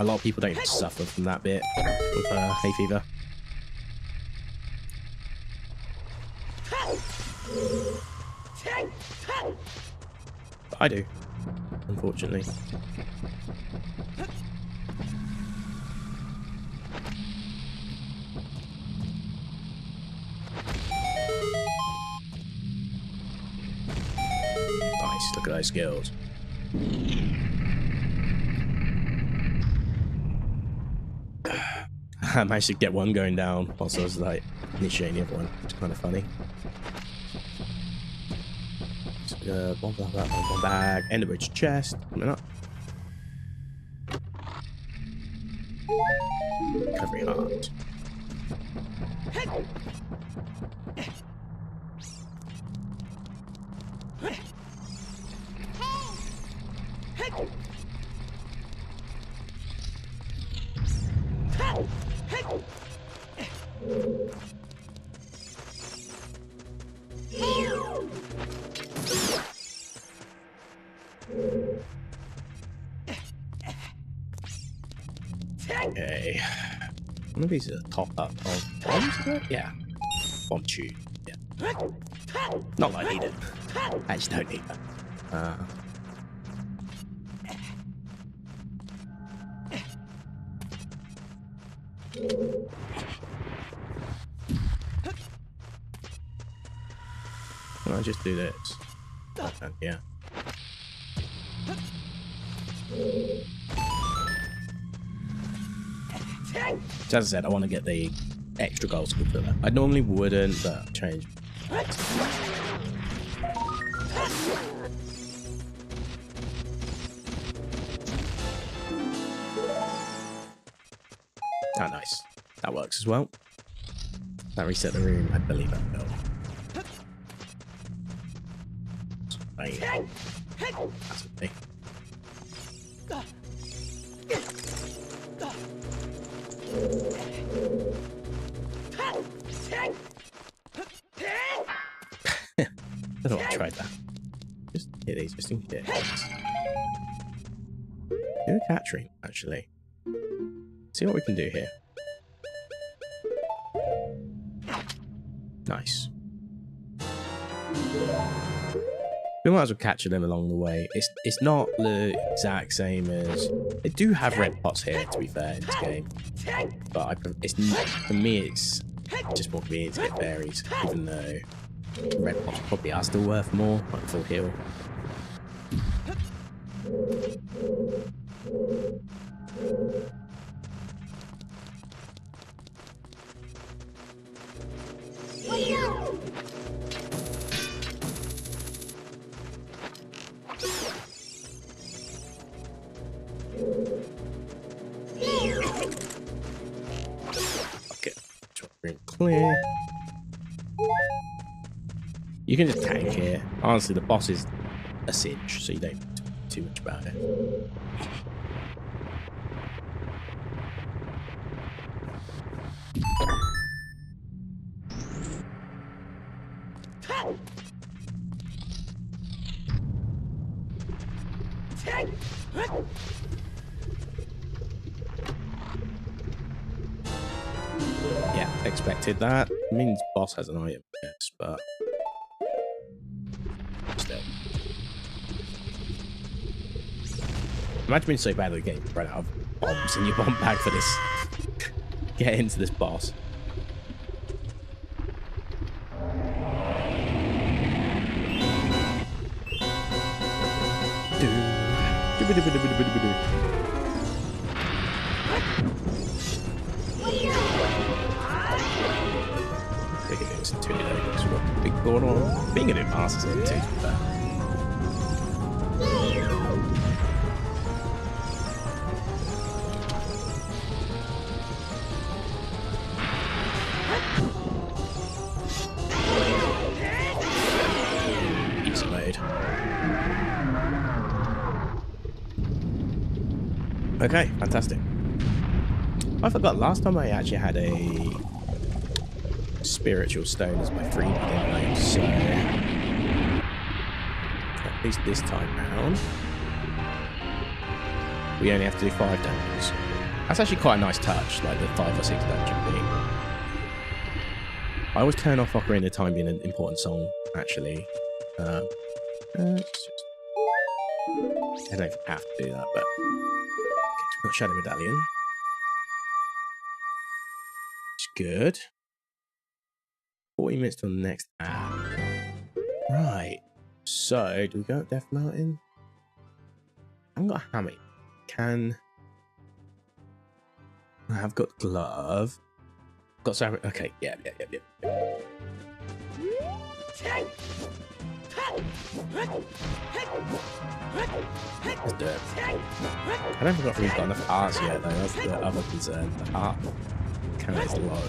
A lot of people don't suffer from that bit with hay fever. But I do, unfortunately. Nice, look at those skills. I managed to get one going down whilst I was like initiating the other one. It's kind of funny. One bag, Ender Bridge chest, coming up. Recovery heart. Okay. One of these is a top up of bombs, yeah. Bomb tube. Yeah. Not that I need it. I actually don't need that. Can I just do this? Yeah. So as I said, I want to get the extra gold skill filler. I normally wouldn't, but I've changed. Ah, nice. That works as well. That reset the room, I believe I will. That's okay. I don't know, I tried that. Just hit these just in case. Do a catching, actually. See what we can do here. Nice. We might as well capture them along the way. It's not the exact same as... They do have red pots here, to be fair, in this game. But for me, it's just more convenient to get berries, even though red pots probably are still worth more, like full heal. Clear. You can just tank it. Honestly, the boss is a cinch, so you don't do too much about it. Yeah, expected that. It means boss has an item, yes, but still. Imagine being so bad that you're getting run out of bombs in your bomb bag for this. Get into this boss. We can do this in 2 because we've got a big board on. Being a bit fast is not too bad. Easy mode. Okay, fantastic. I forgot last time I actually had a spiritual stone as my freebie, didn't I? So at least this time round, we only have to do 5 dungeons. That's actually quite a nice touch, like the 5 or 6 dungeon thing. I always turn off Ocarina of Time being an important song, actually. I don't have to do that, but we've got Shadow Medallion. It's good. 40 minutes till the next app. Right. So, do we go up Death Mountain? I haven't got a hammer. I've got glove. Got some. Okay, yeah. Let's do it. I don't think we've got enough hearts yet, though. That's the other concern. The heart count is low.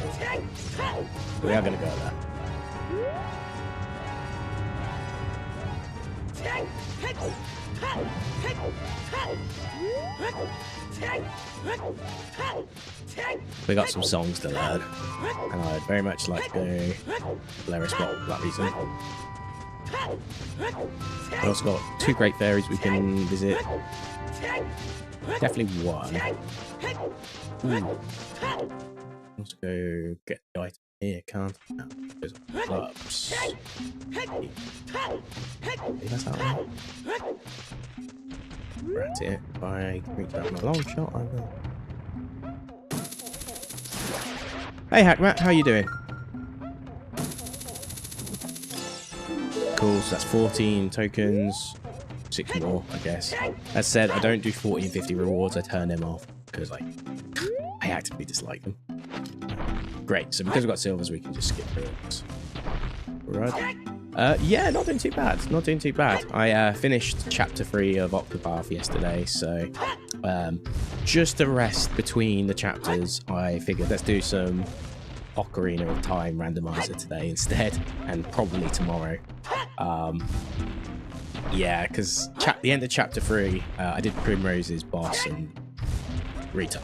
We are going to go there. We got some songs to learn, and I'd very much like to learn a spot for that reason. We've also got 2 great fairies we can visit. Definitely 1. Ooh. Let's go get the item here, can't I? No, there's gloves. Maybe that's that one. That's it. If I reach out my long shot, I will. Hey Hackmat, how you doing? Cool, so that's 14 tokens, 6 more, I guess. As said, I don't do 40 and 50 rewards, I turn them off because I actively dislike them. Great, so because we've got silvers, we can just skip through it. Right. Yeah, not doing too bad. Not doing too bad. I finished chapter 3 of Octopath yesterday, so just a rest between the chapters. I figured let's do some Ocarina of Time Randomizer today instead, and probably tomorrow. Yeah, because the end of chapter 3, I did Primrose's boss and Rita.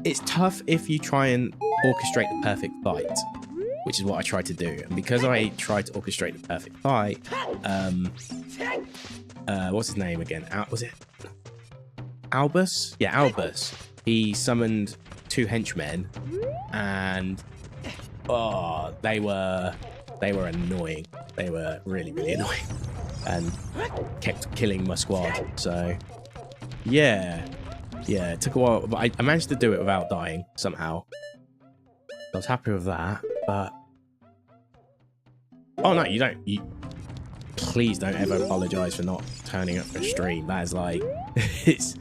It's tough if you try and orchestrate the perfect fight, which is what I tried to do. And because I tried to orchestrate the perfect fight, what's his name again? Was it Albus? Yeah, Albus. He summoned 2 henchmen, and they were annoying. They were really, really annoying, and kept killing my squad. So yeah, it took a while, but I managed to do it without dying somehow. I was happy with that, but oh no, please don't ever apologize for not turning up for a stream. That is like it's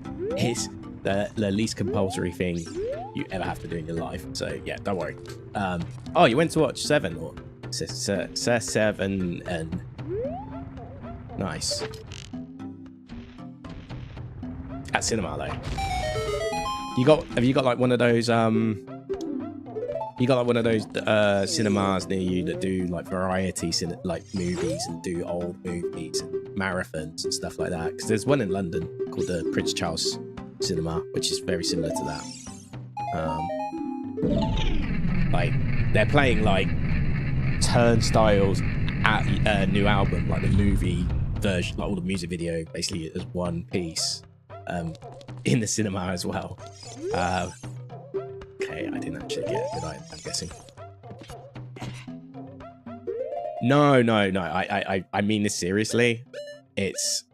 the least compulsory thing you ever have to do in your life. So yeah, don't worry. Oh, you went to watch 7 or 7 and nice at cinema though. Have you got like one of those cinemas near you that do like variety like movies and do old movies and marathons and stuff like that? Because there's one in London called the Prince Charles Cinema, which is very similar to that. Like they're playing like Turnstile's new album, like the movie version, like all the music video, basically as one piece in the cinema as well. Okay, I didn't actually get a good item, I'm guessing. No. I mean this seriously. It's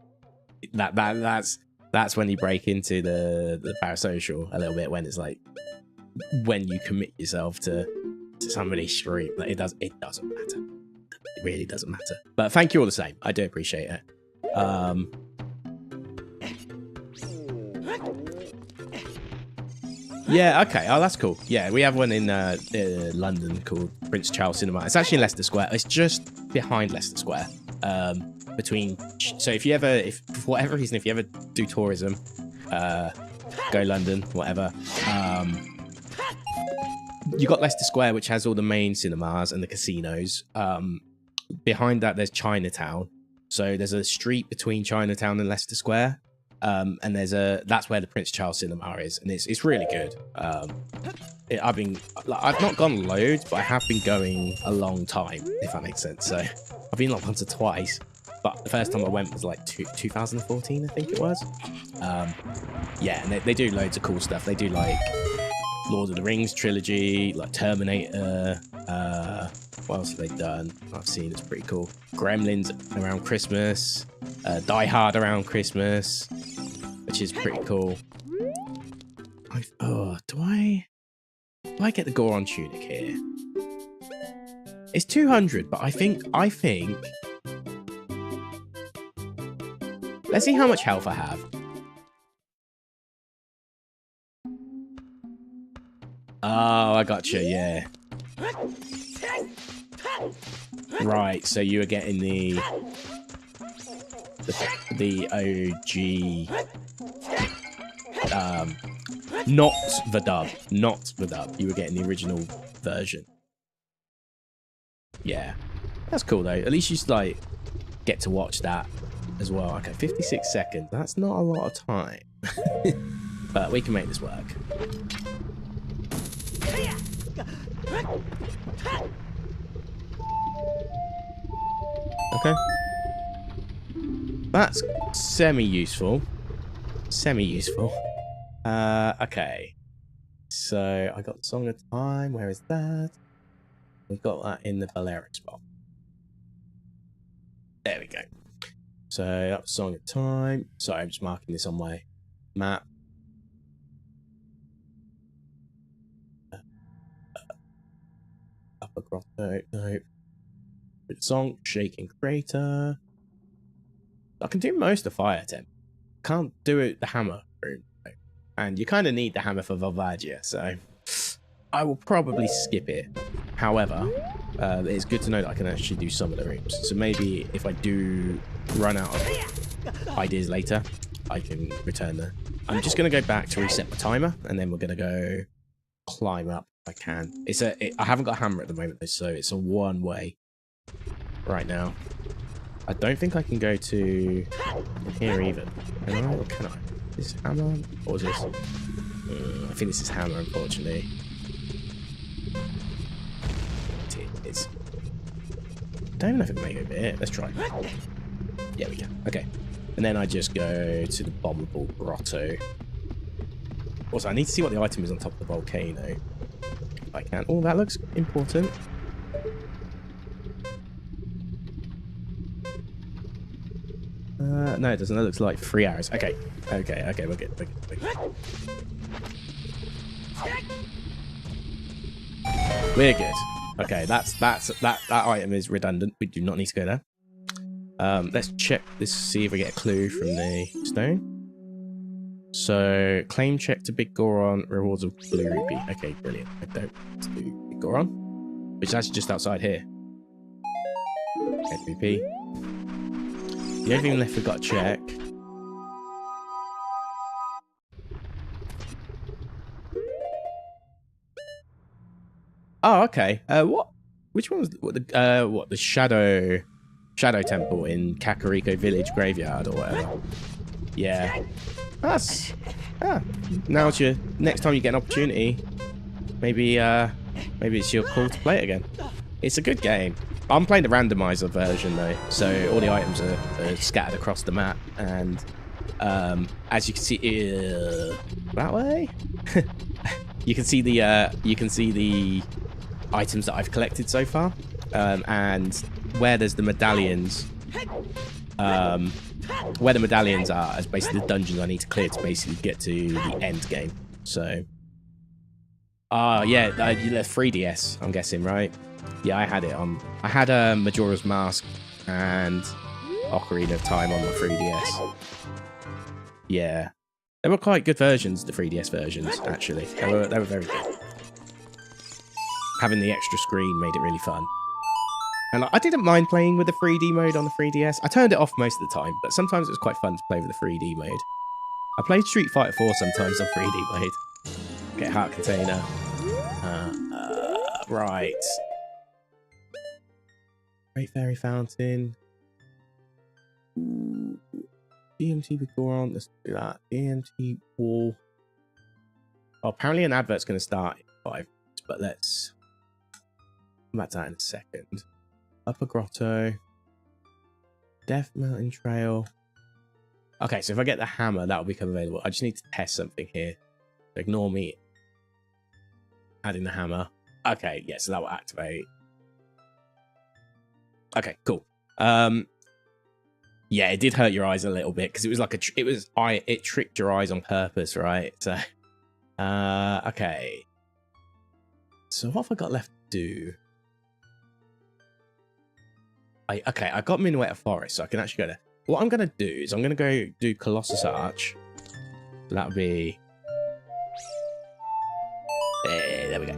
that's when you break into the parasocial a little bit, when it's like when you commit yourself to somebody's stream. Like, it doesn't matter. It really doesn't matter. But thank you all the same. I do appreciate it. Yeah, okay. Oh, that's cool. Yeah, we have one in London called Prince Charles Cinema. It's actually in Leicester Square. It's just behind Leicester Square. So if for whatever reason, if you ever do tourism, go London, whatever, you got Leicester Square, which has all the main cinemas and the casinos. Behind that, there's Chinatown. So there's a street between Chinatown and Leicester Square. And that's where the Prince Charles Cinema is, and it's really good. I've not gone loads, but I have been going a long time, if that makes sense. So I've been like once or twice, but the first time I went was like 2014, I think it was. Yeah, and they do loads of cool stuff. They do like Lord of the Rings trilogy, like Terminator. What else have they done? I've seen, it's pretty cool. Gremlins around Christmas. Die Hard around Christmas, which is pretty cool. Do I get the Goron tunic here? It's 200, but I think. Let's see how much health I have. Oh, I gotcha. Yeah. Right. So you are getting the OG, not the dub. You were getting the original version. Yeah, that's cool though. At least you like get to watch that as well. Okay, 56 seconds. That's not a lot of time, but we can make this work. Okay. That's semi-useful. Okay. So, I got Song of Time. Where is that? We've got that in the Balearic spot. There we go. So, that was Song of Time. Sorry, I'm just marking this on my map. Upper Grotto. No. Song, Shaking Crater. I can do most of Fire Temple. Can't do it the hammer room, though. And you kind of need the hammer for Valvagia, so I will probably skip it. However, it's good to know that I can actually do some of the rooms. So maybe if I do run out of ideas later, I can return there. I'm just going to go back to reset my timer, and then we're going to go climb up if I can. I haven't got a hammer at the moment, though, so it's a one-way right now. I don't think I can go to here either. Can I? Or can I? Is this hammer? Or is this? I think this is hammer, unfortunately. It's. I don't even know if it can make it here. Let's try. Yeah, we can. Okay. And then I just go to the bombable grotto. Also, I need to see what the item is on top of the volcano. If I can. Oh, that looks important. No, it doesn't. That looks like 3 hours. Okay. We're good. We're good. Okay, that item is redundant. We do not need to go there. Let's check this, see if we get a clue from the stone. So, claim check to Big Goron, rewards of blue rupee. Okay, brilliant. I don't do Big Goron, which is actually just outside here. MVP. The only thing left we've got to check. Oh, okay. What? Which one was the Shadow Temple in Kakariko Village Graveyard or whatever? Yeah. That's now it's your next time you get an opportunity. Maybe it's your call to play it again. It's a good game. I'm playing the randomizer version though, so all the items are scattered across the map, and as you can see, that way, you can see the items that I've collected so far, and where there's the medallions. Where the medallions are is basically the dungeons I need to clear to basically get to the end game. So, yeah, the 3DS, I'm guessing, right? Yeah, I had it on. I had Majora's Mask and Ocarina of Time on the 3DS. Yeah, they were quite good versions, the 3DS versions. Actually, they were very good. Having the extra screen made it really fun. And I didn't mind playing with the 3D mode on the 3DS. I turned it off most of the time, but sometimes it was quite fun to play with the 3D mode. I played Street Fighter 4 sometimes on 3D mode. Get heart container. Right. Great Fairy Fountain. DMT with Goron. Let's do that. DMT Wall. Oh, apparently an advert's going to start in 5 minutes, but let's come back to that in a second. Upper Grotto. Death Mountain Trail. Okay, so if I get the hammer, that'll become available. I just need to test something here. Ignore me adding the hammer. Okay, yeah, so that will activate. Okay, cool. Yeah, it did hurt your eyes a little bit because it was like it tricked your eyes on purpose, right? So, okay. So what have I got left to do? Okay, I got Minuet Forest, so I can actually go there. What I'm going to do is I'm going to go do Colossus Arch. So that'll be... there we go.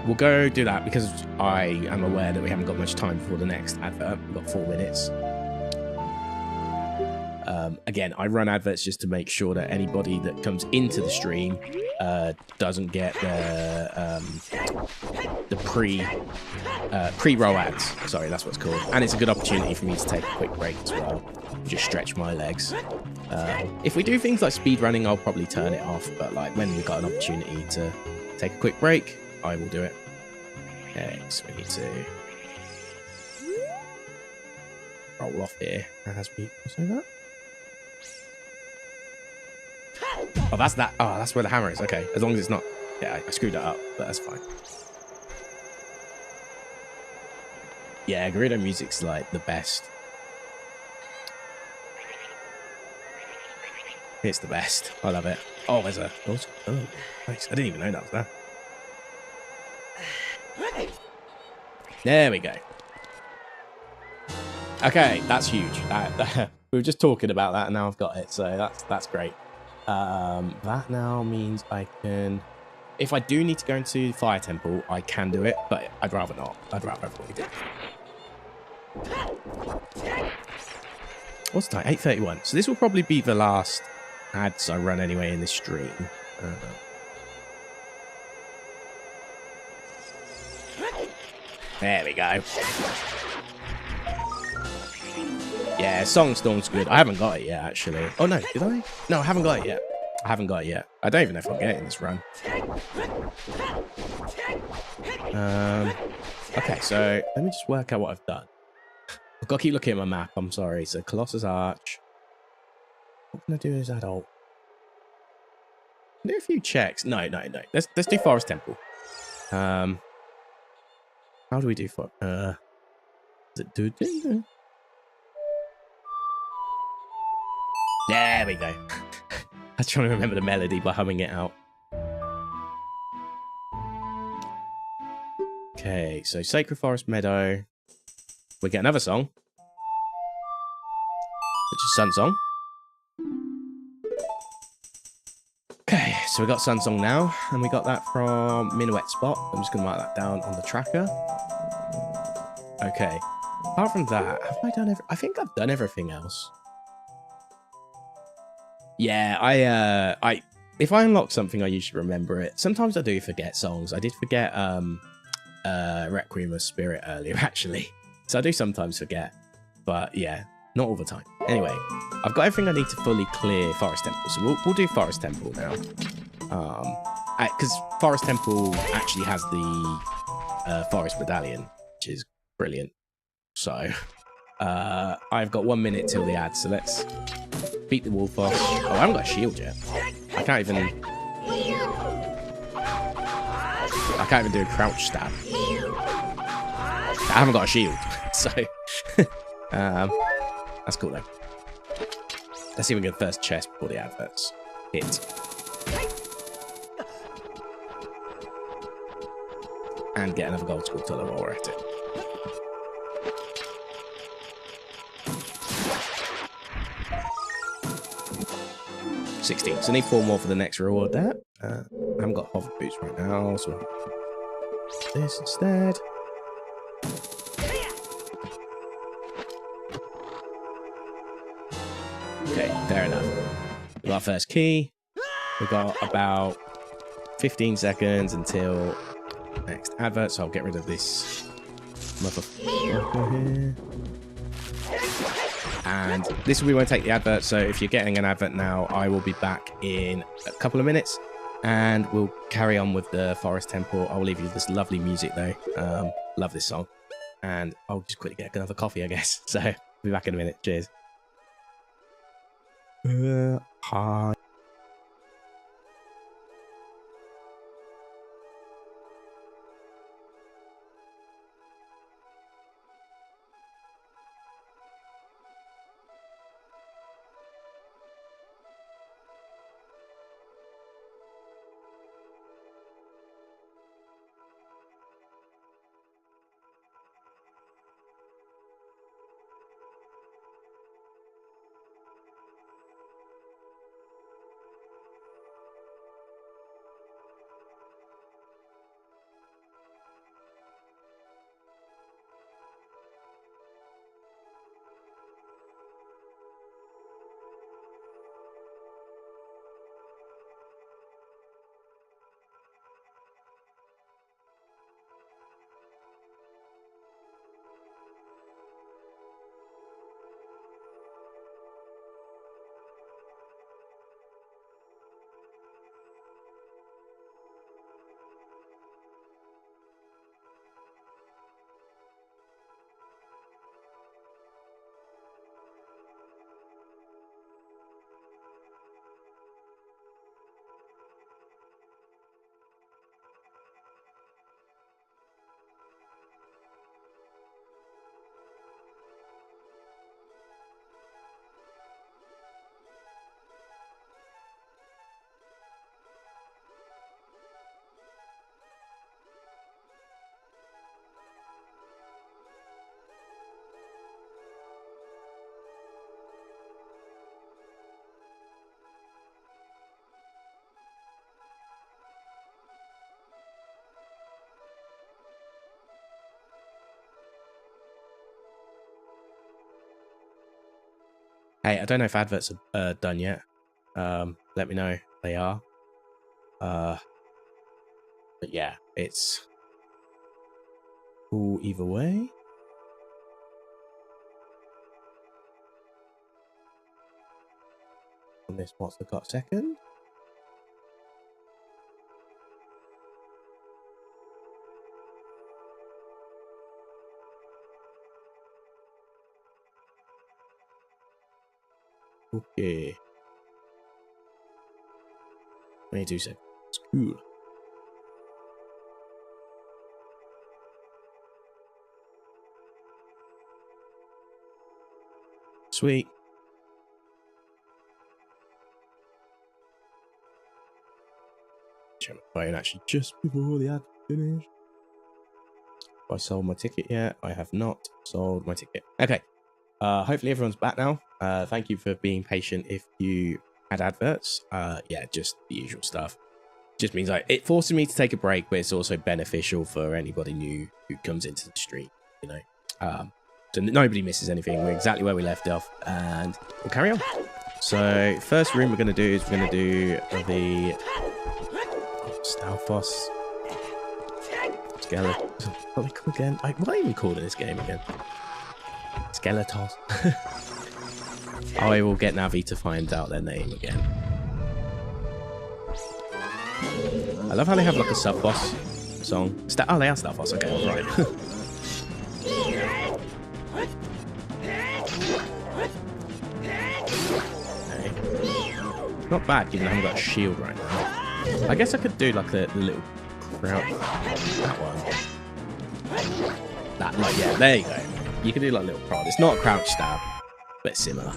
We'll go do that because I am aware that we haven't got much time before the next advert. We've got 4 minutes. Again, I run adverts just to make sure that anybody that comes into the stream doesn't get the pre-roll ads. Sorry, that's what it's called. And it's a good opportunity for me to take a quick break as well. Just stretch my legs. If we do things like speed running, I'll probably turn it off. But like when we've got an opportunity to take a quick break, I will do it. Okay, so we need to roll off here as we say that. Oh, that's that. Oh, that's where the hammer is. Okay, as long as it's not. Yeah, I screwed that up, but that's fine. Yeah, Gerudo music's like the best. It's the best. I love it. Oh, there's a. Oh, nice. I didn't even know that was there. There we go. Okay, that's huge. We were just talking about that, and now I've got it. So that's great. That now means I can. If I do need to go into the Fire Temple, I can do it, but I'd rather not. I'd rather avoid it. What's the time? 8:31. So this will probably be the last ads I run anyway in this stream. There we go. Yeah, Songstorm's good. I haven't got it yet, actually. Oh, no. Did I? No, I haven't got it yet. I haven't got it yet. I don't even know if I'll get it in this run. Okay, so let me just work out what I've done. I've got to keep looking at my map. I'm sorry. So Colossus Arch. What can I do as adult? Do a few checks. No. Let's do Forest Temple. How do we do for? Is it do? There we go. I was trying to remember the melody by humming it out. Okay, so Sacred Forest Meadow. We get another song, which is Sun Song. Okay, so we got Sun Song now, and we got that from Minuet Spot. I'm just going to mark that down on the tracker. Okay, apart from that, have I done I think I've done everything else. Yeah, I if I unlock something, I usually remember it. Sometimes I do forget songs. I did forget Requiem of Spirit earlier, actually. So I do sometimes forget. But yeah, not all the time. Anyway, I've got everything I need to fully clear Forest Temple. So we'll do Forest Temple now. Because Forest Temple actually has the Forest Medallion, which is Brilliant. So, I've got 1 minute till the ad, so let's beat the wolf boss. Oh, I haven't got a shield yet. I can't even do a crouch stab. I haven't got a shield, so that's cool though. Let's see if we can get the first chest before the adverts hit. And get another gold sculptor while we're at it. $16. So I need 4 more for the next reward there. I haven't got hover boots right now, so this instead. Okay, fair enough. We got our first key. We got about 15 seconds until next advert, so I'll get rid of this motherfucker here. And this will be when I take the advert, so if you're getting an advert now, I will be back in a couple of minutes and we'll carry on with the Forest Temple. I'll leave you with this lovely music though. Love this song. And I'll just quickly get another coffee, I guess. So I'll be back in a minute. Cheers. Hi. Hey, I don't know if adverts are done yet. Let me know if they are. But yeah, it's cool either way. On this, what's the got second? Okay. 22 seconds. Cool. Sweet. Check my phone actually just before the ad finished. Have I sold my ticket yet? I have not sold my ticket. Okay. Hopefully everyone's back now. Thank you for being patient if you had adverts. Yeah, just the usual stuff. Just means like it forces me to take a break, but it's also beneficial for anybody new who comes into the stream, you know. So nobody misses anything. We're exactly where we left off, and we'll carry on. So first room we're going to do is we're going to do the stealth boss. Skeleton. What we call again? What are you calling this game again? Skeletos. I will get Navi to find out their name again. I love how they have like a sub boss song. Oh, they are sub boss. Okay, all right. Not bad, given I haven't got a shield right now. I guess I could do like the little crouch. That one. That, like, yeah, there you go. You can do like a little prod. It's not a crouch stab, but it's similar.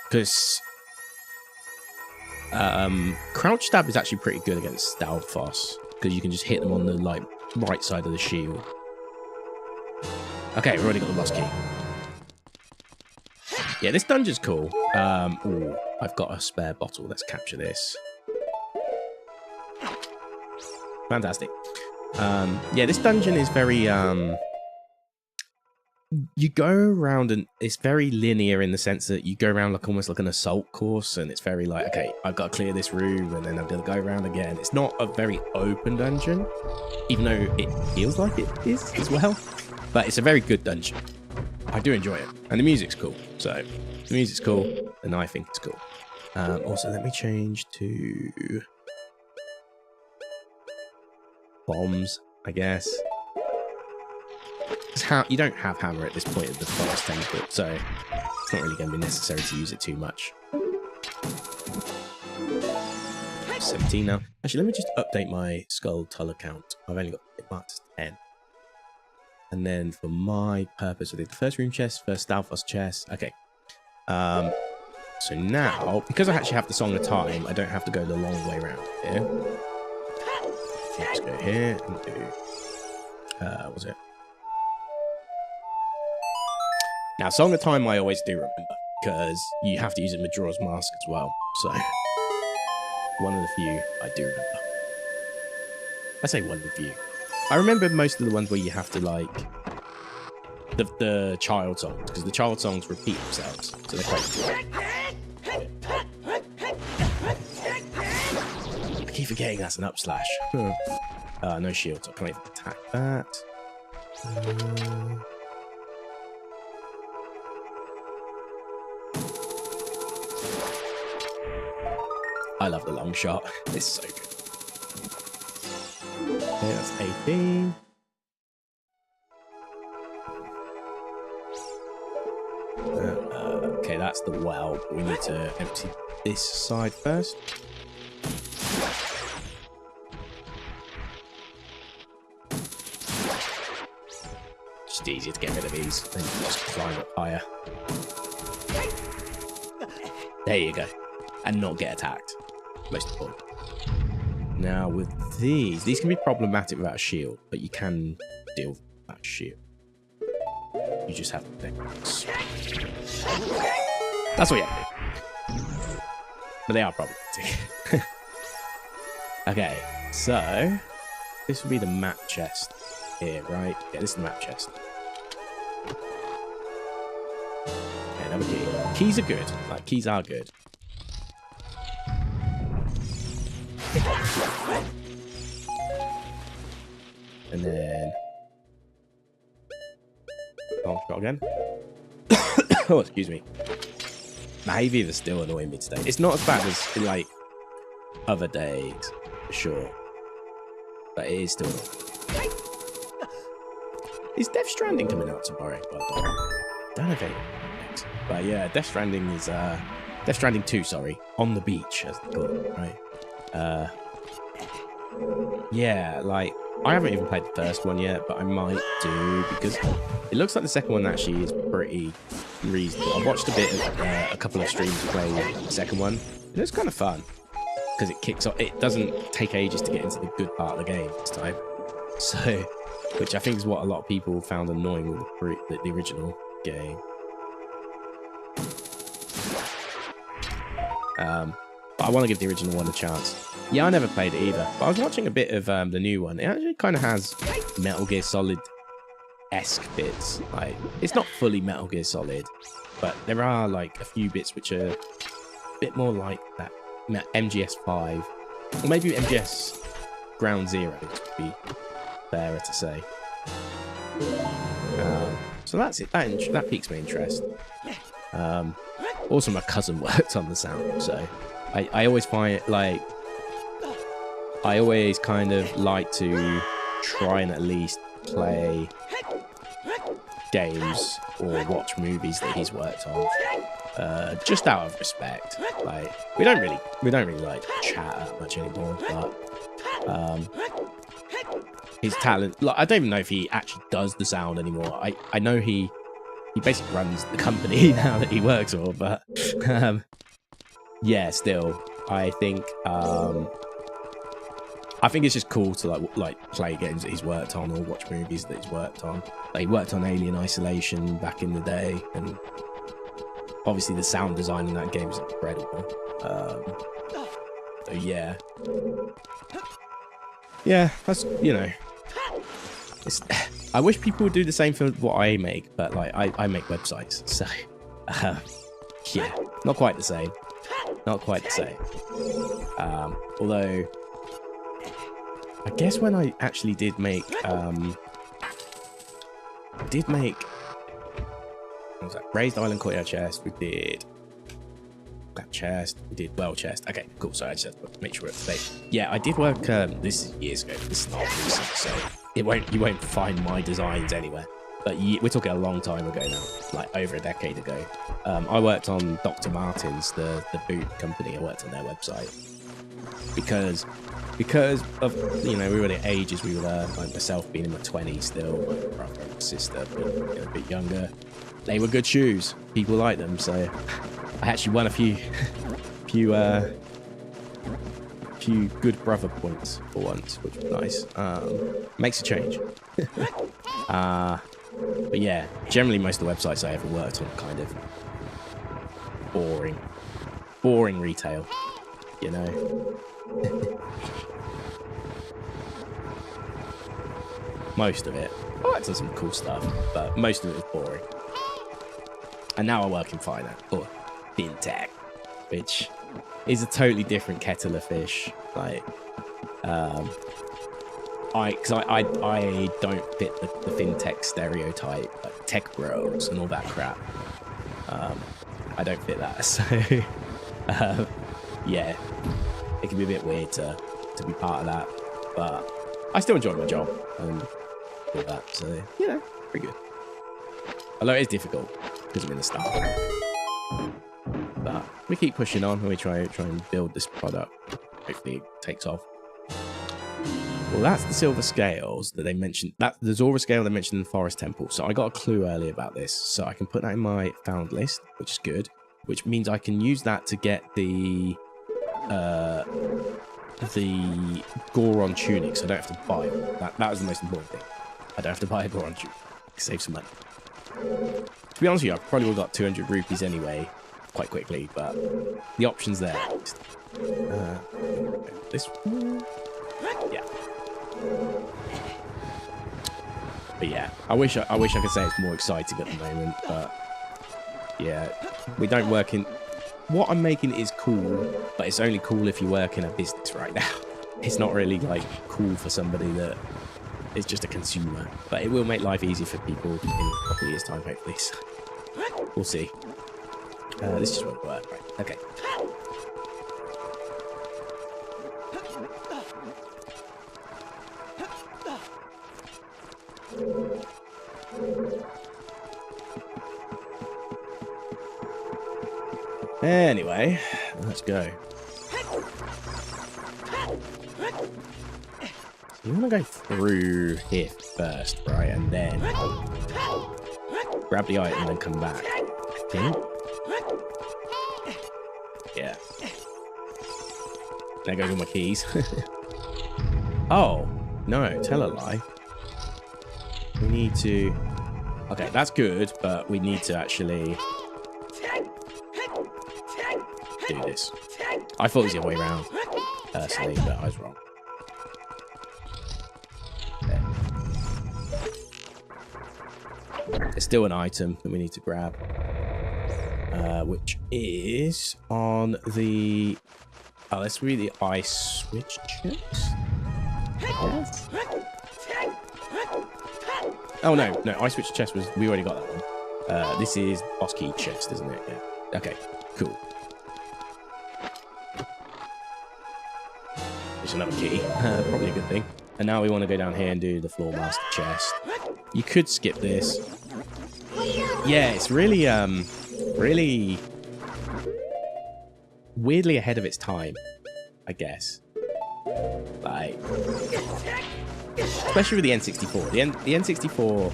Because crouch stab is actually pretty good against Stalfos, because you can just hit them on the like right side of the shield. Okay, we've already got the boss key. Yeah, this dungeon's cool. Ooh, I've got a spare bottle. Let's capture this. Fantastic. Yeah, this dungeon is very you go around and it's very linear in the sense that you go around like almost like an assault course, and it's very like, okay, I've got to clear this room and then I'm gonna go around again. It's not a very open dungeon, even though it feels like it is as well, but it's a very good dungeon. I do enjoy it, and the music's cool. So the music's cool and I think it's cool. Also, let me change to bombs, I guess. You don't have hammer at this point of the forest temple, so it's not really going to be necessary to use it too much. 17 now. Actually, let me just update my skull tuller count. I've only got it marked as 10. And then for my purpose, I did the first room chest, first Stalfos chest. Okay. So now, because I actually have the Song of Time, I don't have to go the long way around here. Let's go here and do... what was it? Now, Song of Time I always do remember, because you have to use a Majora's Mask as well. So, one of the few I do remember. I say one of the few. I remember most of the ones where you have to, like, the child songs, because the child songs repeat themselves, so they're quite cool. I keep forgetting that's an up slash. No shield, so I can't even attack that. I love the long shot. It's so good. Okay, that's 18. Okay, that's the well. We need to empty this side first. Just easier to get rid of these. Then you can just climb up higher. There you go. And not get attacked. Most important. Now with these can be problematic without a shield, but you can deal with that shield. You just have to think. That's what you have to do. But they are problematic. Okay, so this would be the map chest here, right? Yeah, this is the map chest. Okay, another key. Keys are good. Like, keys are good. And then Longshot again. Oh, excuse me. My hay fever's still annoying me today. It's not as bad as like other days, for sure. But it is still annoying. Is Death Stranding coming out tomorrow, by the way? Don't know if it. But yeah, Death Stranding is Death Stranding 2, sorry. On the beach, as they call it, right? Yeah, like, I haven't even played the first one yet, but I might do, because it looks like the second one actually is pretty reasonable. I watched a bit of a couple of streams playing the second one. It looks kind of fun, because it kicks off. It doesn't take ages to get into the good part of the game this time. So, which I think is what a lot of people found annoying with the original game. But I want to give the original one a chance. Yeah, I never played it either. But I was watching a bit of the new one. It actually kind of has Metal Gear Solid-esque bits. Like, it's not fully Metal Gear Solid, but there are like a few bits which are a bit more like that MGS5, or maybe MGS Ground Zero, to be fairer to say. So that's it. That piques my interest. Also, my cousin worked on the sound, so I always find it like, I always kind of like to try and at least play games or watch movies that he's worked on. just out of respect. Like we don't really like chat that much anymore, but his talent, like I don't even know if he actually does the sound anymore. I know he basically runs the company now that he works for, but yeah, still I think it's just cool to like play games that he's worked on or watch movies that he's worked on. Like he worked on Alien Isolation back in the day, and obviously the sound design in that game is incredible. So yeah, that's, you know, I wish people would do the same for what I make, but like I make websites, so yeah, not quite the same. Although I guess when I actually did make what was that? Raised Island Courtyard Chest, we did that chest, we did well chest. Okay, cool. So I just have to make sure it's safe. Yeah, I did work. This is years ago. This is not recent, so you won't find my designs anywhere. But we're talking a long time ago now, like over a decade ago. I worked on Dr. Martens, the boot company. I worked on their website because of, you know, we were at ages we were, like myself being in my 20s still, my brother and sister being a bit younger. They were good shoes. People liked them, so I actually won a few good brother points for once, which was nice. Makes a change. But yeah, generally most of the websites I ever worked on are kind of boring retail, you know. Most of it. I worked on some cool stuff, but most of it was boring. And now I work in finance, or fintech, which is a totally different kettle of fish. Like, I don't fit the fintech stereotype, like tech bros and all that crap. I don't fit that, so yeah, it can be a bit weird to be part of that, but I still enjoy my job and all that, so you know, pretty good. Although it is difficult because I'm in the start, but we keep pushing on and we try and build this product. Hopefully it takes off. Well, that's the silver scales that they mentioned. That's the Zora scale they mentioned in the Forest Temple. So I got a clue earlier about this. So I can put that in my found list, which is good. Which means I can use that to get the Goron tunic. So I don't have to buy it. That was the most important thing. I don't have to buy a Goron tunic. Save some money. To be honest with you, I probably would have got 200 rupees anyway, quite quickly. But the option's there. This one? Yeah. But yeah, I wish I could say it's more exciting at the moment, but yeah, we don't work in. What I'm making is cool, but it's only cool if you work in a business right now. It's not really like cool for somebody that is just a consumer, but it will make life easier for people in a couple of years' time, hopefully. So we'll see. This just won't work, right? Okay. Anyway, let's go. So you want to go through here first, right? And then grab the item and then come back, I think. Yeah. There goes all my keys. Oh, no, tell a lie. We need to... Okay, that's good, but we need to actually do this. I thought it was the other way around, personally, but I was wrong. There. There's still an item that we need to grab, which is on the... Oh, let's read the ice switch chest. Yes. Oh no, ice switch chest was, we already got that one. This is boss key chest, isn't it? Yeah. Okay, cool. There's another key, probably a good thing. And now we want to go down here and do the floor master chest. You could skip this. Yeah, it's really, really weirdly ahead of its time, I guess. Like, especially with the N64. The N64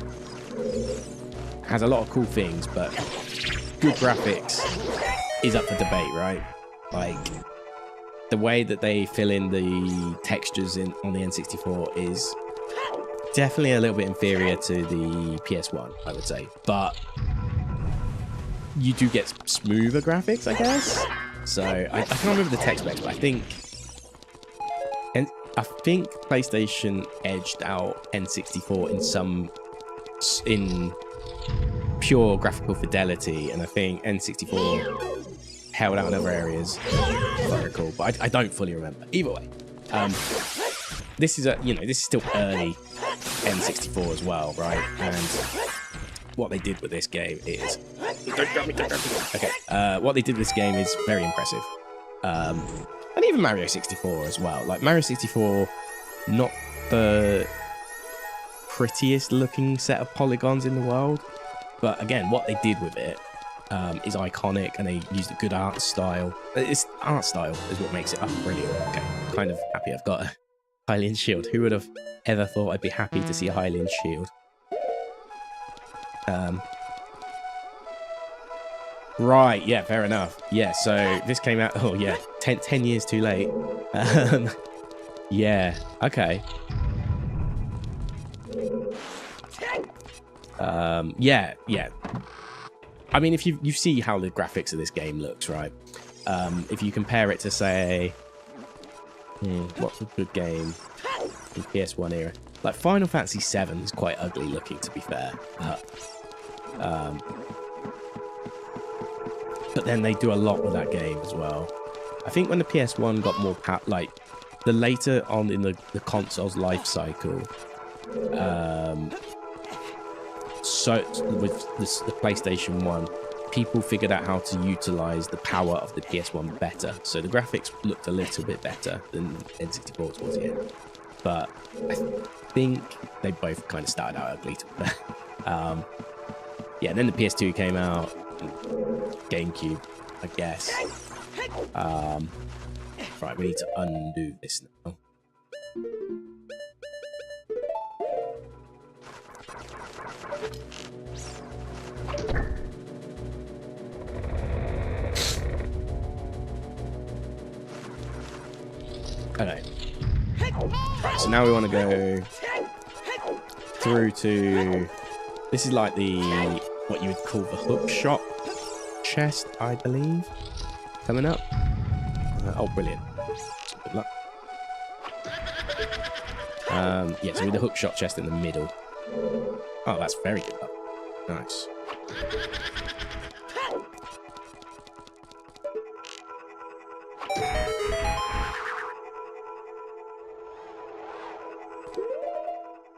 has a lot of cool things, but good graphics is up for debate, right? Like, the way that they fill in the textures on the N64 is definitely a little bit inferior to the PS1, I would say. But you do get smoother graphics, I guess. So I can't remember the tech specs, but I think PlayStation edged out N64 in pure graphical fidelity, and I think N64 held out in other areas, if I recall. But I don't fully remember. Either way, this is still early N64 as well, right? And what they did with this game is don't grab me. Okay, what they did with this game is very impressive. And even Mario 64 as well. Like, Mario 64, not the prettiest looking set of polygons in the world, but again, what they did with it is iconic, and they used a good art style. It's art style is what makes it brilliant. Okay, I'm kind of happy I've got a Hylian shield. Who would have ever thought I'd be happy to see a Hylian shield? Right, yeah, fair enough. Yeah, so this came out, 10 years too late. Yeah, okay. Yeah. I mean, if you see how the graphics of this game looks, right? If you compare it to, say, what's a good game in PS1 era? Like, Final Fantasy VII is quite ugly looking, to be fair. But then they do a lot with that game as well. I think when the PS1 got more like the later on in the console's life cycle, so with the PlayStation 1, people figured out how to utilize the power of the PS1 better. So the graphics looked a little bit better than N64 towards the end. But I think they both kind of started out ugly. Yeah, and then the PS2 came out, GameCube, I guess. Right, we need to undo this now. Okay. Right, so now we want to go through to... This is like what you would call the hook shot chest, I believe. Coming up. Oh, brilliant. Good luck. Yeah, so with the hook shot chest in the middle. Oh, that's very good luck. Nice.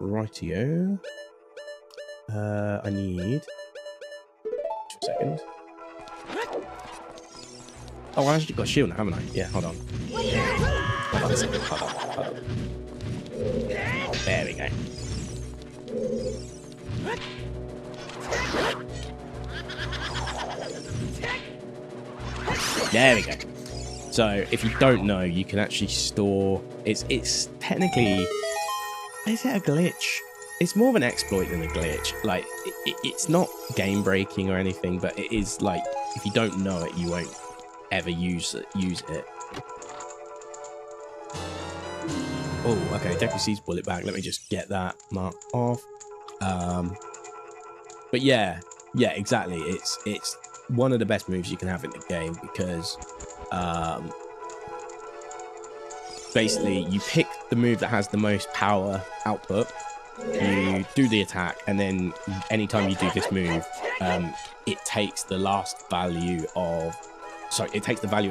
Rightio. I need... 2 seconds. Oh, I actually got a shield now, haven't I? Yeah, hold on. Hold on a second. Hold on. There we go. There we go. So, if you don't know, you can actually store... It's technically... Is it a glitch? It's more of an exploit than a glitch. Like, it's not game-breaking or anything, but it is, like, if you don't know it, you won't ever use it. Oh, okay, Deku Seeds bullet bag. Let me just get that marked off. But yeah, exactly. It's one of the best moves you can have in the game, because basically you pick the move that has the most power output, you do the attack, and then anytime you do this move, it takes the value of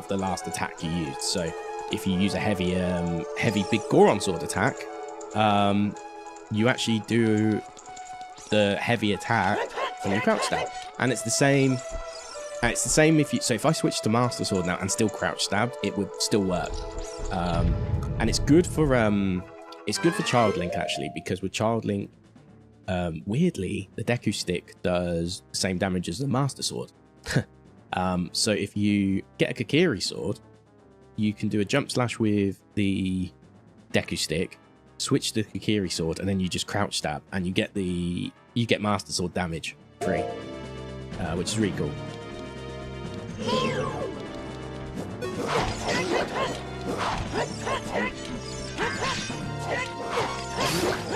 the last attack you used. So if you use a heavy big Goron sword attack, you actually do the heavy attack when you crouch stab, and it's the same. If I switch to Master Sword now and still crouch stabbed, it would still work. And it's good for Child Link, actually, because with Child Link, weirdly, the Deku Stick does the same damage as the Master Sword. So if you get a Kokiri sword you can do a jump slash with the Deku stick, switch to the Kokiri sword, and then you just crouch stab, and you get Master Sword damage free, which is really cool.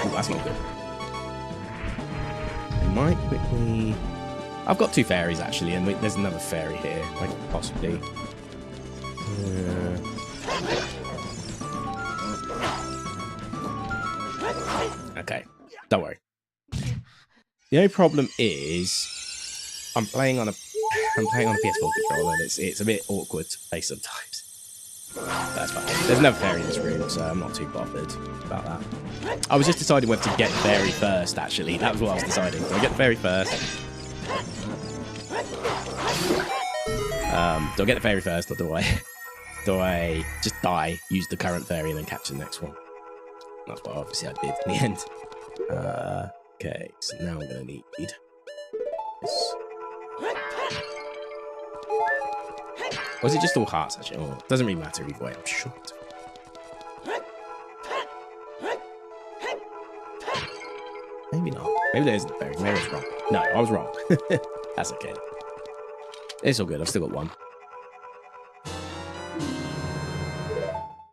Ooh, that's not good. I might quickly... I've got 2 fairies, actually, and there's another fairy here, like, possibly. Okay, don't worry. The only problem is I'm playing on a PS4 controller, and it's a bit awkward to play sometimes. That's fine. There's no fairy in this room, so I'm not too bothered about that. I was just deciding whether to get the fairy first, actually. That was what I was deciding. Do I get the fairy first? Do I get the fairy first, or do I just die, use the current fairy, and then catch the next one? That's what obviously I did in the end. Okay, so now I'm going to need this. Or is it just all hearts, actually? Oh, it doesn't really matter either way, I'm sure. Maybe not. Maybe there isn't a fairy. Maybe I was wrong. No, I was wrong. That's okay. It's all good. I've still got one.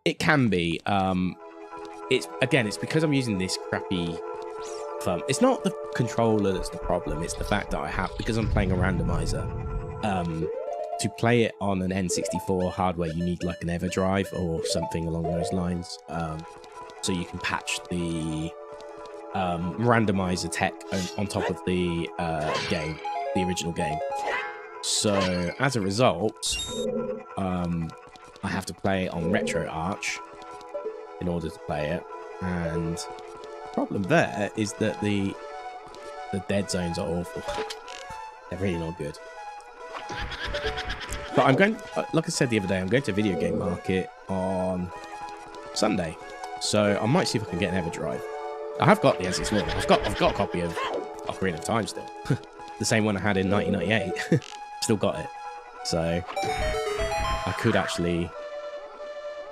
It can be. It's because I'm using this crappy thumb. It's not the controller that's the problem. It's the fact that because I'm playing a randomizer. To play it on an N64 hardware, you need like an EverDrive or something along those lines. So you can patch the randomizer tech on top of the game, the original game. So as a result, I have to play it on RetroArch in order to play it. And the problem there is that the dead zones are awful. They're really not good. But I'm going, like I said the other day, I'm going to Video Game Market on Sunday. So I might see if I can get an EverDrive. I have got the N64. I've got a copy of Ocarina of Time still. The same one I had in 1998. Still got it. So I could actually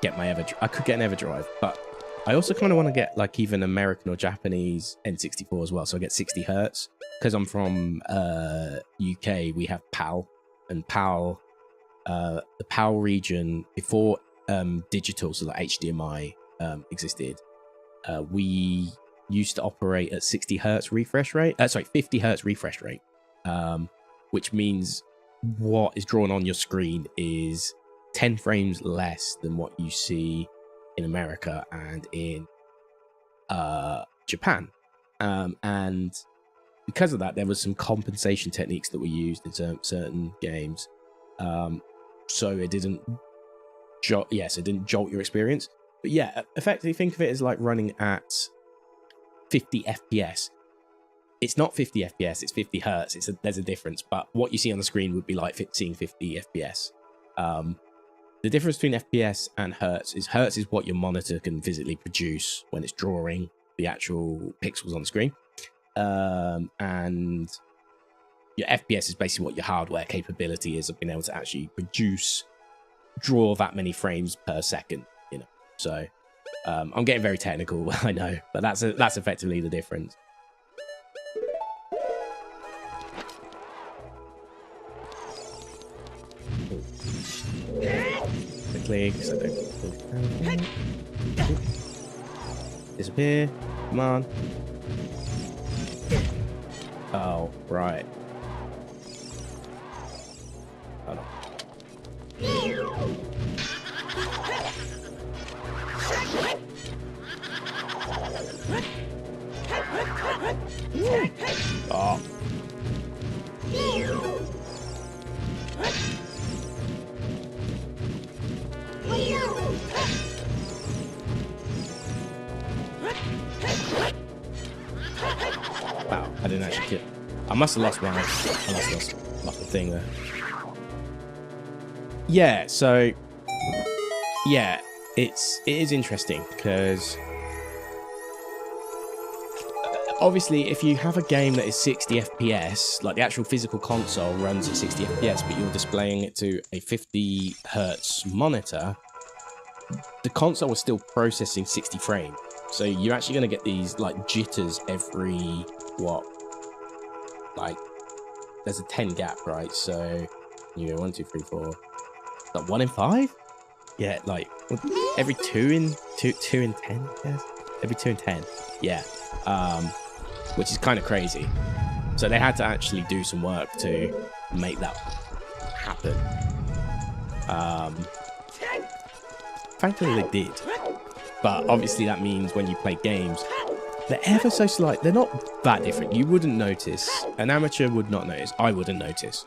get my EverDrive. I could get an EverDrive, but I also kind of want to get like even American or Japanese N64 as well. So I get 60 hertz. Because I'm from UK, we have PAL. And PAL, the PAL region, before digital, so like HDMI existed, we used to operate at 60 hertz refresh rate. 50 hertz refresh rate, which means what is drawn on your screen is 10 frames less than what you see in America and in Japan. And because of that, there was some compensation techniques that were used in certain games, so it didn't jolt your experience. But yeah, effectively think of it as like running at 50 FPS. It's not 50 FPS; it's 50 hertz. There's a difference, but what you see on the screen would be like seeing 50 FPS. The difference between FPS and hertz is what your monitor can physically produce when it's drawing the actual pixels on the screen. And your FPS is basically what your hardware capability is of being able to actually draw that many frames per second, you know. So I'm getting very technical, I know, but that's effectively the difference. Quickly, because I don't disappear. Come on. Oh, right. Hold on. Oh. Wow, I didn't actually kill. I must have lost one. I lost the thing there. Yeah, so yeah, it is interesting because obviously if you have a game that is 60 FPS, like the actual physical console runs at 60 FPS, but you're displaying it to a 50 hertz monitor, the console was still processing 60 frames. So you're actually going to get these like jitters every, what? Like, there's a 10 gap, right? So, you go 1, 2, 3, 4. Like 1 in 5? Yeah, like every 2 in 10, yes? Every 2 in 10. Yeah. Which is kind of crazy. So they had to actually do some work to make that happen. Thankfully they did. But obviously that means when you play games, they're ever so slight. They're not that different. You wouldn't notice. An amateur would not notice. I wouldn't notice.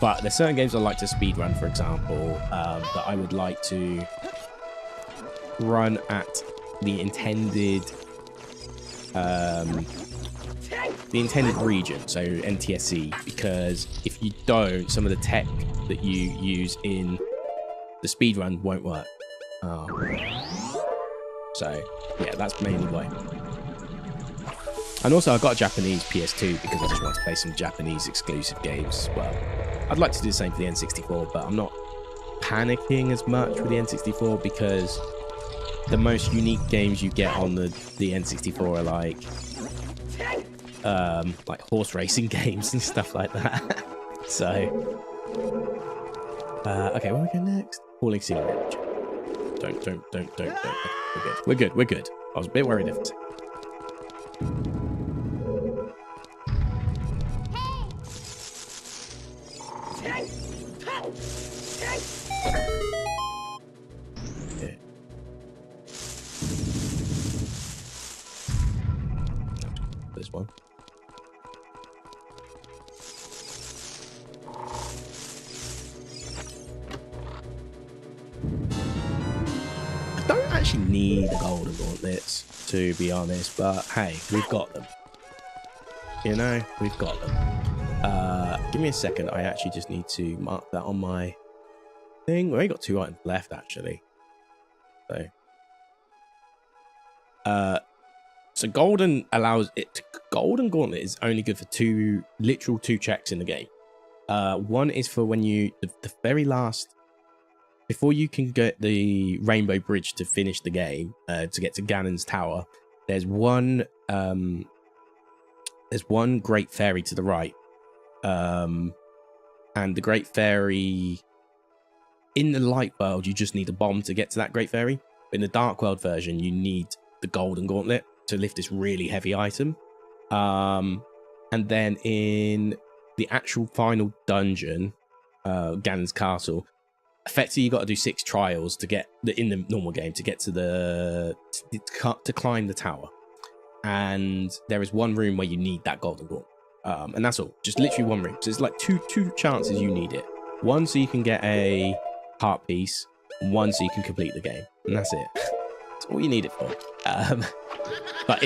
But there's certain games I like to speedrun, for example, that I would like to run at the intended region, so NTSC, because if you don't, some of the tech that you use in the speedrun won't work. So yeah, that's mainly why. And also I got a Japanese PS2 because I just want to play some Japanese exclusive games as well. I'd like to do the same for the N64, but I'm not panicking as much with the N64 because the most unique games you get on the N64 are like horse racing games and stuff like that. So okay, where we go next? Falling Sea Ridge. Don't. We're good. I was a bit worried if it's... Yeah. This one. I don't actually need the golden gauntlets, to be honest, but hey, we've got them. You know, we've got them. Give me a second. I actually just need to mark that on my thing. We only got 2 items left, actually. So golden allows it to, golden gauntlet is only good for literal two checks in the game. One is for when you, the very last, before you can get the rainbow bridge to finish the game, to get to Ganon's tower, there's one great fairy to the right. And the great fairy, in the light world, you just need a bomb to get to that great fairy. But in the dark world version, you need the golden gauntlet to lift this really heavy item. And then in the actual final dungeon, Ganon's castle, effectively you got to do 6 trials to get in the normal game to get to to climb the tower. And there is one room where you need that golden gauntlet. And that's all, just literally one room. So it's like two chances you need it. One so you can get a heart piece, and one so you can complete the game, and that's it. That's all you need it for. But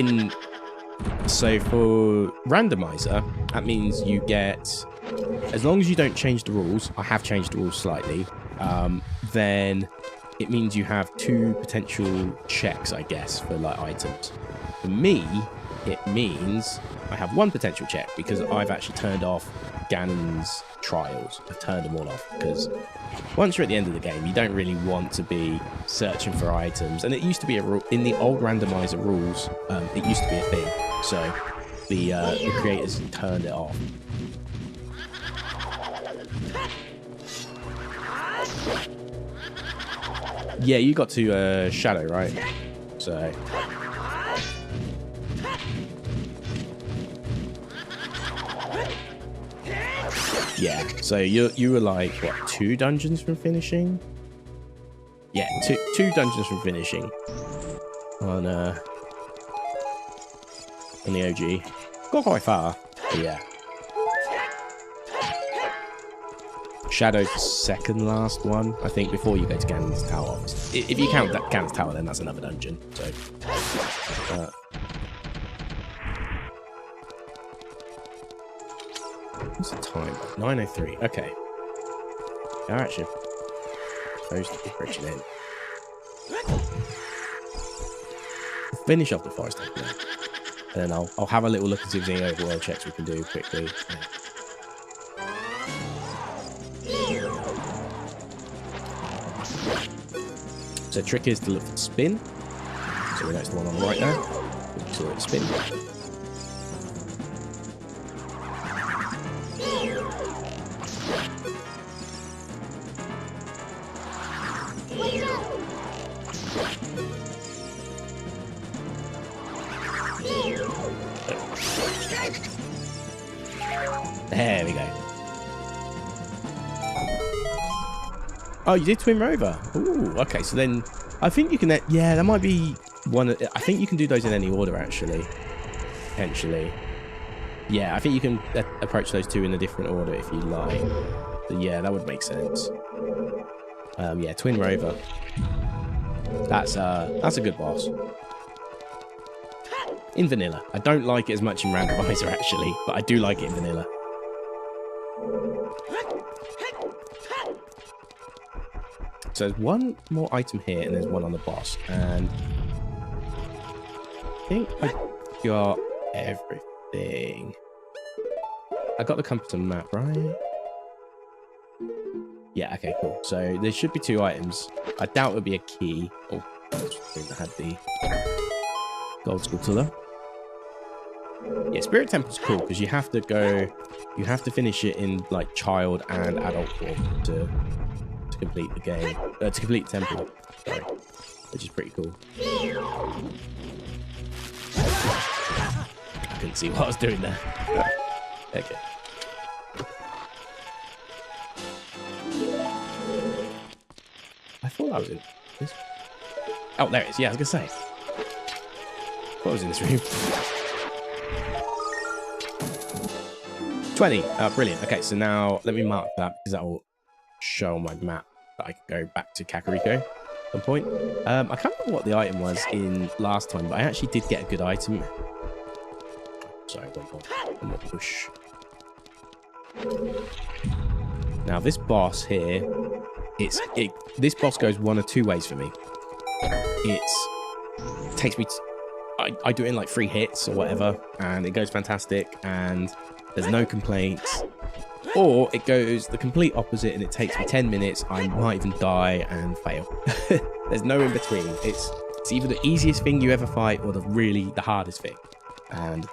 so for Randomizer, that means you get, as long as you don't change the rules, I have changed the rules slightly, then it means you have 2 potential checks, I guess, for like items. For me, it means I have 1 potential check because I've actually turned off Ganon's trials. I've turned them all off because once you're at the end of the game, you don't really want to be searching for items. And it used to be a rule in the old randomizer rules. It used to be a thing. So the creators turned it off. Yeah, you got to Shadow, right? So yeah, so you were like, what, 2 dungeons from finishing? Yeah, two dungeons from finishing on the OG. Got quite far, but yeah. Shadow's the second last one, I think, before you go to Ganon's Tower. If you count that Ganon's Tower, then that's another dungeon. So, what's the time? 9:03. Okay. They're actually supposed to be bridging in. We'll finish off the forest opening, and then I'll have a little look and see if there's any overworld checks we can do quickly. So the trick is to look for the spin. So we know it's the one on the right now. We saw it spin. There we go. Oh, you did Twin Rover. Ooh, okay. So then I think you can... Yeah, that might be one... I think you can do those in any order, actually. Potentially. Yeah, I think you can approach those two in a different order if you like. So yeah, that would make sense. Yeah, Twin Rover. That's a good boss. In vanilla. I don't like it as much in Randomizer, actually, but I do like it in vanilla. So there's one more item here, and there's one on the boss. And I think I got everything. I got the compass and map, right? Yeah, okay, cool. So there should be 2 items. I doubt it would be a key. Oh, I had the gold sculpture. Yeah, Spirit Temple's cool because you have to finish it in like child and adult form to complete the game, to complete the temple. Sorry, which is pretty cool. I couldn't see what I was doing there. Okay. I thought I was in this. Oh, there it is. Yeah, I was gonna say. I thought I was in this room. 20. Brilliant. Okay, so now let me mark that because that will show on my map that I can go back to Kakariko at some point. I can't remember what the item was in last time, but I actually did get a good item. Sorry, one more push. Now this boss here, this boss goes one of 2 ways for me. It takes me. I do it in like 3 hits or whatever, and it goes fantastic, and there's no complaints. Or it goes the complete opposite, and it takes me 10 minutes. I might even die and fail. There's no in between. It's either the easiest thing you ever fight or the hardest thing, and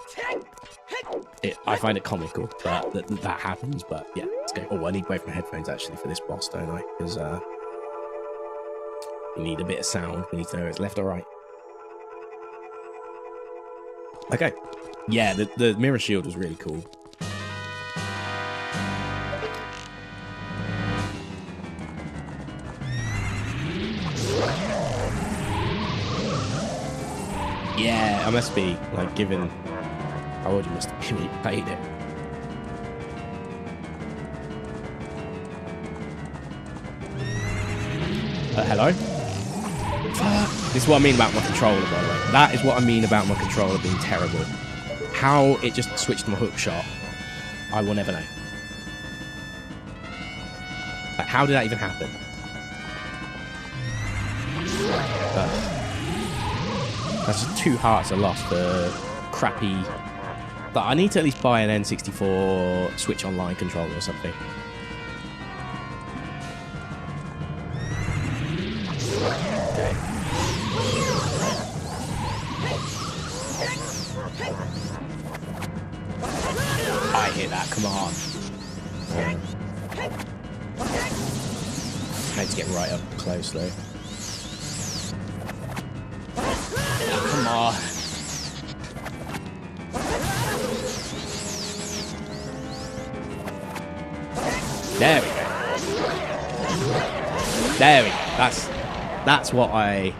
I find it comical that happens. But yeah, let's go. Oh, I need both my headphones actually for this boss, don't I? Because we need a bit of sound. We need to know it's left or right. Okay. Yeah, the mirror shield was really cool. Yeah, I must be, like, given how old you must have been when you played it. Hello? This is what I mean about my controller, by the way. That is what I mean about my controller being terrible. How it just switched to my hook shot, I will never know. Like, how did that even happen? That's just 2 hearts I lost for crappy... But I need to at least buy an N64 Switch Online controller or something. Okay. I hear that, come on. I need to get right up close though. Come on. There we go. There we go. That's what I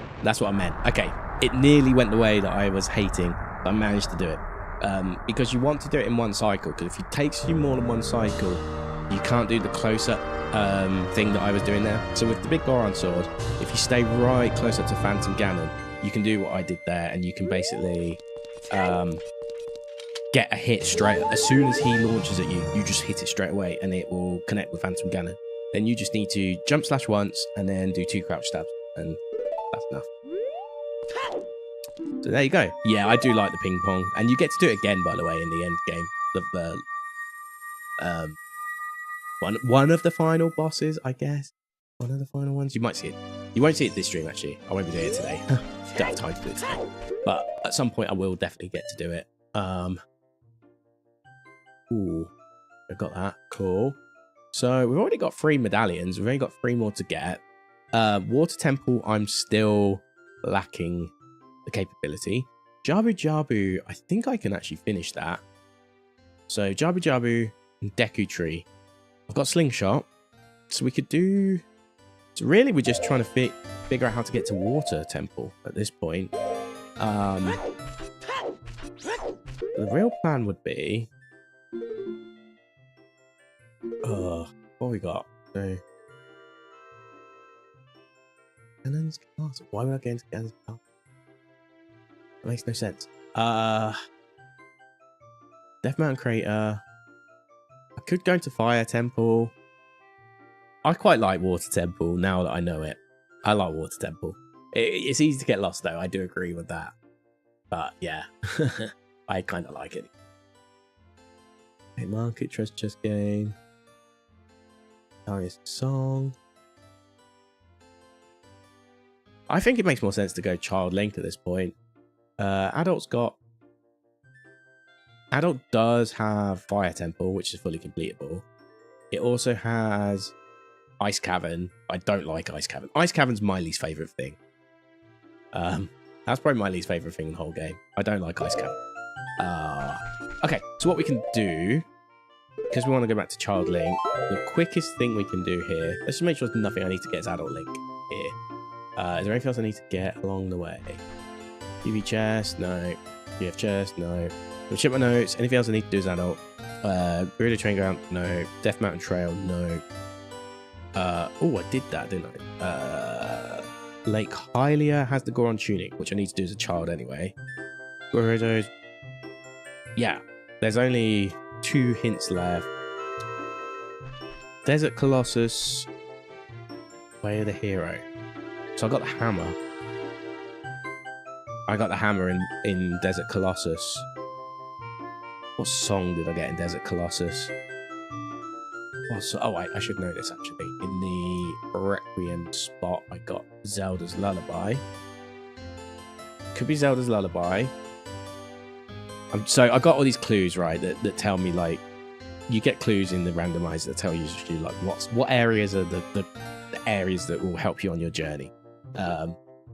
meant. Okay. It nearly went the way that I was hating, but I managed to do it. Because you want to do it in one cycle, because if it takes you more than one cycle, you can't do the close-up thing that I was doing there. So with the big Goron sword, if you stay right close up to Phantom Ganon, you can do what I did there, and you can basically get a hit straight. As soon as he launches at you, you just hit it straight away, and it will connect with Phantom Ganon. Then you just need to jump slash once, and then do 2 crouch stabs, and that's enough. So there you go. Yeah, I do like the ping pong, and you get to do it again, by the way, in the end game. One of the final bosses, I guess. One of the final ones. You might see it You won't see it this stream, actually. I won't be doing it today. Don't have time to do it today. But at some point, I will definitely get to do it. Ooh, I got that. Cool. So we've already got 3 medallions. We've only got 3 more to get. Water Temple, I'm still lacking the capability. Jabu Jabu, I think I can actually finish that. So Jabu Jabu and Deku Tree. I've got Slingshot. So we could do... So really, we're just trying to figure out how to get to Water Temple at this point. The real plan would be... what we got? So... Ganon's Castle. Why would I go into Ganon's Castle? That makes no sense. Death Mountain Crater. I could go into Fire Temple. I quite like Water Temple now that I know it. I like Water Temple. It's easy to get lost though. I do agree with that. But yeah, I kind of like it. Okay, Market Treasure Chest Game. Darius Song. I think it makes more sense to go Child Link at this point. Adult does have Fire Temple, which is fully completable. It also has Ice Cavern. I don't like Ice Cavern. Ice Cavern's my least favorite thing. That's probably my least favorite thing in the whole game. I don't like Ice Cavern. Okay, so what we can do, because we want to go back to Child Link, the quickest thing we can do here, let's just make sure there's nothing I need to get as Adult Link here. Is there anything else I need to get along the way? UV chest, no. UF chest, no. Ship my notes. Anything else I need to do as adult? Gorilla Train Ground, no. Death Mountain Trail, no. Oh, I did that, didn't I? Lake Hylia has the Goron Tunic, which I need to do as a child anyway. Gorilla. Yeah, there's only 2 hints left. Desert Colossus. Way of the Hero. So I got the hammer. I got the hammer in Desert Colossus. What song did I get in Desert Colossus? Oh, I should know this actually. In the Requiem spot, I got Zelda's Lullaby. Could be Zelda's Lullaby. So I got all these clues, right, that tell me, like, you get clues in the randomizer that tell you like what areas are the areas that will help you on your journey.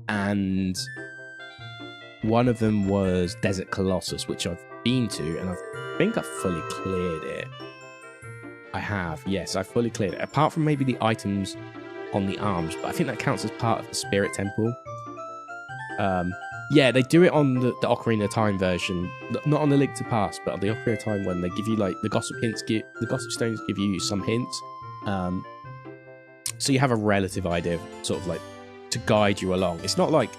And one of them was Desert Colossus, which I've been to, and I think I've fully cleared it. I have, yes, I've fully cleared it. Apart from maybe the items on the arms, but I think that counts as part of the Spirit Temple. Yeah, they do it on the Ocarina of Time version, not on the Link to Past, but on the Ocarina of Time one. They give you like the Gossip Stones give you some hints, so you have a relative idea, of, sort of like, to guide you along. It's not like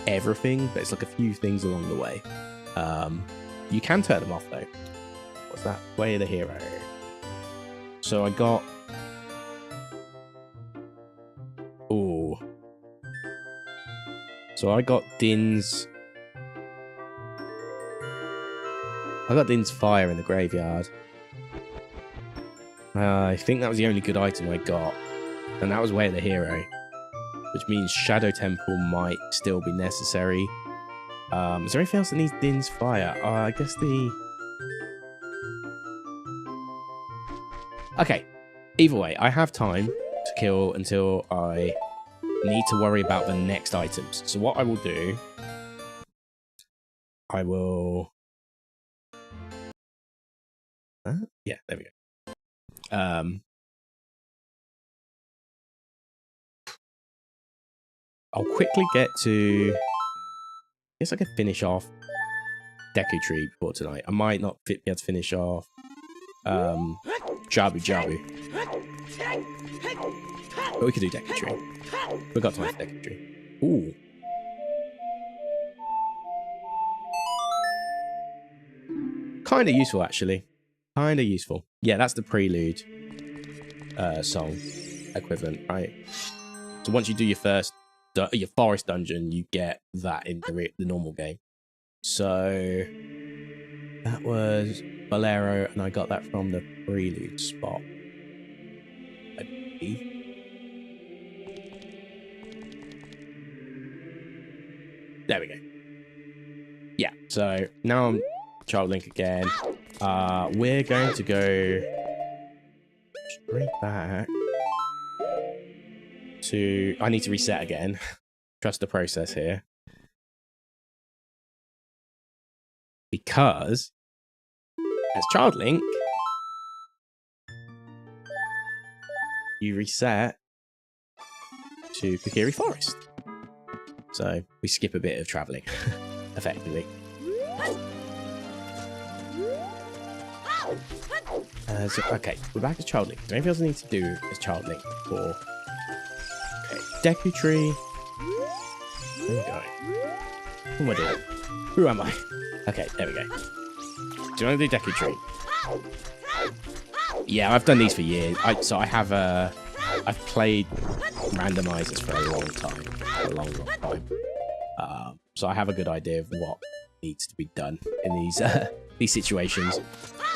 everything, but it's like a few things along the way. You can turn them off though. What's that? Way of the Hero. So I got... Ooh. So I got Din's... I got Din's Fire in the graveyard. I think that was the only good item I got. And that was Way of the Hero. Which means Shadow Temple might still be necessary. Is there anything else that needs Din's Fire? I guess the... Okay. Either way, I have time to kill until I need to worry about the next items. So what I will do... I will... Yeah, there we go. I'll quickly get to... I guess I could finish off Deku Tree before tonight. I might not be able to finish off Jabu Jabu. But we could do Deku Tree. We've got time for Deku Tree. Ooh. Kind of useful, actually. Kind of useful. Yeah, that's the prelude song equivalent, right? So once you do your first... your forest dungeon, you get that in the normal game. So that was Bolero, and I got that from the prelude spot, I believe. There we go. Yeah, so now I'm Child Link again. We're going to go straight back to... I need to reset again. Trust the process here. Because as Child Link, you reset to Kokiri Forest. So we skip a bit of traveling, effectively. So, okay, we're back to Child Link. Is there anything else I need to do as Child Link for? Okay, Deku Tree. Where am I going? Who am I doing? Who am I? Okay, there we go. Do you want to do Deku Tree? Yeah, I've done these for years. So I have I've played randomizers for a long time. For a long time. So I have a good idea of what needs to be done in these situations.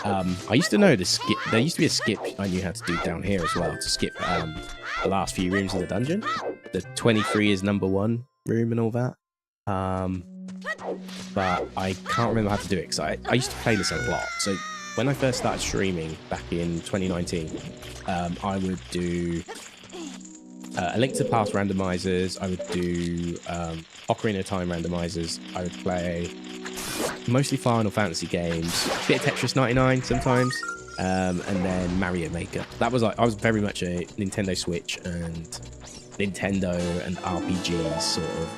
I used to know to skip. There used to be a skip I knew how to do down here as well, to skip the last few rooms in the dungeon. The 23 is number 1 room and all that. But I can't remember how to do it because I used to play this a lot. So when I first started streaming back in 2019, I would do A Link to the Past randomizers. I would do Ocarina of Time randomizers. I would play mostly Final Fantasy games, a bit of Tetris 99 sometimes, and then Mario Maker. That was like, I was very much a Nintendo Switch and Nintendo and RPGs sort of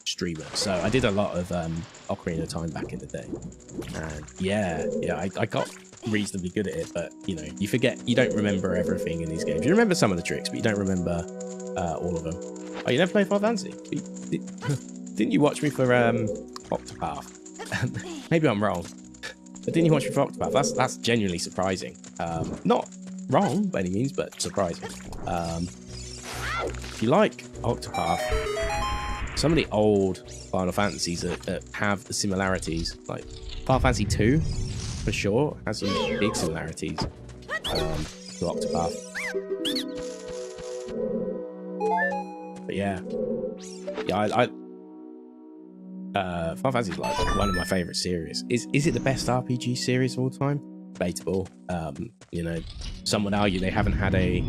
streamer. So I did a lot of Ocarina of Time back in the day. And yeah, I got reasonably good at it, but you know, you forget, you don't remember everything in these games. You remember some of the tricks, but you don't remember all of them. Oh, you never played Final Fantasy? Didn't you watch me for Octopath? Maybe I'm wrong, but didn't you watch me for Octopath? That's genuinely surprising. Not wrong by any means, but surprising. If you like Octopath, some of the old Final Fantasies that have the similarities, like Final Fantasy 2, for sure, has some big similarities to Octopath. But yeah, Final Fantasy is like one of my favorite series. Is it the best RPG series of all time? Debatable. You know, some would argue they haven't had a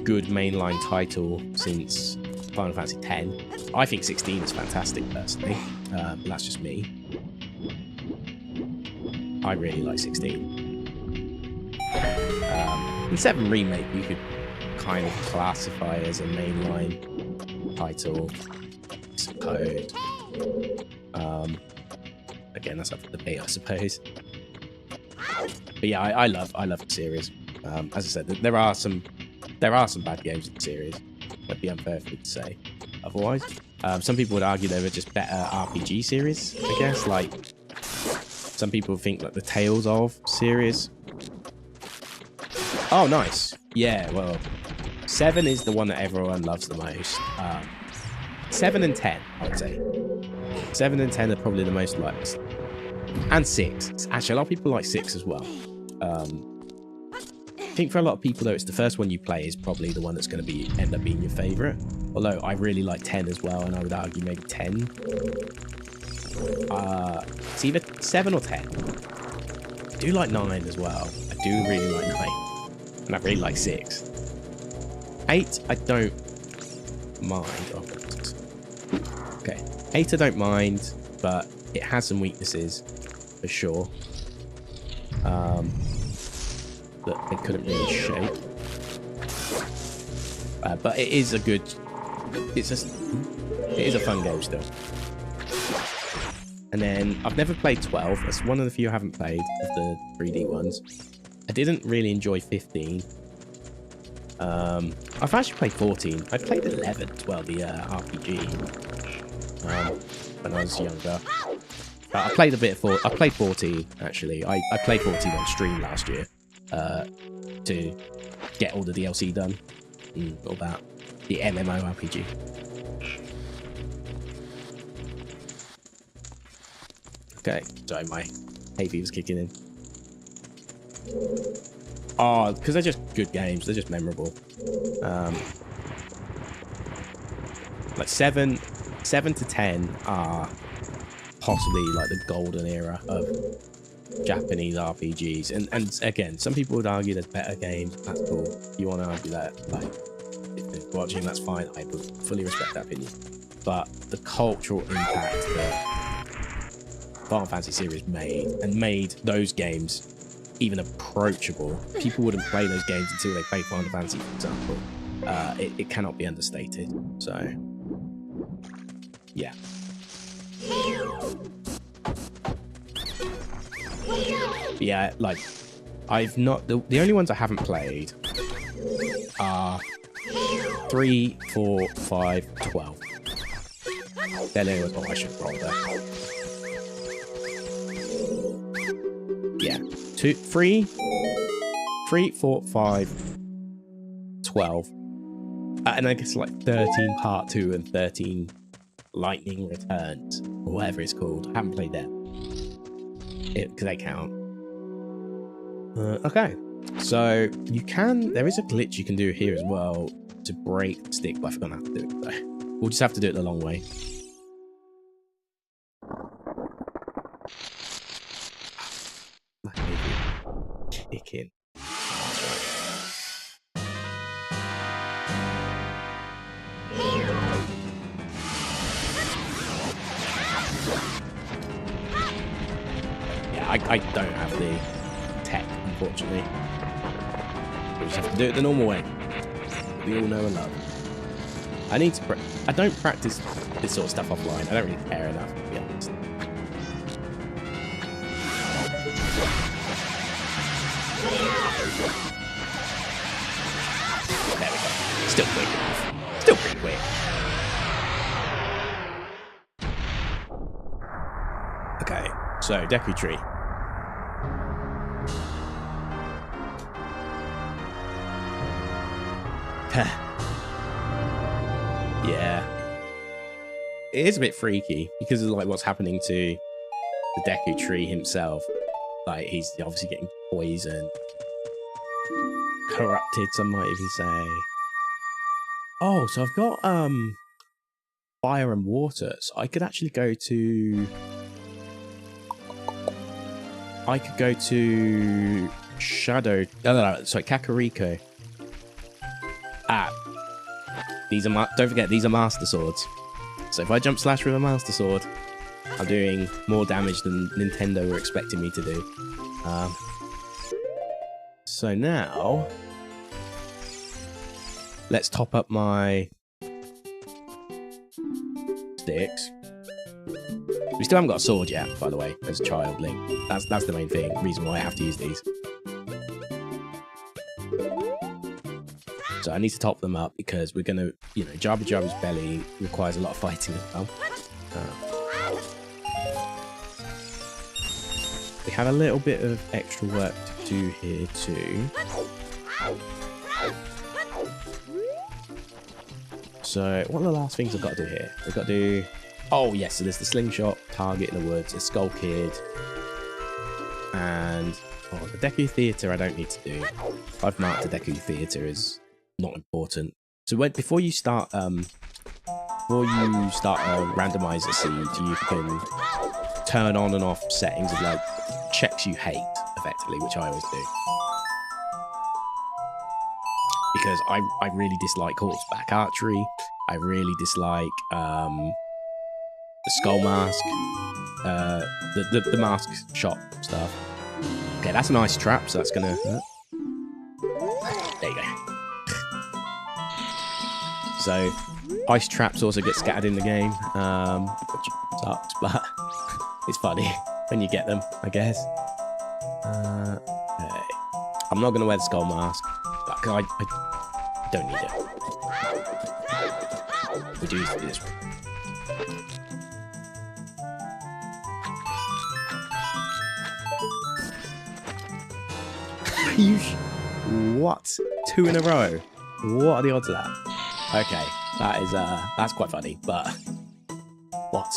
good mainline title since Final Fantasy X. I think 16 is fantastic personally, but that's just me. I really like 16. The 7 remake you could kind of classify as a mainline title, I suppose. Again, that's up for debate, I suppose. But yeah, I love the series. As I said, there are some bad games in the series. That'd be unfair for me to say otherwise. Some people would argue they were just better RPG series, I guess. Like some people think like the Tales of series. Oh, nice. Yeah, well, 7 is the one that everyone loves the most. 7 and 10, I would say. 7 and 10 are probably the most liked. And 6. Actually, a lot of people like 6 as well. I think for a lot of people, though, it's the first one you play is probably the one that's going to end up being your favourite. Although I really like 10 as well, and I would argue maybe 10. It's either 7 or 10. I do like 9 as well. I do really like 9. And I really like 6. 8, I don't mind. Oh, okay. 8 I don't mind, but it has some weaknesses for sure. That they couldn't really shape. But it is a good. It is a fun game still. And then I've never played 12. That's one of the few I haven't played of the 3D ones. I didn't really enjoy 15. I've actually played 14. I played 11 as well, the RPG. When I was younger. I played a bit of I played 14 actually. I played 14 on stream last year to get all the DLC done and all that. The MMORPG. Okay, sorry, my hay fever's kicking in. Oh, because they're just good games. They're just memorable. Like 7, 7 to 10 are possibly like the golden era of Japanese RPGs. And again, some people would argue there's better games. That's cool. If you want to argue that, like, if you're watching, that's fine. I would fully respect that opinion. But the cultural impact that Final Fantasy series made those games even approachable. People wouldn't play those games until they played Final Fantasy, for example. It cannot be understated. So, yeah. Yeah, like, I've not... The only ones I haven't played are 3, 4, 5, 12. They're the only ones I should roll there. Yeah. 2, 3, 4, 5, 12. And I guess like 13 Part 2 and 13 Lightning Returns, or whatever it's called. I haven't played them. Because they count. Okay. So there is a glitch you can do here as well to break the stick, but I forgot how to do it. So we'll just have to do it the long way. My baby. Kick in. Yeah, I don't have the tech, unfortunately. We just have to do it the normal way. We all know and love. I don't practice this sort of stuff offline. I don't really care enough, to be honest. There we go. Still quick enough. Still pretty quick. Okay, so Deku Tree. Yeah. It is a bit freaky because of like what's happening to the Deku Tree himself. Like, he's obviously getting poisoned. Corrupted, some might even say. Oh, so I've got fire and water. So I could actually go to... Shadow... No, sorry, Kakariko. Ah. These are... Don't forget, these are Master Swords. So if I jump slash with a Master Sword, I'm doing more damage than Nintendo were expecting me to do. So now... Let's top up my sticks. We still haven't got a sword yet, by the way, as a child Link. That's the main thing, reason why I have to use these. So I need to top them up because we're gonna, you know, Jabba Jabba's belly requires a lot of fighting as well. We have a little bit of extra work to do here too. So, what are the last things I've got to do here? We've got to do... Oh, yes, so there's the slingshot, target in the woods, a Skull Kid, and... Oh, the Deku Theatre I don't need to do. I've marked the Deku Theatre as not important. So, before you start a randomizer seed, you can turn on and off settings of, like, checks you hate, effectively, which I always do. Because I really dislike horseback archery. I really dislike the skull mask, the mask shot stuff. Okay, that's an ice trap, so that's gonna hurt. There you go. So, ice traps also get scattered in the game, which sucks, but it's funny when you get them, I guess. Okay. I'm not gonna wear the skull mask. I don't need it. We do need to do this one. What? 2 in a row? What are the odds of that? Okay, that is that's quite funny, but what?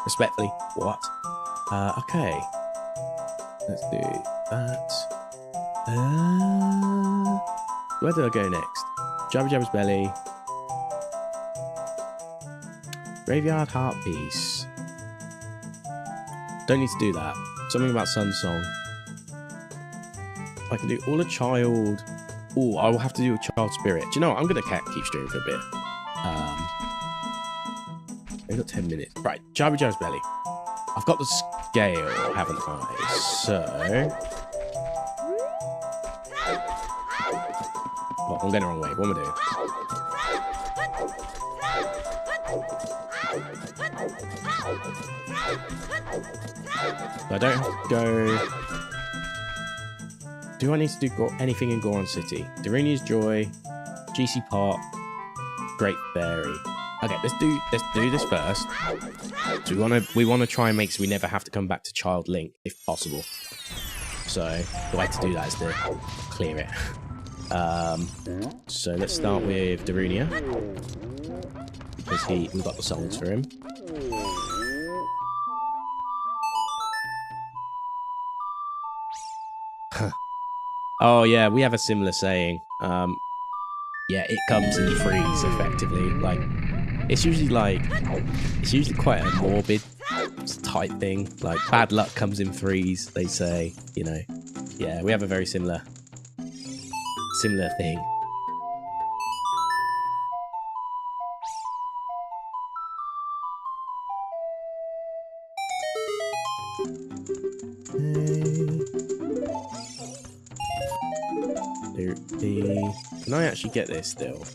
Respectfully, what? Okay. Let's do that. Where do I go next? Jabba Jabba's belly. Graveyard Heart Piece. Don't need to do that. Something about Sun Song. I can do all a child. Oh, I will have to do a child spirit. Do you know what? I'm gonna keep streaming for a bit. We've got 10 minutes. Right, Jabba Jabba's belly. I've got the scale, haven't I? So, well, I'm going the wrong way. What am I doing? So I don't have to go. Do I need to do anything in Goron City? Darunia's Joy, GC Pot, Great Fairy. Okay, let's do this first. So we wanna try and make so we never have to come back to Child Link if possible. So the way to do that is to clear it. So let's start with Darunia because we've got the songs for him. Oh yeah, we have a similar saying. Yeah, it comes in freeze effectively. Like it's usually quite a morbid type thing. Like bad luck comes in threes, they say. You know, yeah, we have a very similar thing. Can I actually get this still?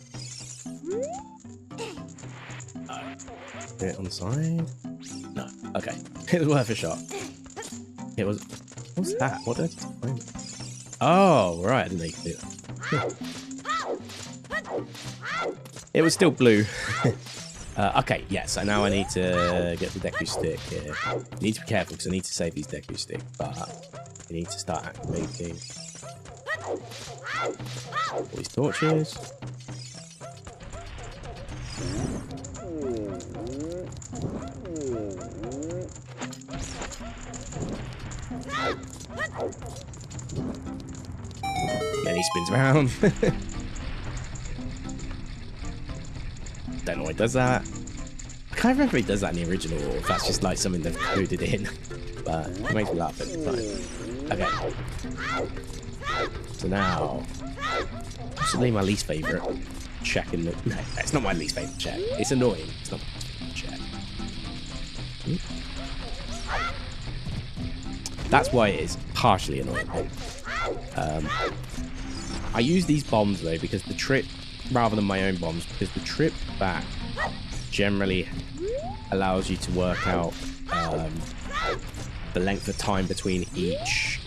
Get it on the side? No. Okay. It was worth a shot. It was. What's that? What did I just find? Oh, right. I didn't know you could do that. It was still blue. Okay, yeah. So now I need to get the Deku Stick here. I need to be careful because I need to save these Deku Stick, but I need to start activating all these torches. Then he spins around. Don't know why he does that. I can't remember if he does that in the original or if that's just like something they've included in. But it makes me laugh every time. Okay. So now, possibly my least favourite check in the... No, it's not my least favourite check. It's annoying. It's not my favourite check. That's why it is partially annoying. I use these bombs though because the trip, rather than my own bombs, because the trip back generally allows you to work out the length of time between each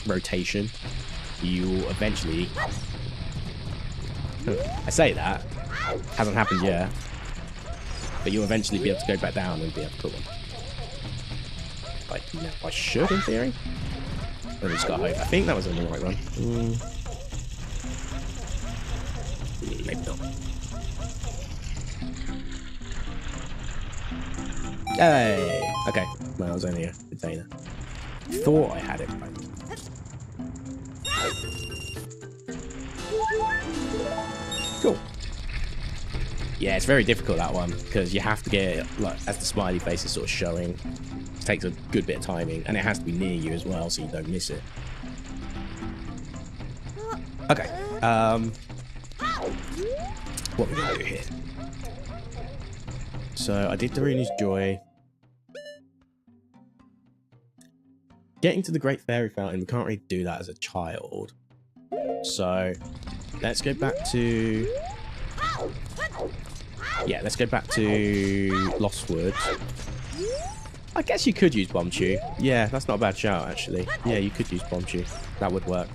rotation. You eventually, I say that, hasn't happened yet, but you'll eventually be able to go back down and be able to put one. Like, you know, I should in theory. I just got hope. I think that was on the right one. Maybe not. Hey! Okay. Well, it was only a container. Thought I had it right. Cool. Yeah, it's very difficult, that one, because you have to get it, like, as the smiley face is sort of showing. It takes a good bit of timing, and it has to be near you as well, so you don't miss it. Okay. What are we going to do here? So, I did Darunia's Joy. Getting to the Great Fairy Fountain, we can't really do that as a child. So, let's go back to... Yeah, let's go back to Lost Woods. I guess you could use Bomb Chew. Yeah, that's not a bad shout, actually. Yeah, you could use Bomb Chew. That would work.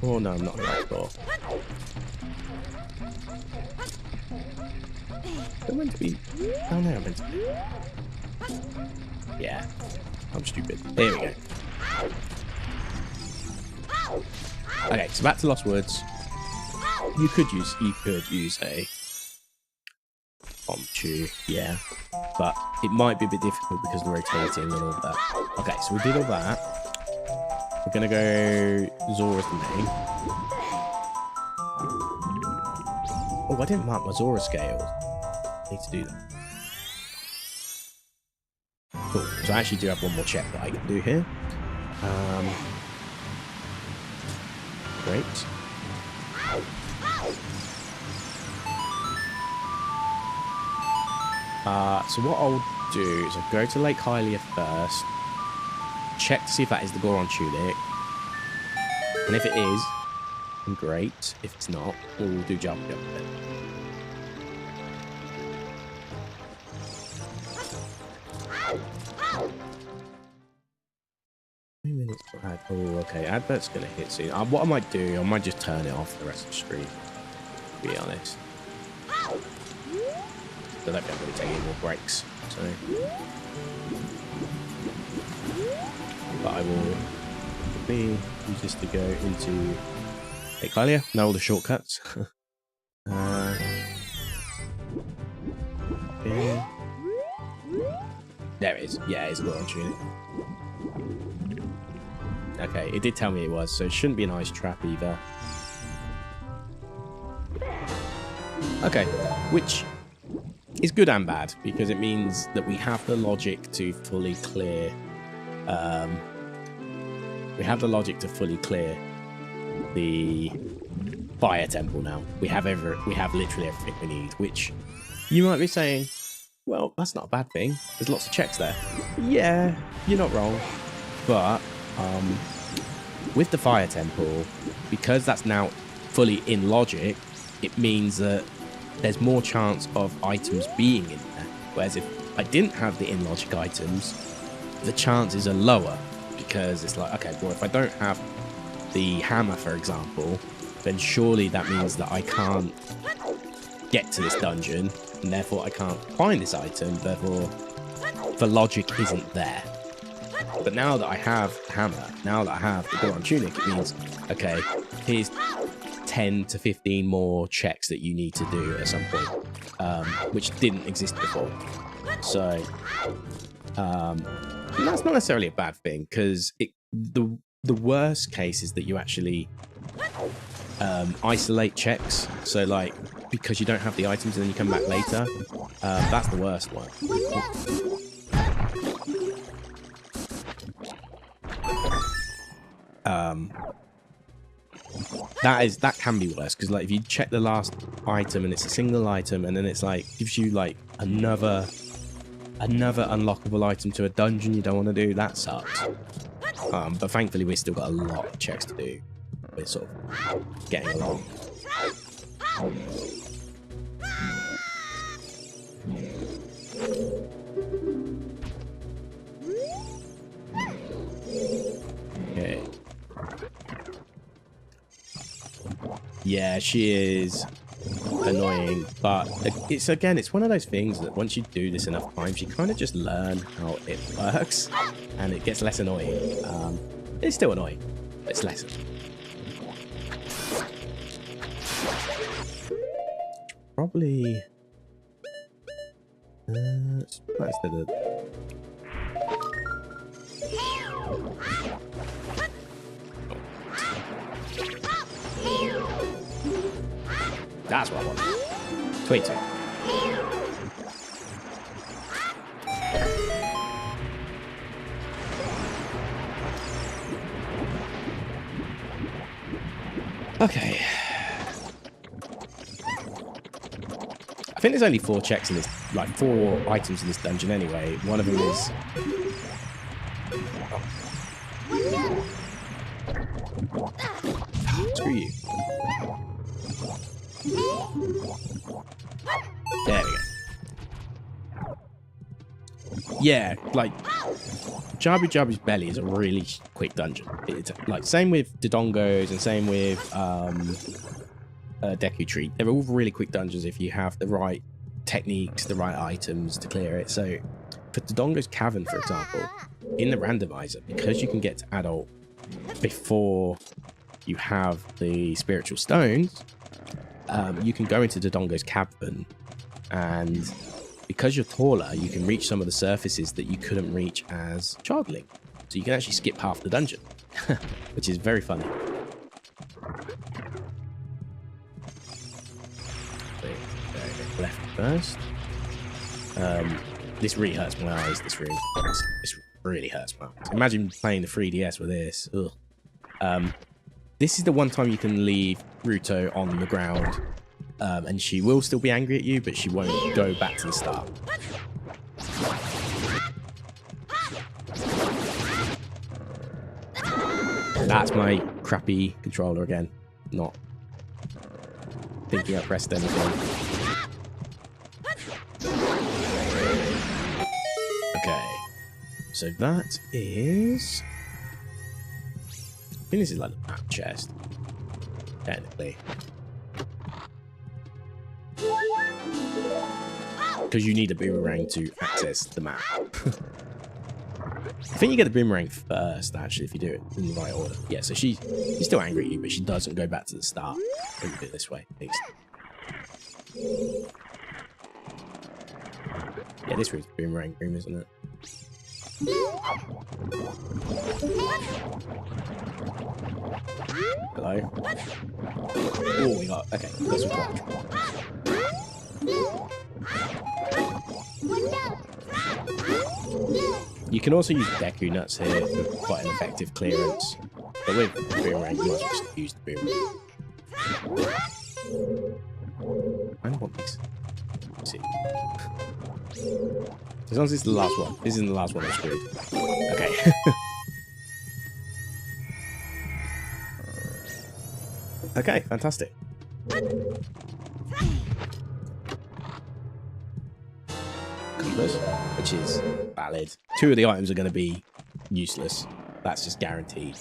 Oh, no, I'm not in the right spot. I'm meant to be... Oh, no, I'm meant to be... Yeah, I'm stupid. There we go. Okay, so back to Lost Woods. You could use a Bomb Chew, yeah, but it might be a bit difficult because of the rotating and all that. Okay, so we did all that. We're gonna go Zora's the main. Oh, I didn't mark my Zora scales. I need to do that. Cool. So I actually do have one more check that I can do here. Great. So what I'll do is I'll go to Lake Hylia first, check to see if that is the Goron Tunic, and if it is, then great. If it's not, we'll do jump then. 3 minutes for ad. Oh, okay. Advert's gonna hit soon. What I might do, I might just turn it off for the rest of the stream. To be honest. So that don't really take any more breaks. So, but I will use this to go into Lake Hylia. Know all the shortcuts. Okay. There it is. Yeah, it's a little tunic. Okay, it did tell me it was, so it shouldn't be an ice trap either. Okay, which is good and bad, because it means that we have the logic to fully clear... the fire temple now. We have literally everything we need, which you might be saying, well, that's not a bad thing. There's lots of checks there. Yeah, you're not wrong. But with the fire temple, because that's now fully in logic, it means that there's more chance of items being in there. Whereas if I didn't have the in logic items, the chances are lower, because it's like, okay, well, if I don't have the hammer, for example, then surely that means that I can't get to this dungeon, and therefore I can't find this item, therefore the logic isn't there. But now that I have the hammer, now that I have the Goron Tunic, it means, okay, here's 10 to 15 more checks that you need to do at some point, which didn't exist before. So that's not necessarily a bad thing, because the worst case is that you actually isolate checks. So like, because you don't have the items and then you come back later, that's the worst one. That can be worse, because like if you check the last item and it's a single item, and then it's like gives you like another unlockable item to a dungeon you don't want to do, that sucks. But thankfully we've still got a lot of checks to do. We're sort of getting along. Okay. Yeah, she is annoying, but it's one of those things that once you do this enough times, you kind of just learn how it works, and it gets less annoying. It's still annoying, but it's less. Probably that's the that's what I want. 22. Okay. I think there's only 4 checks in this, like 4 items in this dungeon anyway. One of them is... Screw you. There we go. Yeah, like Jabu Jabu's Belly is a really quick dungeon. It's like same with Dodongos and same with Deku Tree. They're all really quick dungeons if you have the right techniques, the right items to clear it. So for Dodongo's Cavern, for example, in the randomizer, because you can get to adult before you have the spiritual stones, you can go into Dodongo's Cavern, and because you're taller, you can reach some of the surfaces that you couldn't reach as Childling. So you can actually skip half the dungeon, which is very funny. So left first. This really hurts my eyes, this room. This really hurts my eyes. Imagine playing the 3DS with this. Ugh. This is the one time you can leave Ruto on the ground. And she will still be angry at you, but she won't go back to the start. That's my crappy controller again. Not thinking I pressed anything. Okay. So that is... I think this is like the map chest. Technically. Because you need a boomerang to access the map. I think you get the boomerang first, actually, if you do it in the right order. Yeah, so she's still angry at you, but she doesn't go back to the start. When you do it this way, at least. Yeah, this room's boomerang room, isn't it? Hello? Oh, we got... Okay, let's watch. You can also use Deku Nuts here for quite an effective clearance. But with the boomerang, you must just use the boomerang. I don't want these. Let's see. As long as it's the last one. This isn't the last one, I'm screwed. Okay. Okay, fantastic. Compass, which is valid. 2 of the items are going to be useless. That's just guaranteed.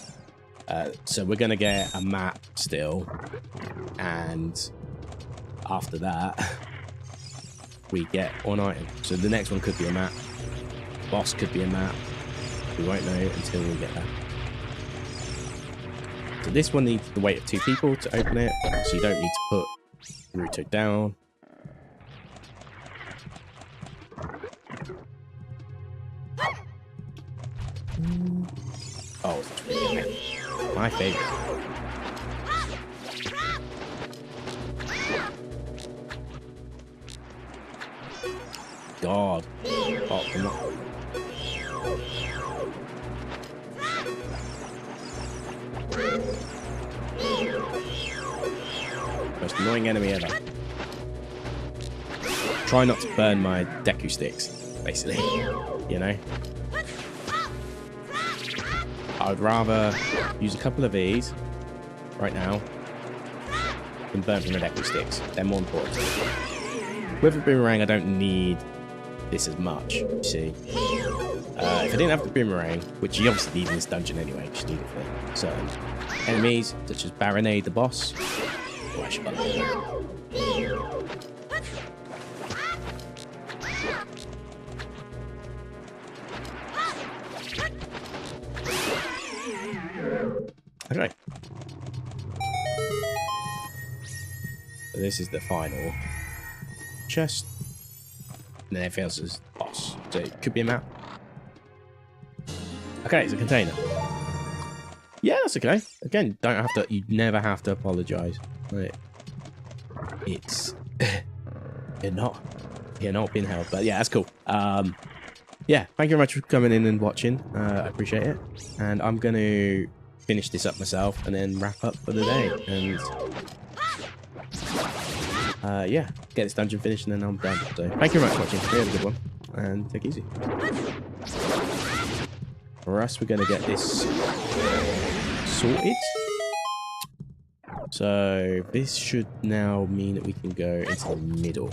So we're going to get a map still. And after that, we get 1 item. So the next one could be a map. Boss could be a map. We won't know until we get that. So this one needs the weight of 2 people to open it. So you don't need to put Ruto down. Oh, it's really my favorite. God. Oh, come on. Most annoying enemy ever. Try not to burn my Deku sticks, basically. You know? I would rather use a couple of these right now than burn from the Deku sticks. They're more important. With the boomerang, I don't need this as much, you see. If I didn't have the boomerang, which you obviously need in this dungeon anyway, you just need it for certain enemies, such as Baronade the boss. Oh, I should got that. Okay. So this is the final chest. And then everything else is boss. So it could be a map. Okay, it's a container. Yeah, that's okay. Again, don't have to. You never have to apologize. Right. It's you're not being held, but yeah, that's cool. Yeah, thank you very much for coming in and watching. I appreciate it, and I'm gonna finish this up myself and then wrap up for the day. And yeah, get this dungeon finished and then I'm done. So thank you very much for watching. We had a good one, and take it easy. For us, we're gonna get this sorted. So this should now mean that we can go into the middle.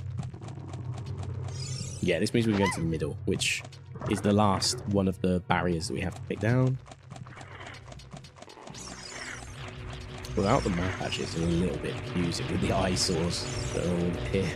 Yeah, this means we can go into the middle, which is the last one of the barriers that we have to pick down. Without the map, actually, it's a little bit confusing with the eyesores that are all here.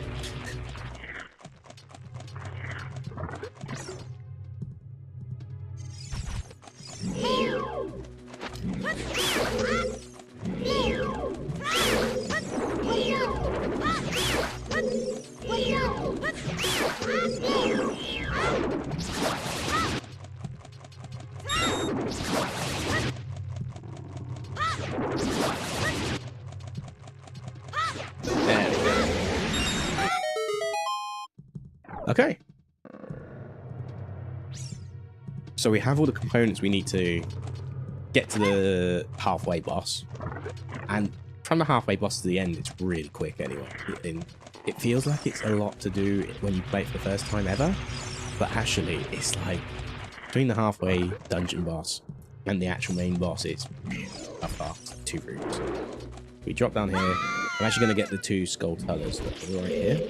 There we go. Okay. So we have all the components we need to get to the halfway boss. And from the halfway boss to the end, it's really quick anyway. It feels like it's a lot to do when you play it for the first time ever. But actually, it's like between the halfway dungeon boss and the actual main boss, it's a fast 2 routes. We drop down here. I'm actually going to get the 2 skull tellers that are right here.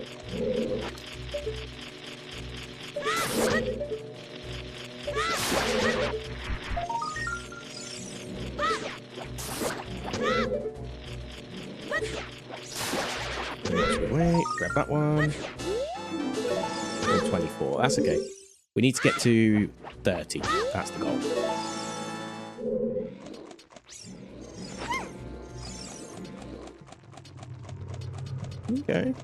Wait, grab that one. 24, that's okay. We need to get to 30, that's the goal. Okay.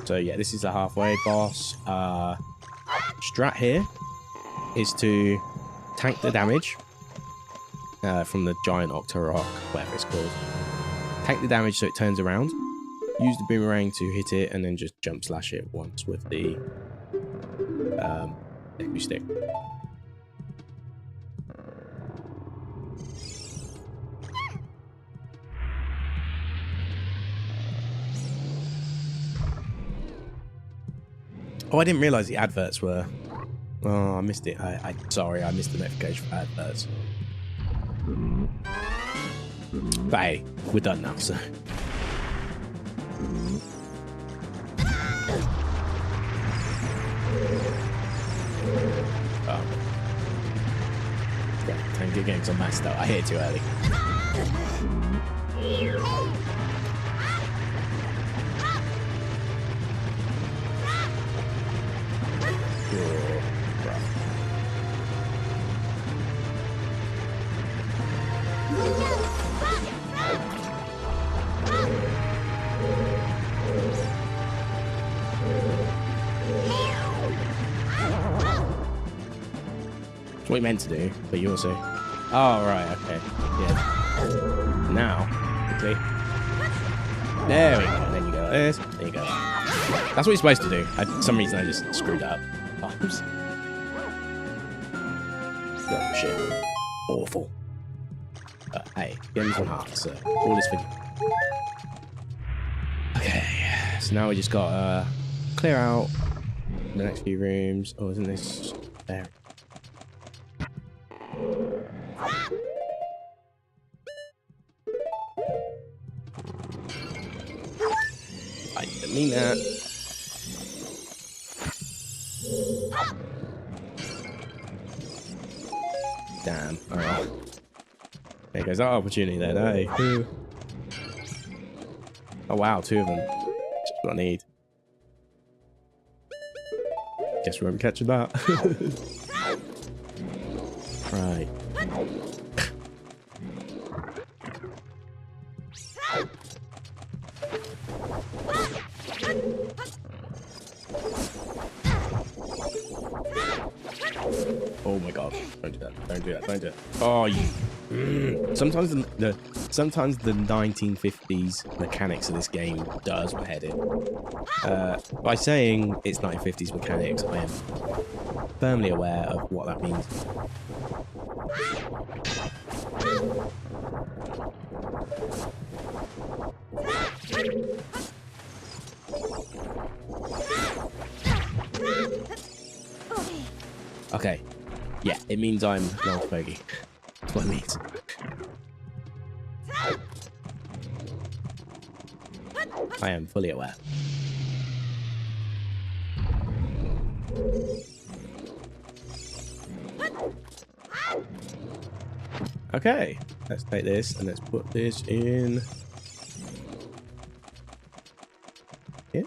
So yeah, this is the halfway boss. Strat here is to tank the damage from the giant Octo Rock, whatever it's called. Tank the damage so it turns around. Use the boomerang to hit it, and then just jump slash it once with the Deku stick. Oh, I didn't realise the adverts were... Oh, I missed it. Sorry, I missed the notification for adverts. But hey, we're done now, so... Oh. Great, time to get games on maxed out. I hit it too early. What you meant to do, but you also... Oh, right, okay. Yeah. Now, quickly. There we go. Then you go like this. There you go. That's what you're supposed to do. For some reason, I just screwed up. Oops. Oh, shit. Awful. Hey, games on heart, so all is forgiven. Okay, so now we just got to clear out the next few rooms. Oh, isn't this there? I didn't mean that. Damn. Alright. There goes that opportunity then, hey. Oh wow, 2 of them. Just what I need. Guess we won't be catching that. Right. Oh my god. Don't do that. Don't do that. Don't do it. Oh, you... Sometimes sometimes the 1950s mechanics of this game does my head in. By saying it's 1950s mechanics, I am firmly aware of what that means. Okay. Yeah, it means I'm an old fogey. That's what it means. I am fully aware. Okay, let's take this and let's put this in here.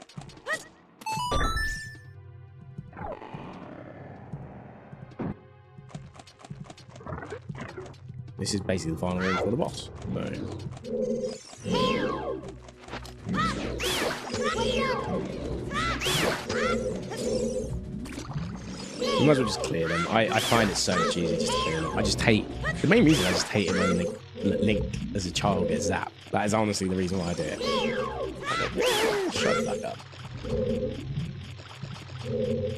This is basically the final room for the boss. You might as well just clear them. I find it so much easier just to clear them. I just hate... The main reason I just hate it when Link as a child gets zapped. That is honestly the reason why I do it. Shut it back up. Okay.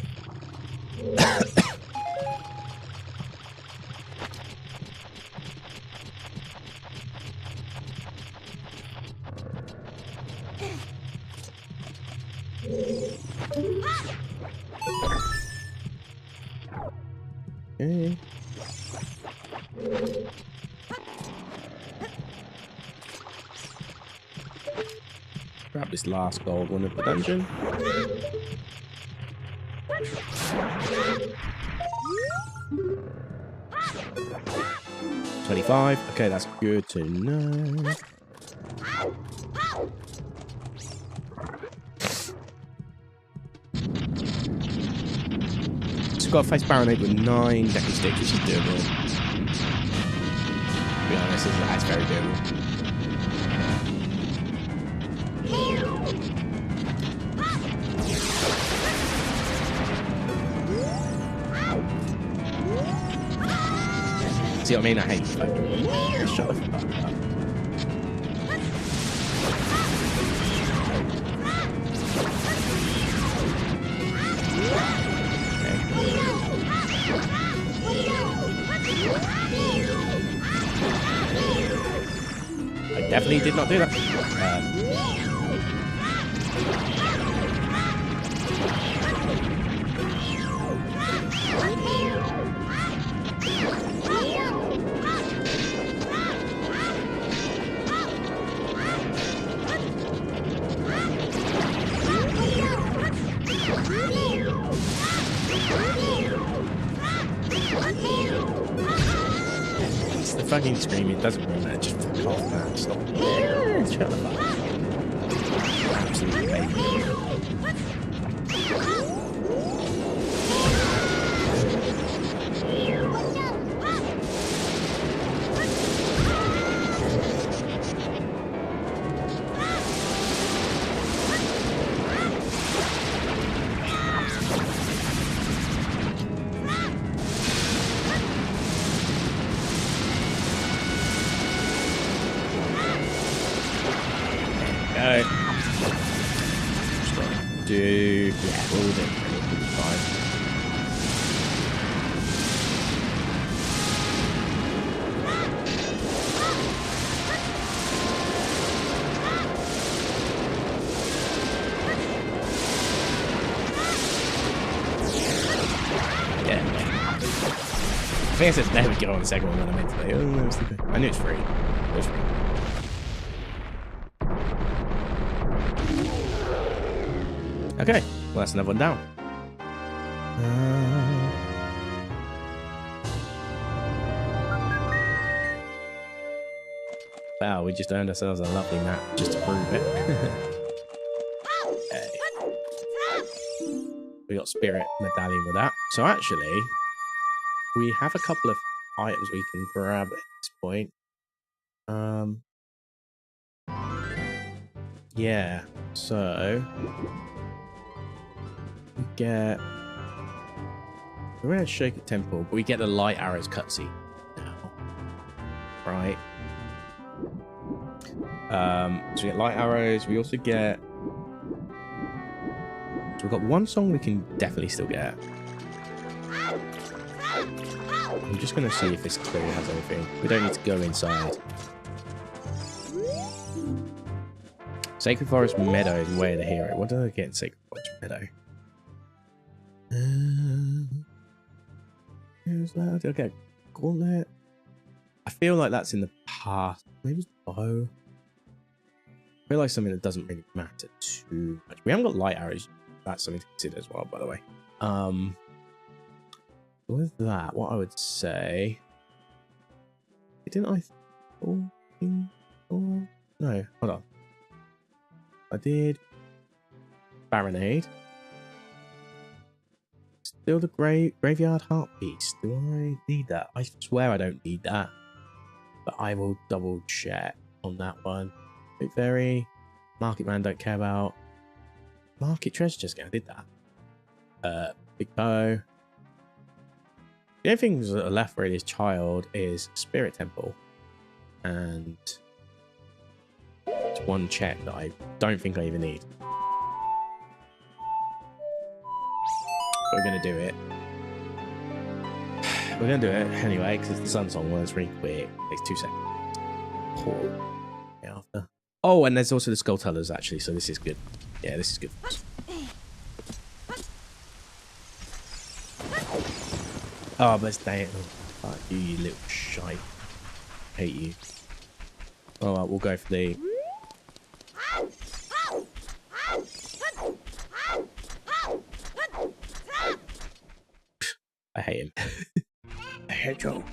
Grab this last gold one of the dungeon. $25. Okay, that's good to know. Just got a face baronade with 9 decking sticks, which is doable. To be honest, that's very doable. See what I mean? I hate fucking. Shut the fuck up. I definitely did not do that. It's the fucking screaming. It doesn't really matter. Just fuck off, man. Stop. Shut the fuck up. Absolutely baby. Yeah, we'll do it. Fine. Yeah. I think I said there we go on the second one when I meant to say, oh, I was thinking. I knew it's free. It was free. Okay, well that's another one down. Wow, we just earned ourselves a lovely map just to prove it. Okay. We got Spirit Medallion with that. So actually, we have a couple of items we can grab at this point. Yeah, so we get, we're at Shaker Temple, but we get the Light Arrows cutscene now, right? So we get Light Arrows. We also get, so we've got one song we can definitely still get. I'm just going to see if this clearly has anything. We don't need to go inside. Sacred Forest Meadow is Way of the Hero. What did I get in Sacred Forest Meadow? Who's that? Okay, Gauntlet. I feel like that's in the past. Maybe it's Bow. I feel like something that doesn't really matter too much. We haven't got Light Arrows. That's something to consider as well, by the way. With that, what I would say... Didn't I... Oh, no, hold on. I did... Baronade. Still the Graveyard Heart piece. Do I need that? I swear I don't need that. But I will double check on that one. Big Fairy. Market Man don't care about. Market Treasure Chest. I did that. Big Bow. The only things that are left really as child is Spirit Temple. And it's one check that I don't think I even need. we're going to do it. We're going to do it anyway, because it's the Sun Song one. It's really quick. It takes 2 seconds. After. Oh, and there's also the Skull Tellers, actually, so this is good. Yeah, this is good. Oh, but it's dang it. Fuck you, you little shite. Hate you. Alright, we'll go for the... I hate him. I hate you.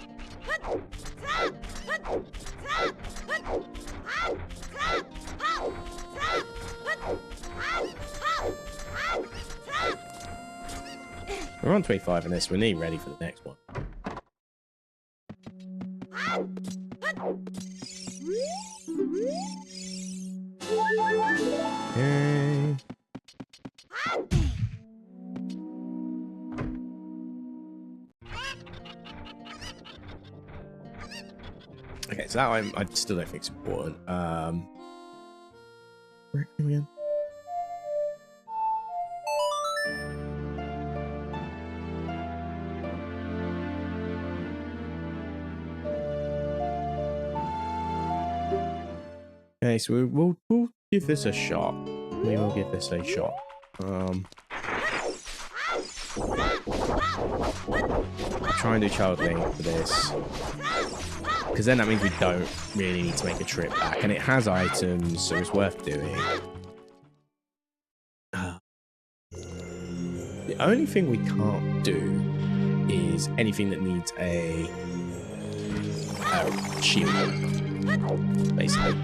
We're on 25 in this. We're nearly ready for the next one. Okay. Okay, so that one I still don't think it's important. Where are we in? Okay, so we'll give this a shot. We will give this a shot. I'll try and do Child Link for this. Because then that means we don't really need to make a trip back. And it has items, so it's worth doing. The only thing we can't do is anything that needs a shield, basically.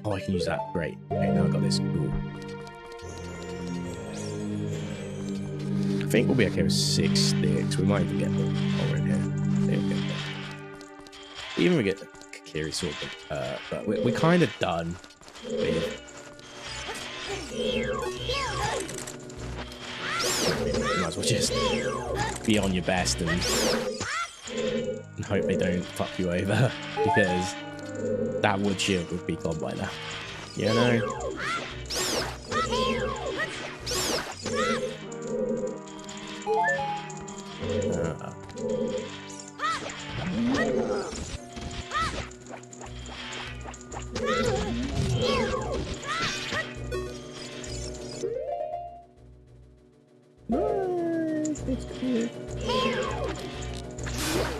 Oh, I can use that. Great. Okay, now I got this. Cool. I think we'll be okay with 6 sticks. We might even get them while we're in here. Even we get the Kokiri sword, but we're kind of done with. Might as well just be on your best and hope they don't fuck you over, because that wood shield would be gone by now. You know?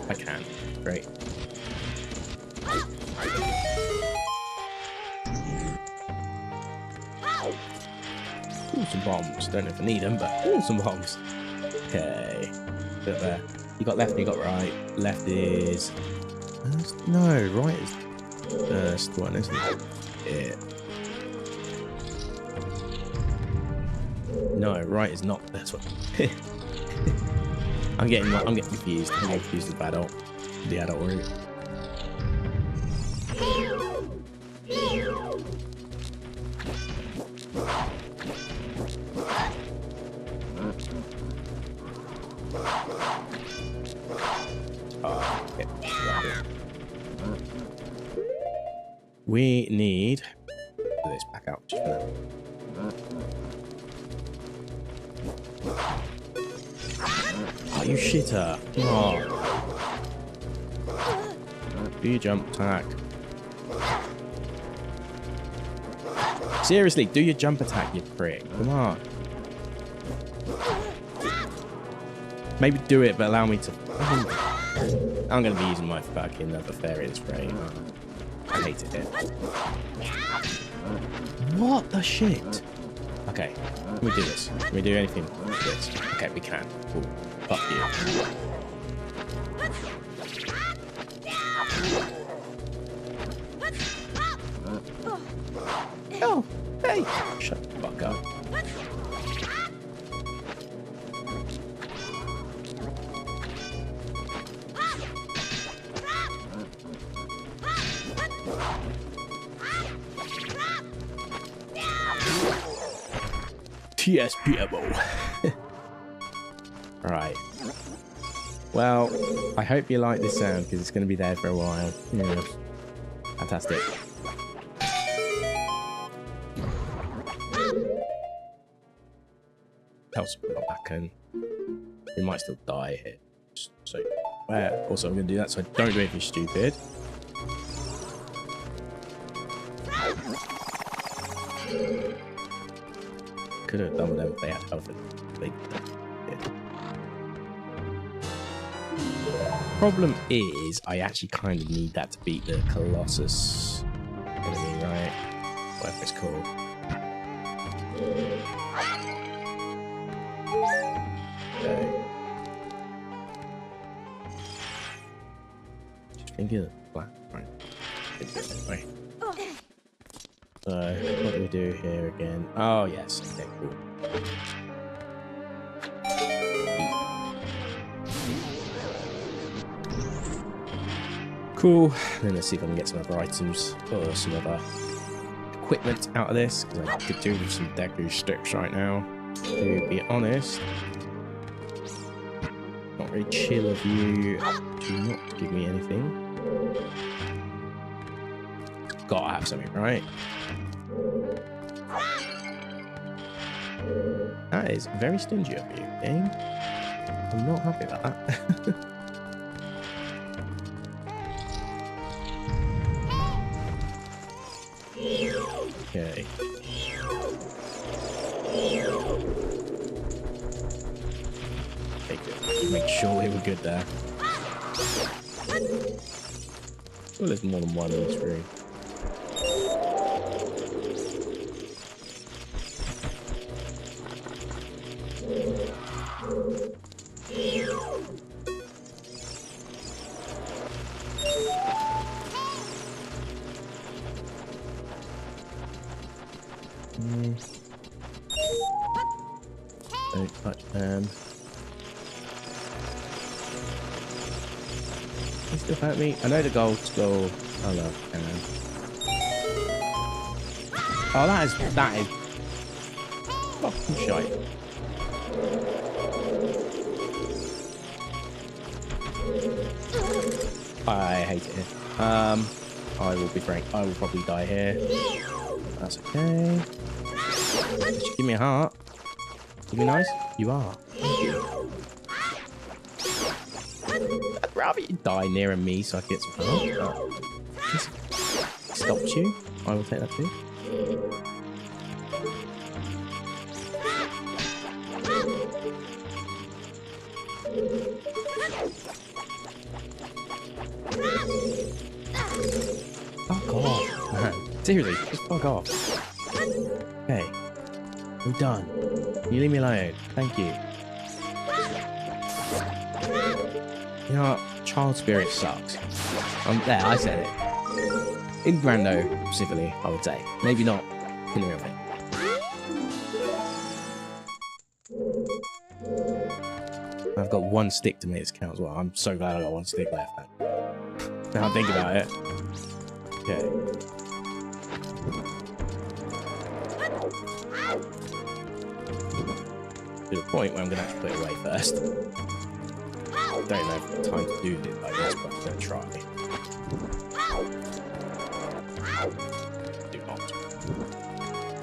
I can. Great. Ooh, some bombs. Don't know if I need them, but ooh, some bombs. Okay. Bit there. You got left and you got right. Left is... no, right is the first one, isn't it? Yeah. No, right is not the first one. I'm getting confused. I'm getting confused with the adult route. We need this back out just for now. Oh, you shitter. Oh. Do your jump attack. Seriously, do your jump attack, you prick. Come on. Maybe do it, but allow me to... I'm going to be using my fucking other fairy this frame. I hate it here. What the shit? Okay, can we do this? Can we do anything with this? Okay, we can. Cool. Fuck you. Oh, hey! Shut the fuck up. Yes, Piabo. Right. Well, I hope you like this sound because it's going to be there for a while. Yeah. Fantastic. else we got back, and we might still die here. So, also I'm going to do that so I don't do anything stupid. Could have done with them if they had health. They did. Problem is, I actually kind of need that to beat the Colossus enemy, right? Whatever it's called. Okay. Just thinking of the black, right? Anyway. So, what do we do here again? Oh, yes. Okay, cool. Cool. Then let's see if I can get some other items or some other equipment out of this, because I could do with some Deku sticks right now. To be honest, not very chill of you to not give me anything. Gotta have something, right? That is very stingy of you, game. I'm not happy about that. Okay. Make sure we were good there. Well, there's more than one in this room. Don't touch them. They still hurt me. I know the gold skull. I love cannon. Oh, that is fucking shite. I hate it here. I will be frank. I will probably die here. That's okay. Just give me a heart. You be nice? You are. Thank you. I'd rather you die nearer me so I can get some heart. Oh. Stopped you. I will take that too. Fuck off, man. Seriously, just fuck off. Okay. I'm done. You leave me alone. Thank you. You know what? Child spirit sucks. There, I said it. In Rando, specifically, I would say. Maybe not in the real thing. I've got one stick to make this count as well. I'm so glad I got one stick left. Now I think about it. Okay. To the point where I'm going to have to put it away first. I don't know if I've got time to do this like this, but I'm going to try. Do not.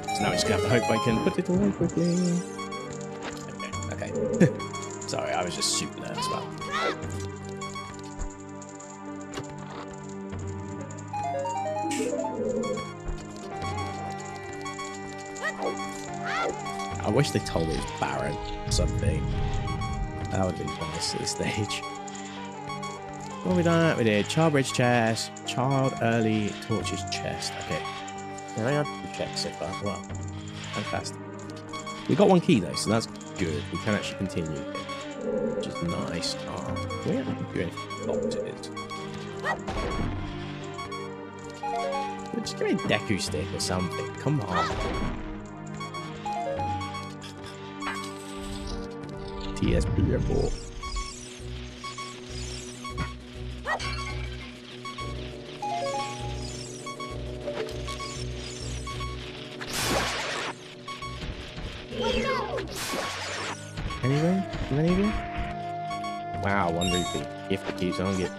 So now I'm just going to have to hope I can put it away quickly. Okay. Sorry, I was just super nervous about it. I wish they told me it was Baron or something. That would have been nice at this stage. What have we done? We did Child Bridge chest, Child Early Torches chest. Okay. Now I have to check so far. Well, fantastic. We got one key though, so that's good. We can actually continue here, which is nice. Oh, we haven't do anything boxes. Just give me a Deku stick or something. Come on. TSP report. Anything? Anything? Wow, 1 rupee. Gift that keeps on giving.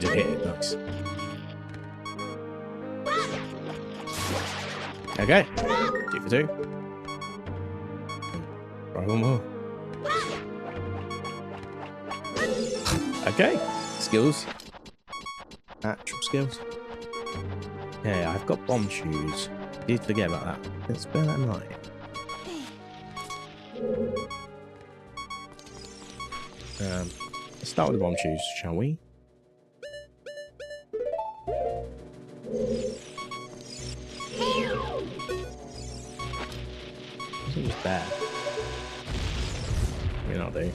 just hit it. Nice. Okay. 2 for 2. Right, one more. Okay. Skills. Actual skills. Yeah, I've got bomb shoes. Did forget about that. Let's bear that in mind. Let's start with the bomb shoes, shall we? Isn't just there? You're not there.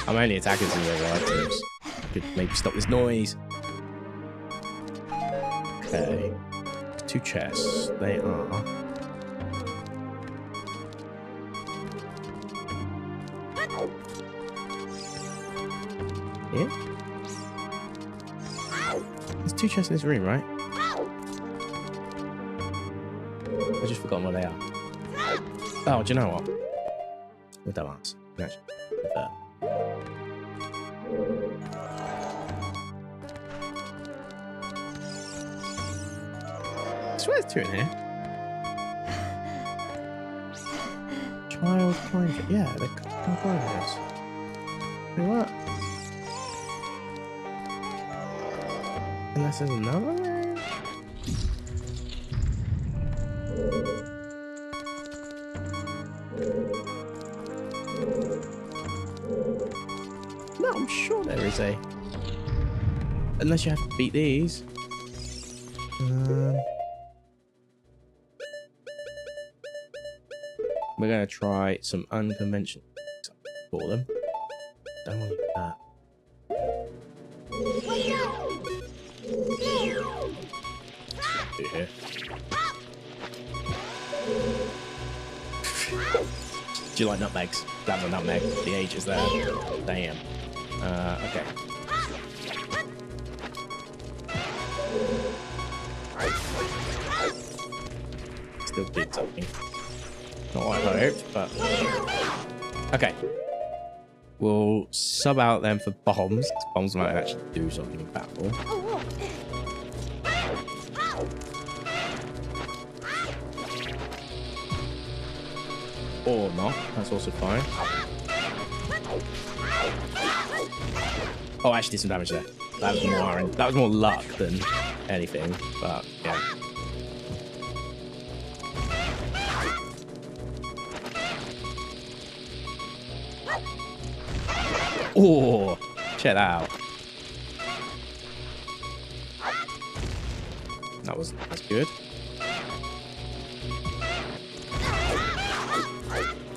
I'm only attacking some little items. Could maybe stop this noise. Okay. 2 chests. They are. Yeah? There's 2 chests in this room, right? I just forgotten what they are. Oh, do you know what? With that ones. Actually, with that. I swear there's 2 in here. Child climber. Yeah, they're climbers. Wait, what? Unless there's another one? No, I'm sure there is a. Unless you have to beat these. We're gonna try some unconventional for them. Don't want that. Here. Do you like nutmegs? That's a nutmeg. The age is there. Damn. Okay. Still did something. Not what I hoped, but okay. We'll sub out them for bombs. Bombs might actually do something in battle. Or not. That's also fine. Oh, I actually did some damage there. That was more luck than anything. But yeah. Oh, check that out. That wasn't as good.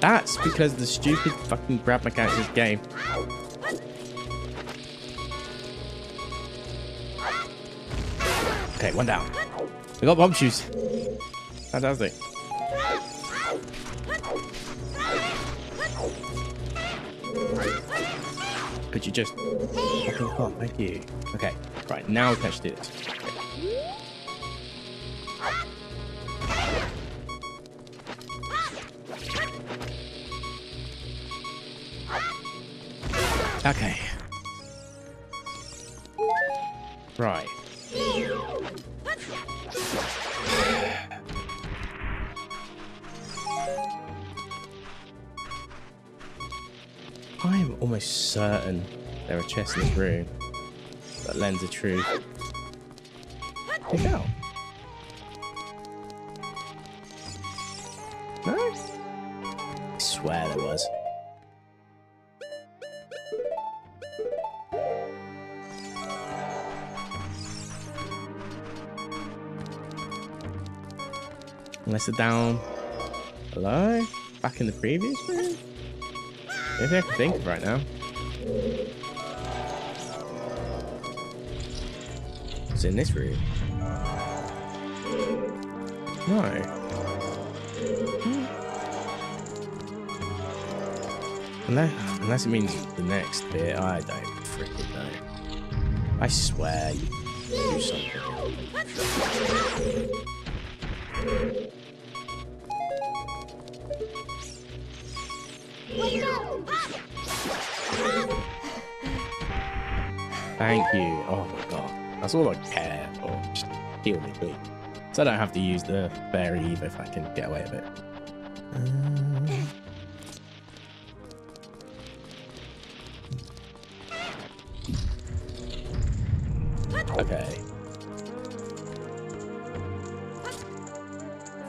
That's because the stupid fucking grab mechanics of this game. Okay, 1 down. We got bomb shoes. Fantastic. Could you just fucking pop? Thank you. Okay, right, now we can actually do this. Okay. Right. I am almost certain there are chests in this room. That lens of truth. Check it out. No? I swear there was. Unless they're down below? Back in the previous room? Maybe I can think of right now. It's in this room. No. Unless it means the next bit, I don't freaking know. I swear you do something. Thank you. Oh my god. That's all I care for. Just heal me, please. So I don't have to use the fairy either if I can get away with it. Okay.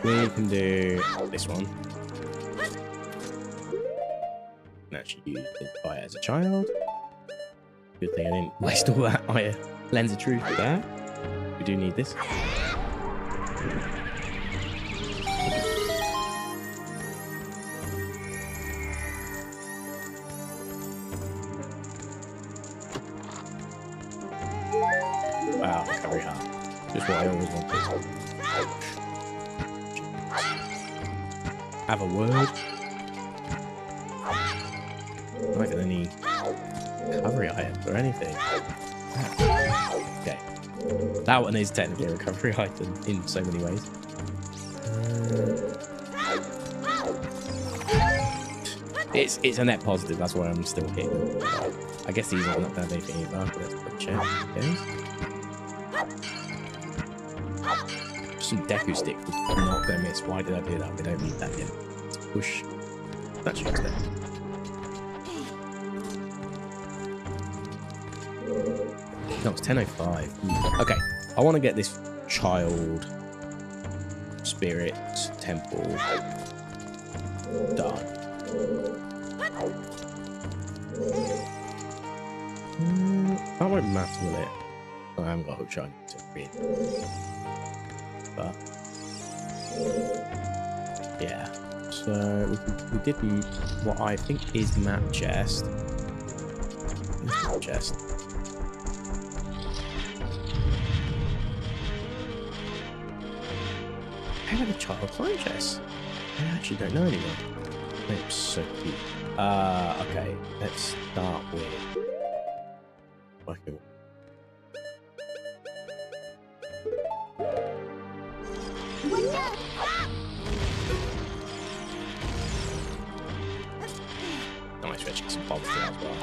We can do this one. Can actually use fire as a child. Good thing I didn't waste all that lens of truth there. We do need this. Wow, recovery heart. Just what I always wanted. Have a word. Not even any recovery items or anything. Okay. That one is technically a recovery item in so many ways. It's a net positive, that's why I'm still hitting. I guess these are not going to do anything either, but let's put check. Okay. Some Deku stick was not going to miss. Why did I do that? We don't need that yet. Let's push. That's just there. No, it's 10:05. Okay, I want to get this child spirit temple done. That won't matter, will it? I haven't got hook shine to read. But yeah, so we did what I think is map chest. Map chest. I have a child climb chest. I actually don't know anymore. It's so cute. Okay, let's start with working. Nice, fetching some bombs there as well.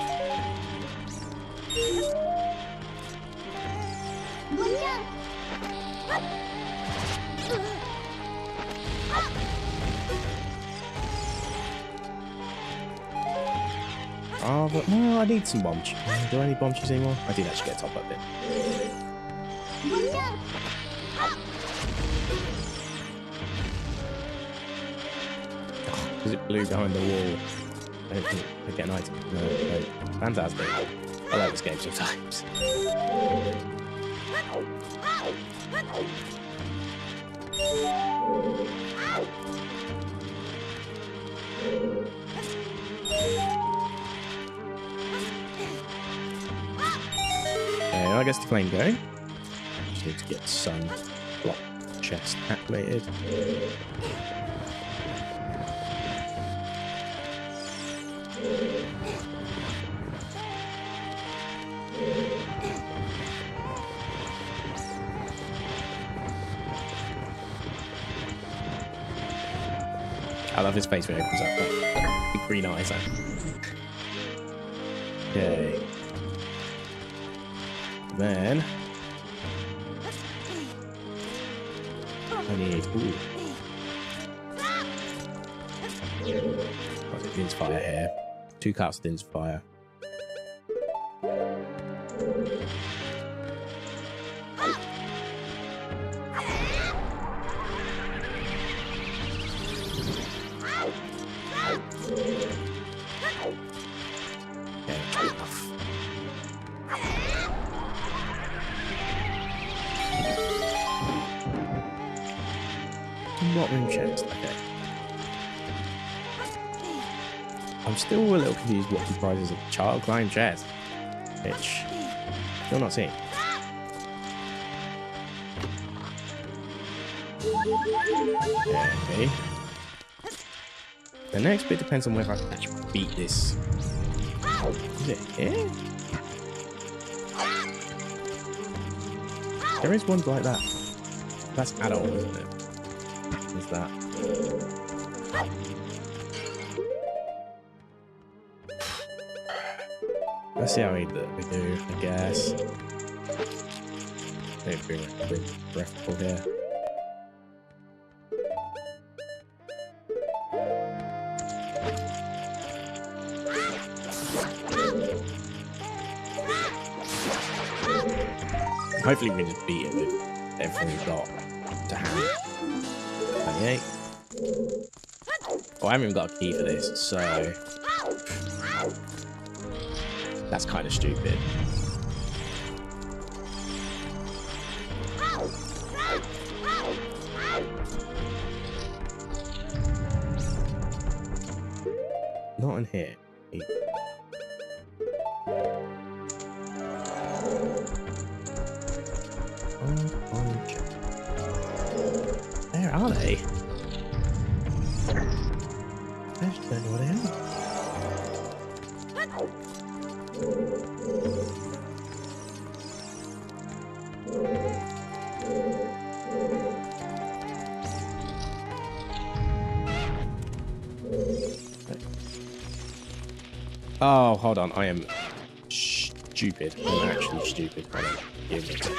Oh, but no, I need some bomb cheese. Do I need bomb cheese anymore? I did actually get a top up bit. Because it blew behind the wall. I don't think I get an item. No. Fantastic. I like this game sometimes. I guess the flame going. Just need to get sun block chest activated. I love his face when it opens up. Big green eyes. Okay. Then I need what's it? Din's fire here. 2 cups of Din's fire. What room chest? Okay. I'm still a little confused what comprises a child climb chest, which you're not seeing. Okay. The next bit depends on whether I can actually beat this. Is it here? There is one like that. That's adult, isn't it? Is that? Let's see how we do, I guess. Maybe bring a quick breathful here. Hopefully we can just beat it with everything we've got to hand. 28. Oh, I haven't even got a key for this, so that's kind of stupid. Not in here. Where are they? I just don't know what they are. Oh, hold on. I am stupid. I'm actually stupid. I don't give it.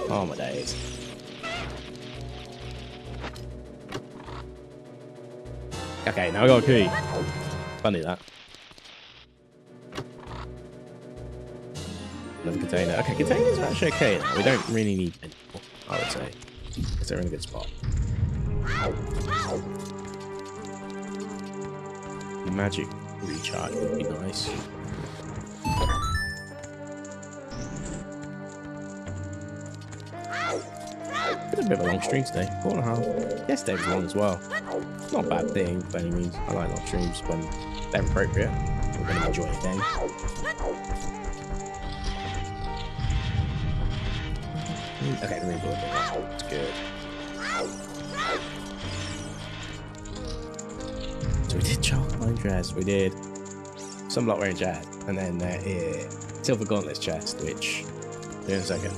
Oh my days. Okay, now I got a key. Funny that. Another container. Okay, containers are actually okay. We don't really need any more, I would say. Because they're in a good spot. Magic recharge would be nice. It's a bit of a long stream today. 4.5. Yesterday was long as well. Not a bad thing by any means. I like long streams when they're appropriate. We're going to enjoy a game. Okay, the rainbow. That's good. So we did Charcoal Dress. We did Sunblock wearing Jazz. And then there is Silver Gauntlets chest, which I'll do in a second.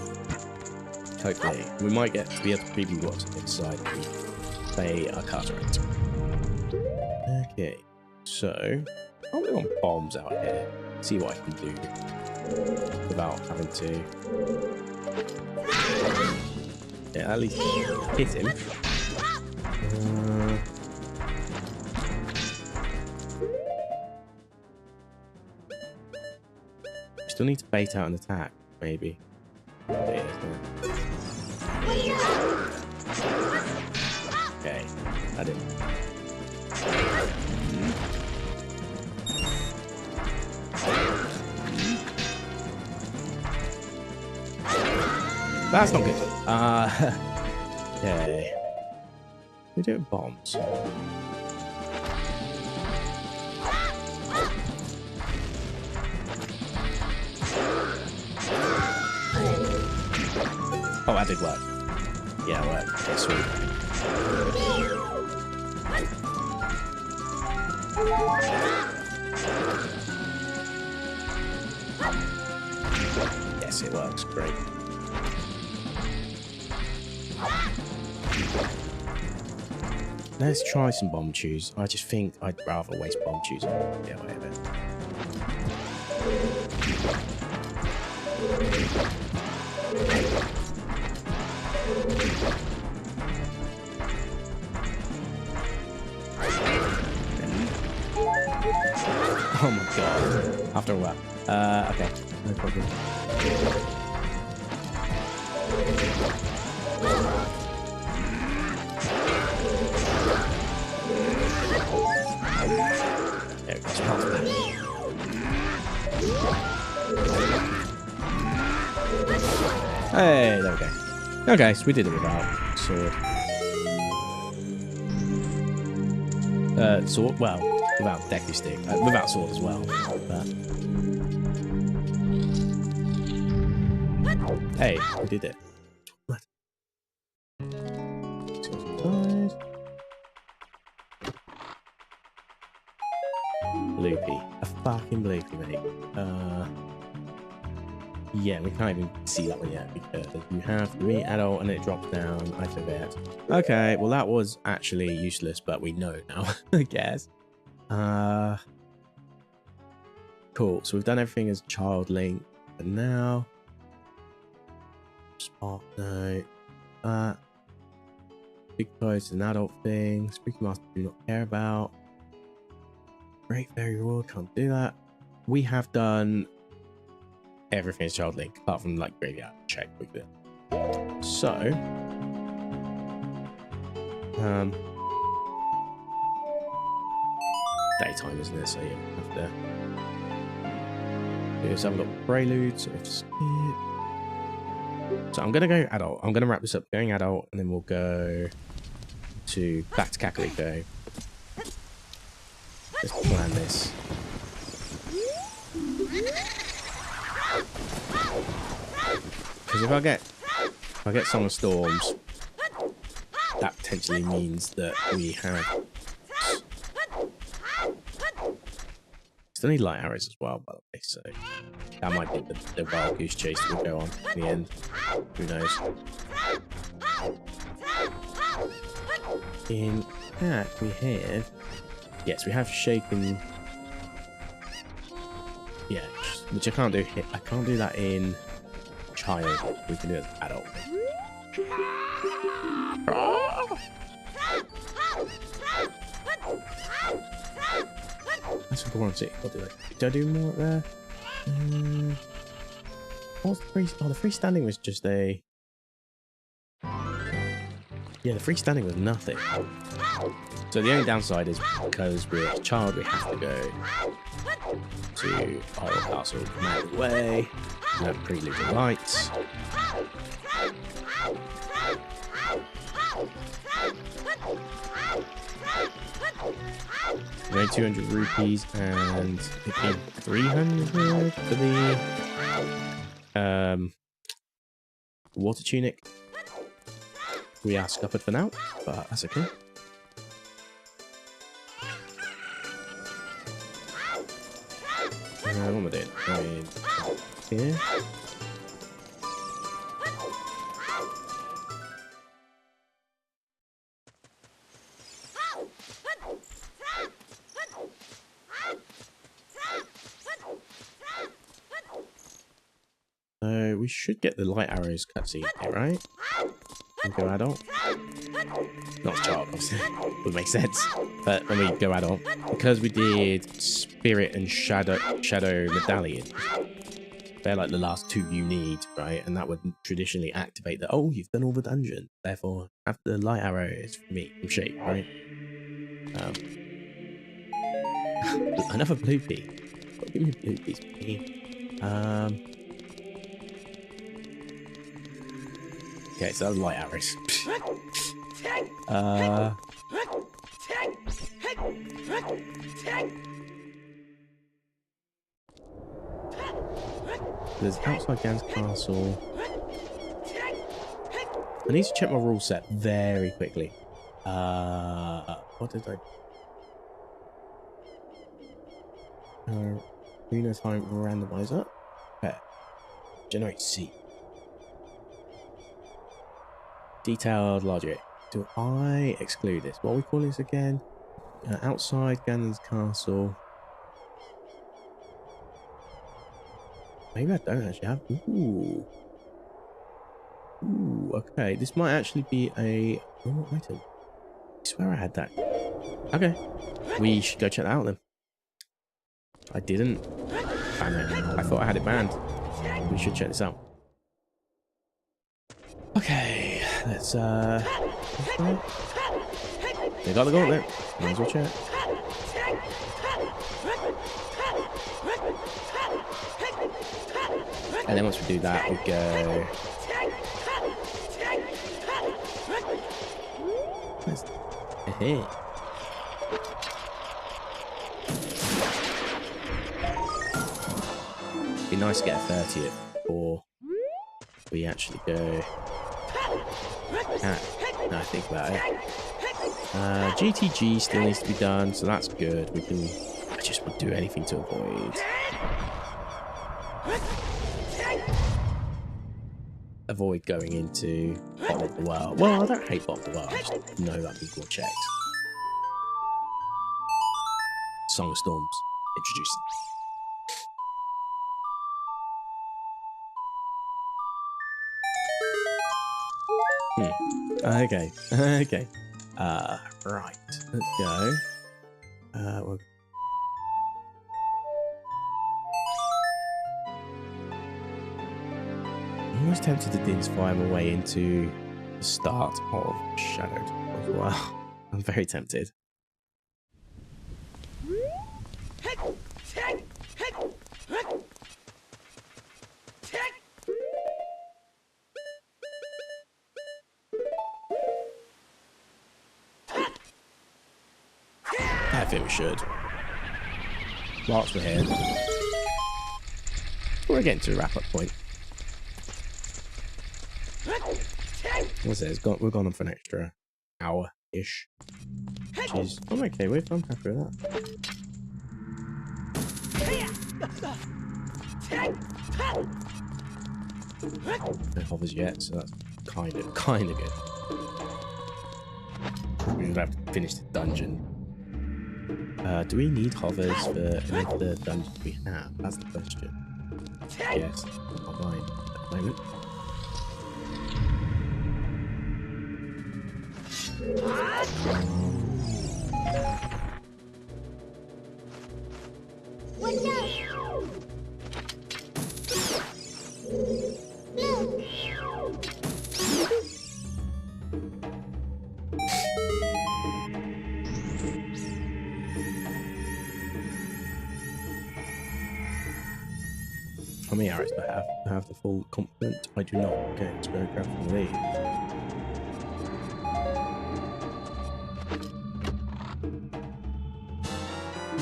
Hopefully. We might get to be able to preview what's inside and play our cataract. Okay. So I'll go on bombs out here. See what I can do without having to at least hit him. Still need to bait out an attack, maybe. Okay, I didn't. That's not good. Okay. We do it bombs. Oh, that did work. Yeah, it worked. Okay, sweet. Yes, it works. Great. Let's try some bomb chews. I just think I'd rather waste bomb chews and get away with it. Oh my god. After a while. Okay. No problem. There it goes. Hey, there we go. Okay, so we did it without sword. Sword? Well, without deku stick. Without sword as well. But hey, we did it. Bloopy. A fucking bloopy, mate. Yeah, we can't even see that one yet because you have to be adult and it drops down. I forget. Okay, well that was actually useless, but we know now, I guess. Cool. So we've done everything as child Link, but now Spark Note, that Big Toys is an adult thing. Spooky Master do not care about. Great Fairy World, can't do that. We have done everything is child Link apart from like graveyard check with it. So daytime, isn't it? So yeah, we have to do this. I've got prelude, so let's skip. So I'm gonna go adult. I'm gonna wrap this up going adult, and then we'll go to back to Kakariko. Let's plan this. Because if I get Song of Storms, that potentially means that we have still need light arrows as well, by the way, so that might be the wild goose chase that will go on in the end. Who knows? In fact, we have, yes, we have shaken. Yeah, which I can't do. I can't do that in child. We can do it as adult. That's a good one. See, I'll do that. Did I do more up there? What was the free? Oh, the freestanding was just a. Yeah, the freestanding was nothing. So the only downside is because we're a child, we have to go to our castle, come out of the way, no prelude of lights. Only 200 rupees and 300 for the water tunic. We are scuppered for now, but that's okay. What am I doing? Here. So we should get the light arrows cutscene here, right? And go adult. Not child, obviously. Would make sense. But when we go adult, because we did Spirit and Shadow Medallion, they're like the last two you need, right? And that would traditionally activate the, oh, you've done all the dungeons. Therefore, have the light arrows for me from shape, right? Another blue pea. Give me blue peas, please. Okay, so that was light arrows. There's outside Gan's castle. I need to check my rule set very quickly. What did I? Ocarina of Time Randomizer. Okay. Generate C. Detailed logic. Do I exclude this? What are we calling this again? Outside Ganon's castle. Maybe I don't actually have. Ooh. Ooh, okay. This might actually be a normal item. I swear I had that. Okay. We should go check that out then. I didn't. Damn it. I thought I had it banned. We should check this out. Okay. Let's they got the gauntlet. Might as well check. And then once we do that, we go. Hey. Be nice to get a 30th before we actually go. Now I think about it. GTG still needs to be done, so that's good. We can. I just would do anything to avoid. avoid going into bottom of the world. Well, I don't hate bottom of the world. I just know that people will check. Song of Storms introducing. Okay. Okay. Right. Let's go. We're... I'm almost tempted to identify my way into the start of Shadowed as well. I'm very tempted. I think we should. Whilst we're here. We're getting to the wrap-up point. What's it? We've gone on for an extra hour-ish. Which is... I'm okay with. I'm happy with that. No hovers yet, so that's kind of good. We're gonna have to finish the dungeon. Do we need hovers for any of the dungeons we have? That's the question. Yes, not mine at the moment. How many arrows do I have the full complement? I do not. Okay, it's very crafty from me.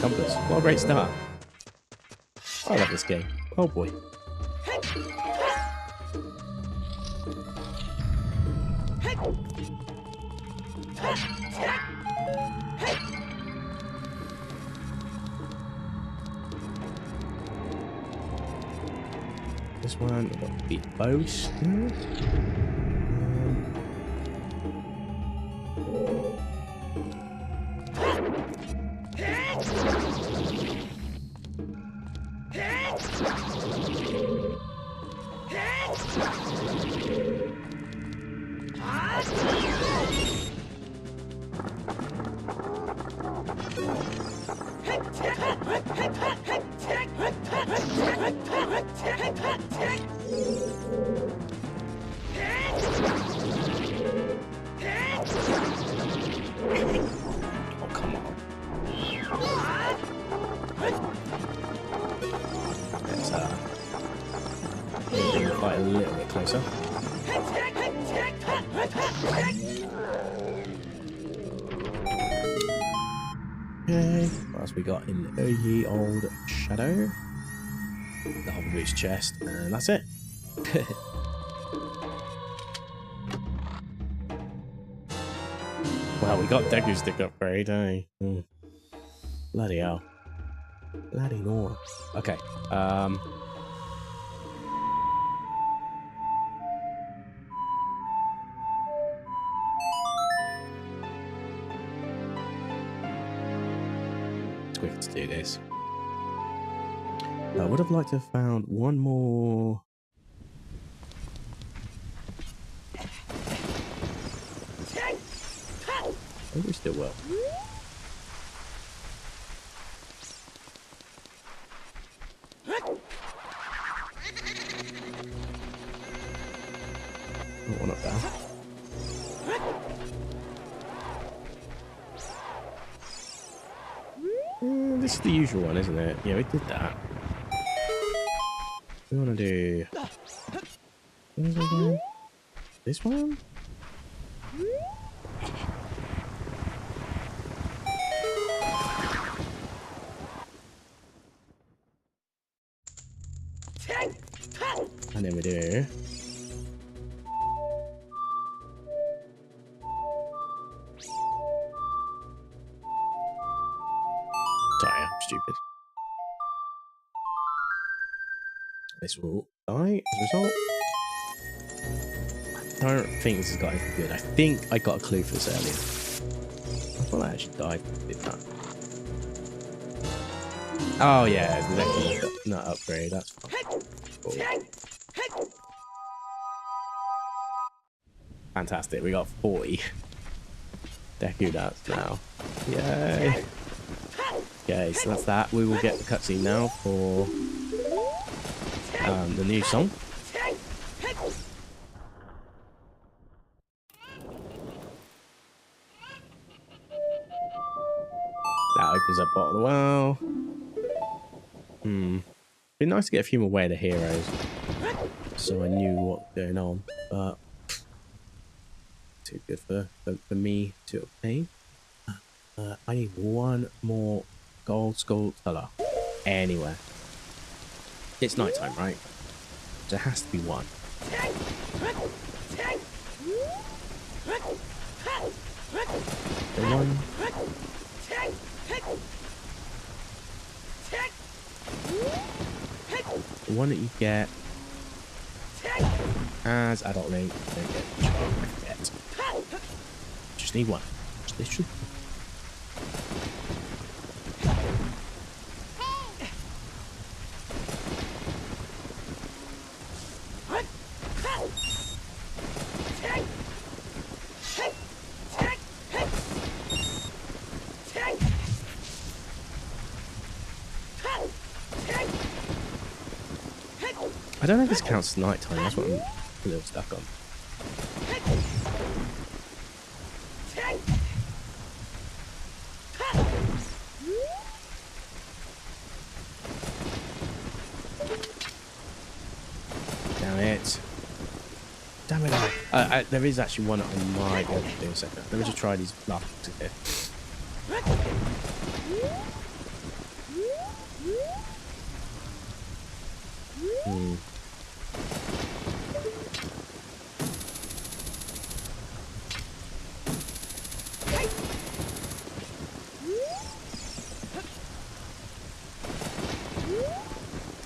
Compass. What a great start. I love this game. Oh boy. This one, we've got the bow still. Fight a little bit closer. Okay, what else we got in ye old Shadow? The Hover Boost chest, and that's it. Wow, we got Deku Stick upgrade, eh? Bloody hell. Bloody more. Okay, it's quick to do this. I would have liked to have found one more. I think we still will. Oh, one up there. This is the usual one, isn't it? Yeah, we did that. We want to do... What is it again? This one? And then we do... Sorry, I'm stupid. This will die as a result. don't think this has got anything good. I think I got a clue for this earlier. I thought I actually died. Did that. Oh yeah, the next one, not upgrade. That's fine. Cool. Fantastic. We got 40 Deku Dats now. Yay. Okay, so that's that. We will get the cutscene now for the new song. That opens up bottle of the well. Be nice to get a few more way of the heroes, so I knew what was going on, but too good for me to obtain. I need one more gold skull color anywhere. It's nighttime, right? There has to be one. The one. The one that you get as adult Link. Just need one. Just literally. I don't know if this counts as nighttime. That's what I'm a little stuck on. Damn it. Damn it. There is actually one I might be able to do in a second. Let me just try these last here.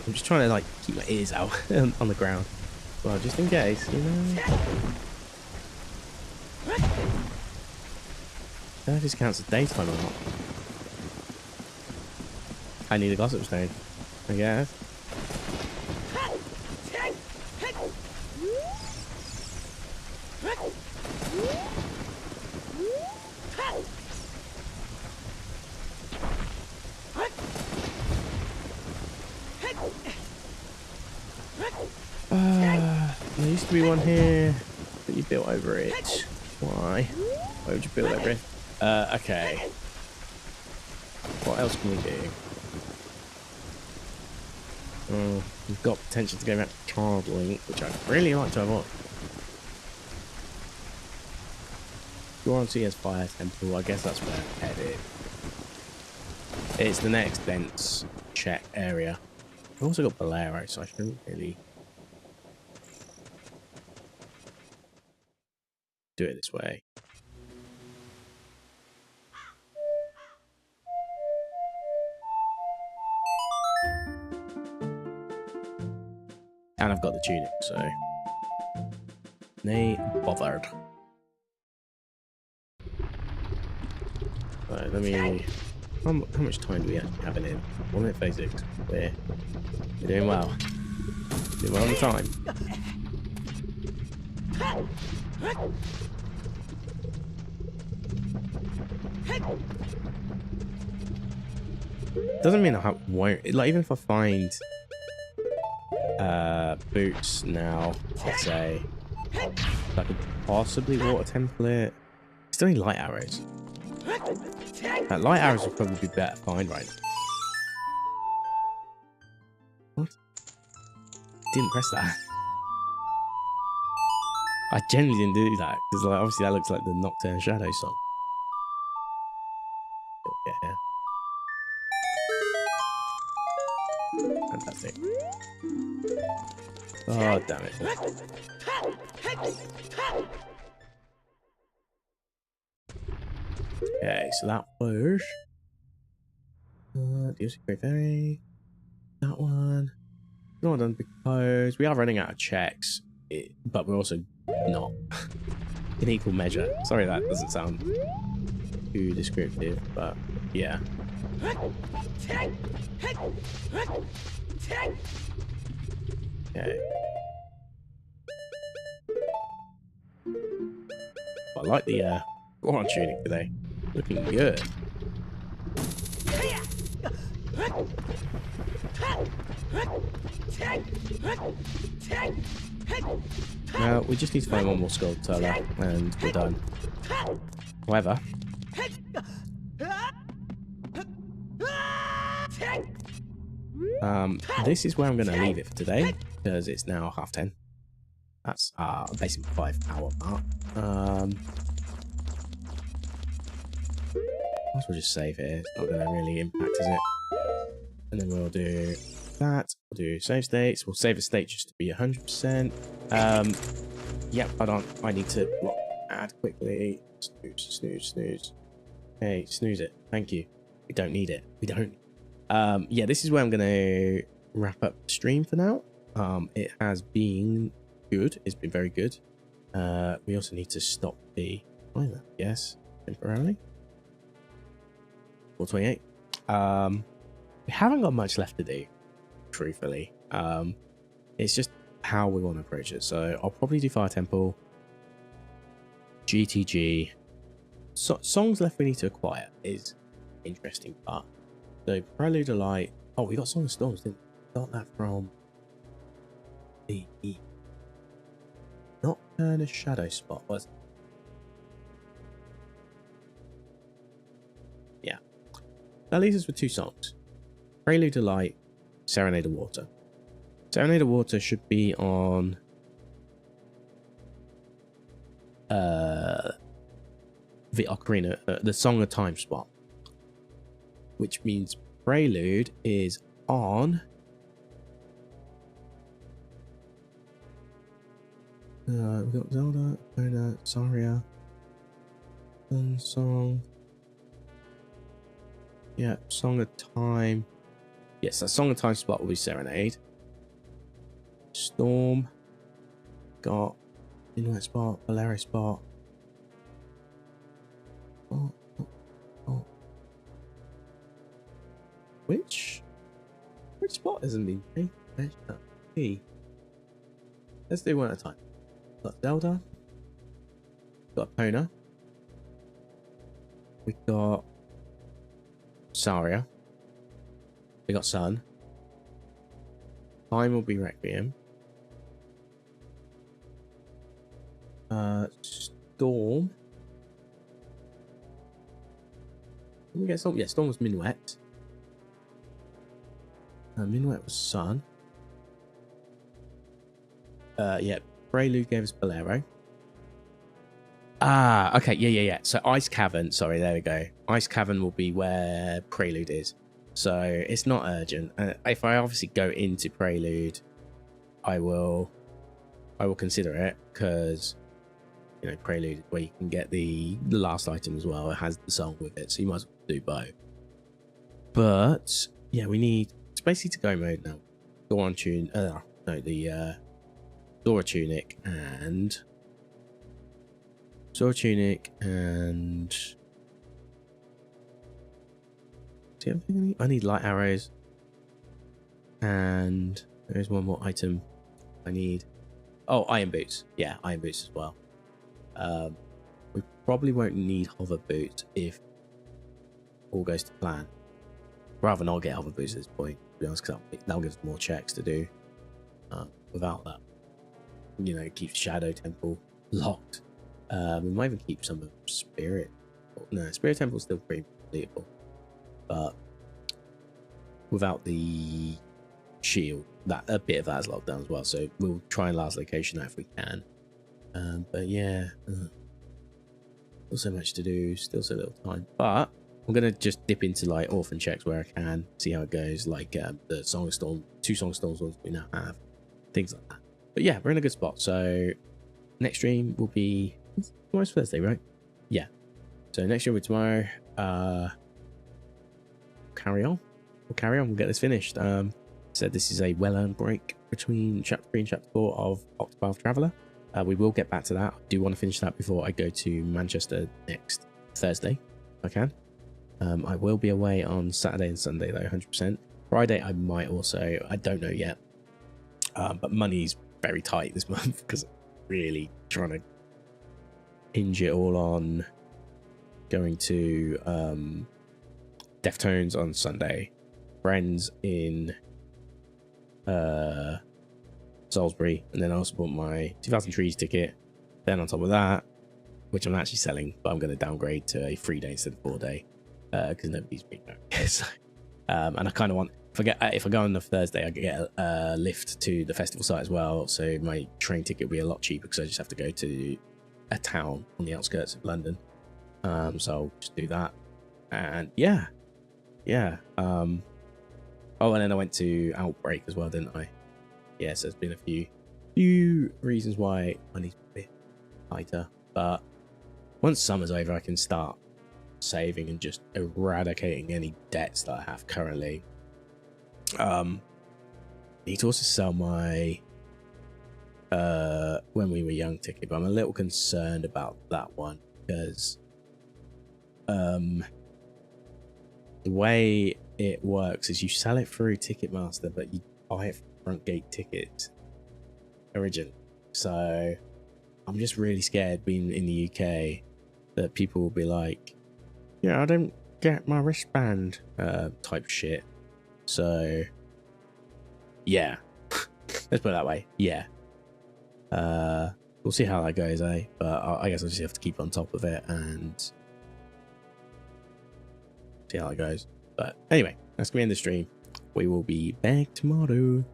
I'm just trying to like keep my ears out on the ground. Well, just in case, you know. I don't know if this counts as daytime or not. I need a gossip stone, I guess. There used to be one here, but you built over it. Why? Why would you build over it? Okay. What else can we do? We've got potential to go back to Card Link, which I'd really like to avoid. Guarantee as Fire Temple, I guess that's where I'm headed. It's the next dense check area. I've also got Bolero, so I shouldn't really do it this way. And I've got the tunic, so nay bothered. Right, let me. How much time do we actually have in it? 1 minute 36. We're doing well. Doing well on the time. Doesn't mean I won't. Like, even if I find boots now, let's say, I could possibly water template. Still need light arrows. Light arrows would probably be better to find right now. What? Didn't press that. I genuinely didn't do that because, like, obviously that looks like the Nocturne Shadow song. Yeah. Fantastic. Oh, damn it. Okay, so that was DLC Great Fairy. That one. Not done because we are running out of checks, but we're also not in equal measure. Sorry, that doesn't sound too descriptive, but yeah. Okay. I like the Goron tunic today. Looking good. Now, we just need to find one more skull teller and we're done. However, this is where I'm going to leave it for today because it's now 10:30. That's basically 5-hour mark. Might as well just save it. It's not going to really impact, is it? And then we'll do that. We'll do save states. We'll save a state just to be 100%. Yep, I need to add quickly. Snooze. Hey, snooze it. Thank you. We don't need it. We don't. Yeah, this is where I'm going to wrap up the stream for now. It has been good. It's been very good. We also need to stop the timer. Yes, temporarily. 4:28. We haven't got much left to do, truthfully. It's just how we want to approach it. So I'll probably do Fire Temple, GTG. Songs left we need to acquire is interesting part. So Prelude to Light. Oh, we got Song of Storms, didn't we? Got that from the Nocturne Shadow Spot, was it? Yeah. That leaves us with 2 songs. Prelude to Light, Serenade of Water. Serenade of Water should be on the Ocarina, the Song of Time spot, which means Prelude is on we've got Zelda, Ocarina, Saria, Song. Yeah, Song of Time. Yes, that Song of Time spot will be Serenade. Storm. Got Inlet spot, Valero spot. Oh. Which spot hasn't been paid? Let's do one at a time. Got Zelda. Got Epona. We got Saria. We got Sun. Time will be Requiem. Storm. Did we get Storm? Yeah, Storm was Minuet. Minuet was Sun. Yeah, Prelude gave us Bolero. Ah, okay, yeah. So Ice Cavern, sorry, there we go. Ice Cavern will be where Prelude is. So it's not urgent. If I obviously go into Prelude, I will consider it because, you know, Prelude is where you can get the last item as well. It has the song with it, so you might as well do both. But yeah, we need, it's basically to go mode now. Goron tune, the Dora Tunic and Sword Tunic and see everything I need? I need light arrows, and there's one more item I need. Oh, iron boots. Yeah, iron boots as well. We probably won't need hover boots if all goes to plan. Rather not get hover boots at this point, to be honest, because that'll give us more checks to do. Without that, you know, keep Shadow Temple locked. We might even keep some of Spirit. No, Spirit Temple's still pretty completable, but without the shield, that a bit of that is locked down as well. So we'll try and last location that if we can. But yeah, still so much to do, still so little time. But I'm gonna just dip into like orphan checks where I can, see how it goes. Like the Song of Storm, 2 Song of Storms ones we now have, things like that. But yeah, we're in a good spot. So next stream will be tomorrow's Thursday, right? Yeah. So next stream will be tomorrow. Carry on. We'll get this finished. So this is a well-earned break between chapter 3 and chapter 4 of Octopath Traveler. We will get back to that. I do want to finish that before I go to Manchester next Thursday, if I can. I will be away on Saturday and Sunday, though, 100%. Friday, I might also. I don't know yet. But money's very tight this month because I'm really trying to hinge it all on going to Deftones on Sunday, friends in Salisbury, and then I also bought my 2000 Trees ticket. Then on top of that, which I'm actually selling, but I'm going to downgrade to a 3-day instead of 4-day because nobody's been there. So, and I kind of want, if I go on the Thursday, I get a lift to the festival site as well. So my train ticket will be a lot cheaper because I just have to go to a town on the outskirts of London. So I'll just do that. And yeah. Oh, and then I went to Outbreak as well, didn't I? Yeah, so there's been a few reasons why I need to be a bit tighter. But once summer's over, I can start saving and just eradicating any debts that I have currently. Need to also sell my When We Were Young ticket, but I'm a little concerned about that one because the way it works is you sell it through Ticketmaster, but you buy it from front gate tickets originally. So I'm just really scared being in the UK that people will be like, yeah, I don't get my wristband type shit. So yeah, let's put it that way. Yeah. We'll see how that goes, eh? But I guess I just have to keep on top of it and see how it goes. But anyway, that's gonna be in the stream. We will be back tomorrow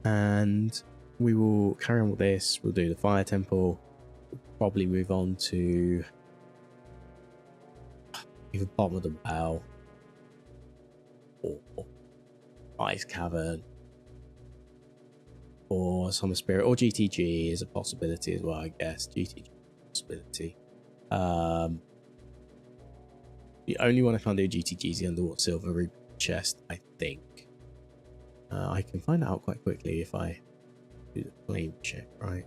and we will carry on with this. We'll do the fire temple. We'll probably move on to either bottom of the well or ice cavern or Summer Spirit or GTG is a possibility as well, I guess. GTG is a possibility. The only one I can't do GTG is the Underwater Silver Ruby chest, I think. I can find out quite quickly if I do the flame check, right?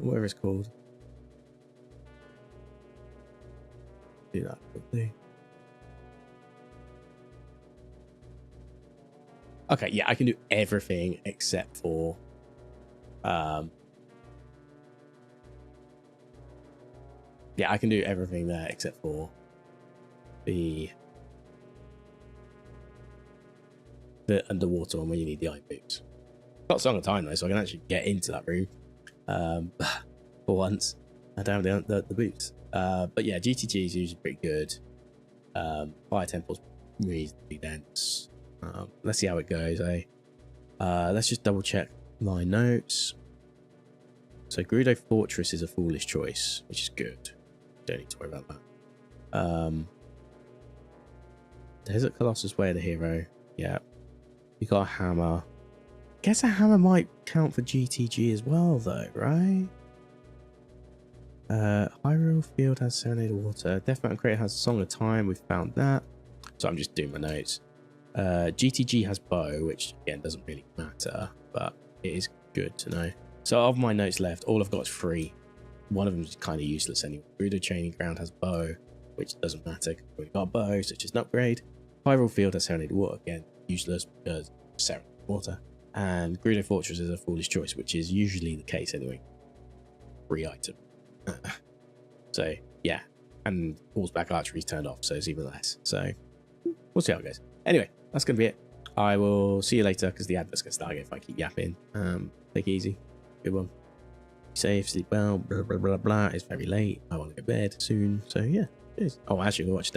Whatever it's called. Do that quickly. Okay, yeah, I can do everything except for yeah, I can do everything there except for the underwater one where you need the eye boots. Got Song of Time though, so I can actually get into that room for once. I don't have the boots. But yeah, GTG is usually pretty good. Fire Temple's reasonably dense. Let's see how it goes, eh? Let's just double check my notes. So Gerudo Fortress is a foolish choice, which is good. Don't need to worry about that. Desert Colossus Way of the Hero. Yeah. You got a hammer. Guess a hammer might count for GTG as well, though, right? Hyrule Field has Serenade of Water. Death Mountain Crater has Song of Time. We've found that. So I'm just doing my notes. GTG has bow, which again doesn't really matter, but it is good to know. So of my notes left, all I've got is 3. One of them is kind of useless anyway. Gerudo Training Ground has bow, which doesn't matter because we've got bow, so it's just an upgrade. Hyrule Field has Serenade of Water, again useless because Serenade of Water. And Gerudo Fortress is a foolish choice, which is usually the case anyway. 3 item. So yeah, and Horseback Archery's turned off, so it's even less. So we'll see how it goes. Anyway, that's gonna be it. I will see you later because the advert's gonna start again if I keep yapping. Take it easy. Good one. Safe, sleep well, blah blah blah blah. It's very late. I want to go to bed soon. So yeah, cheers. Oh, actually, we'll watch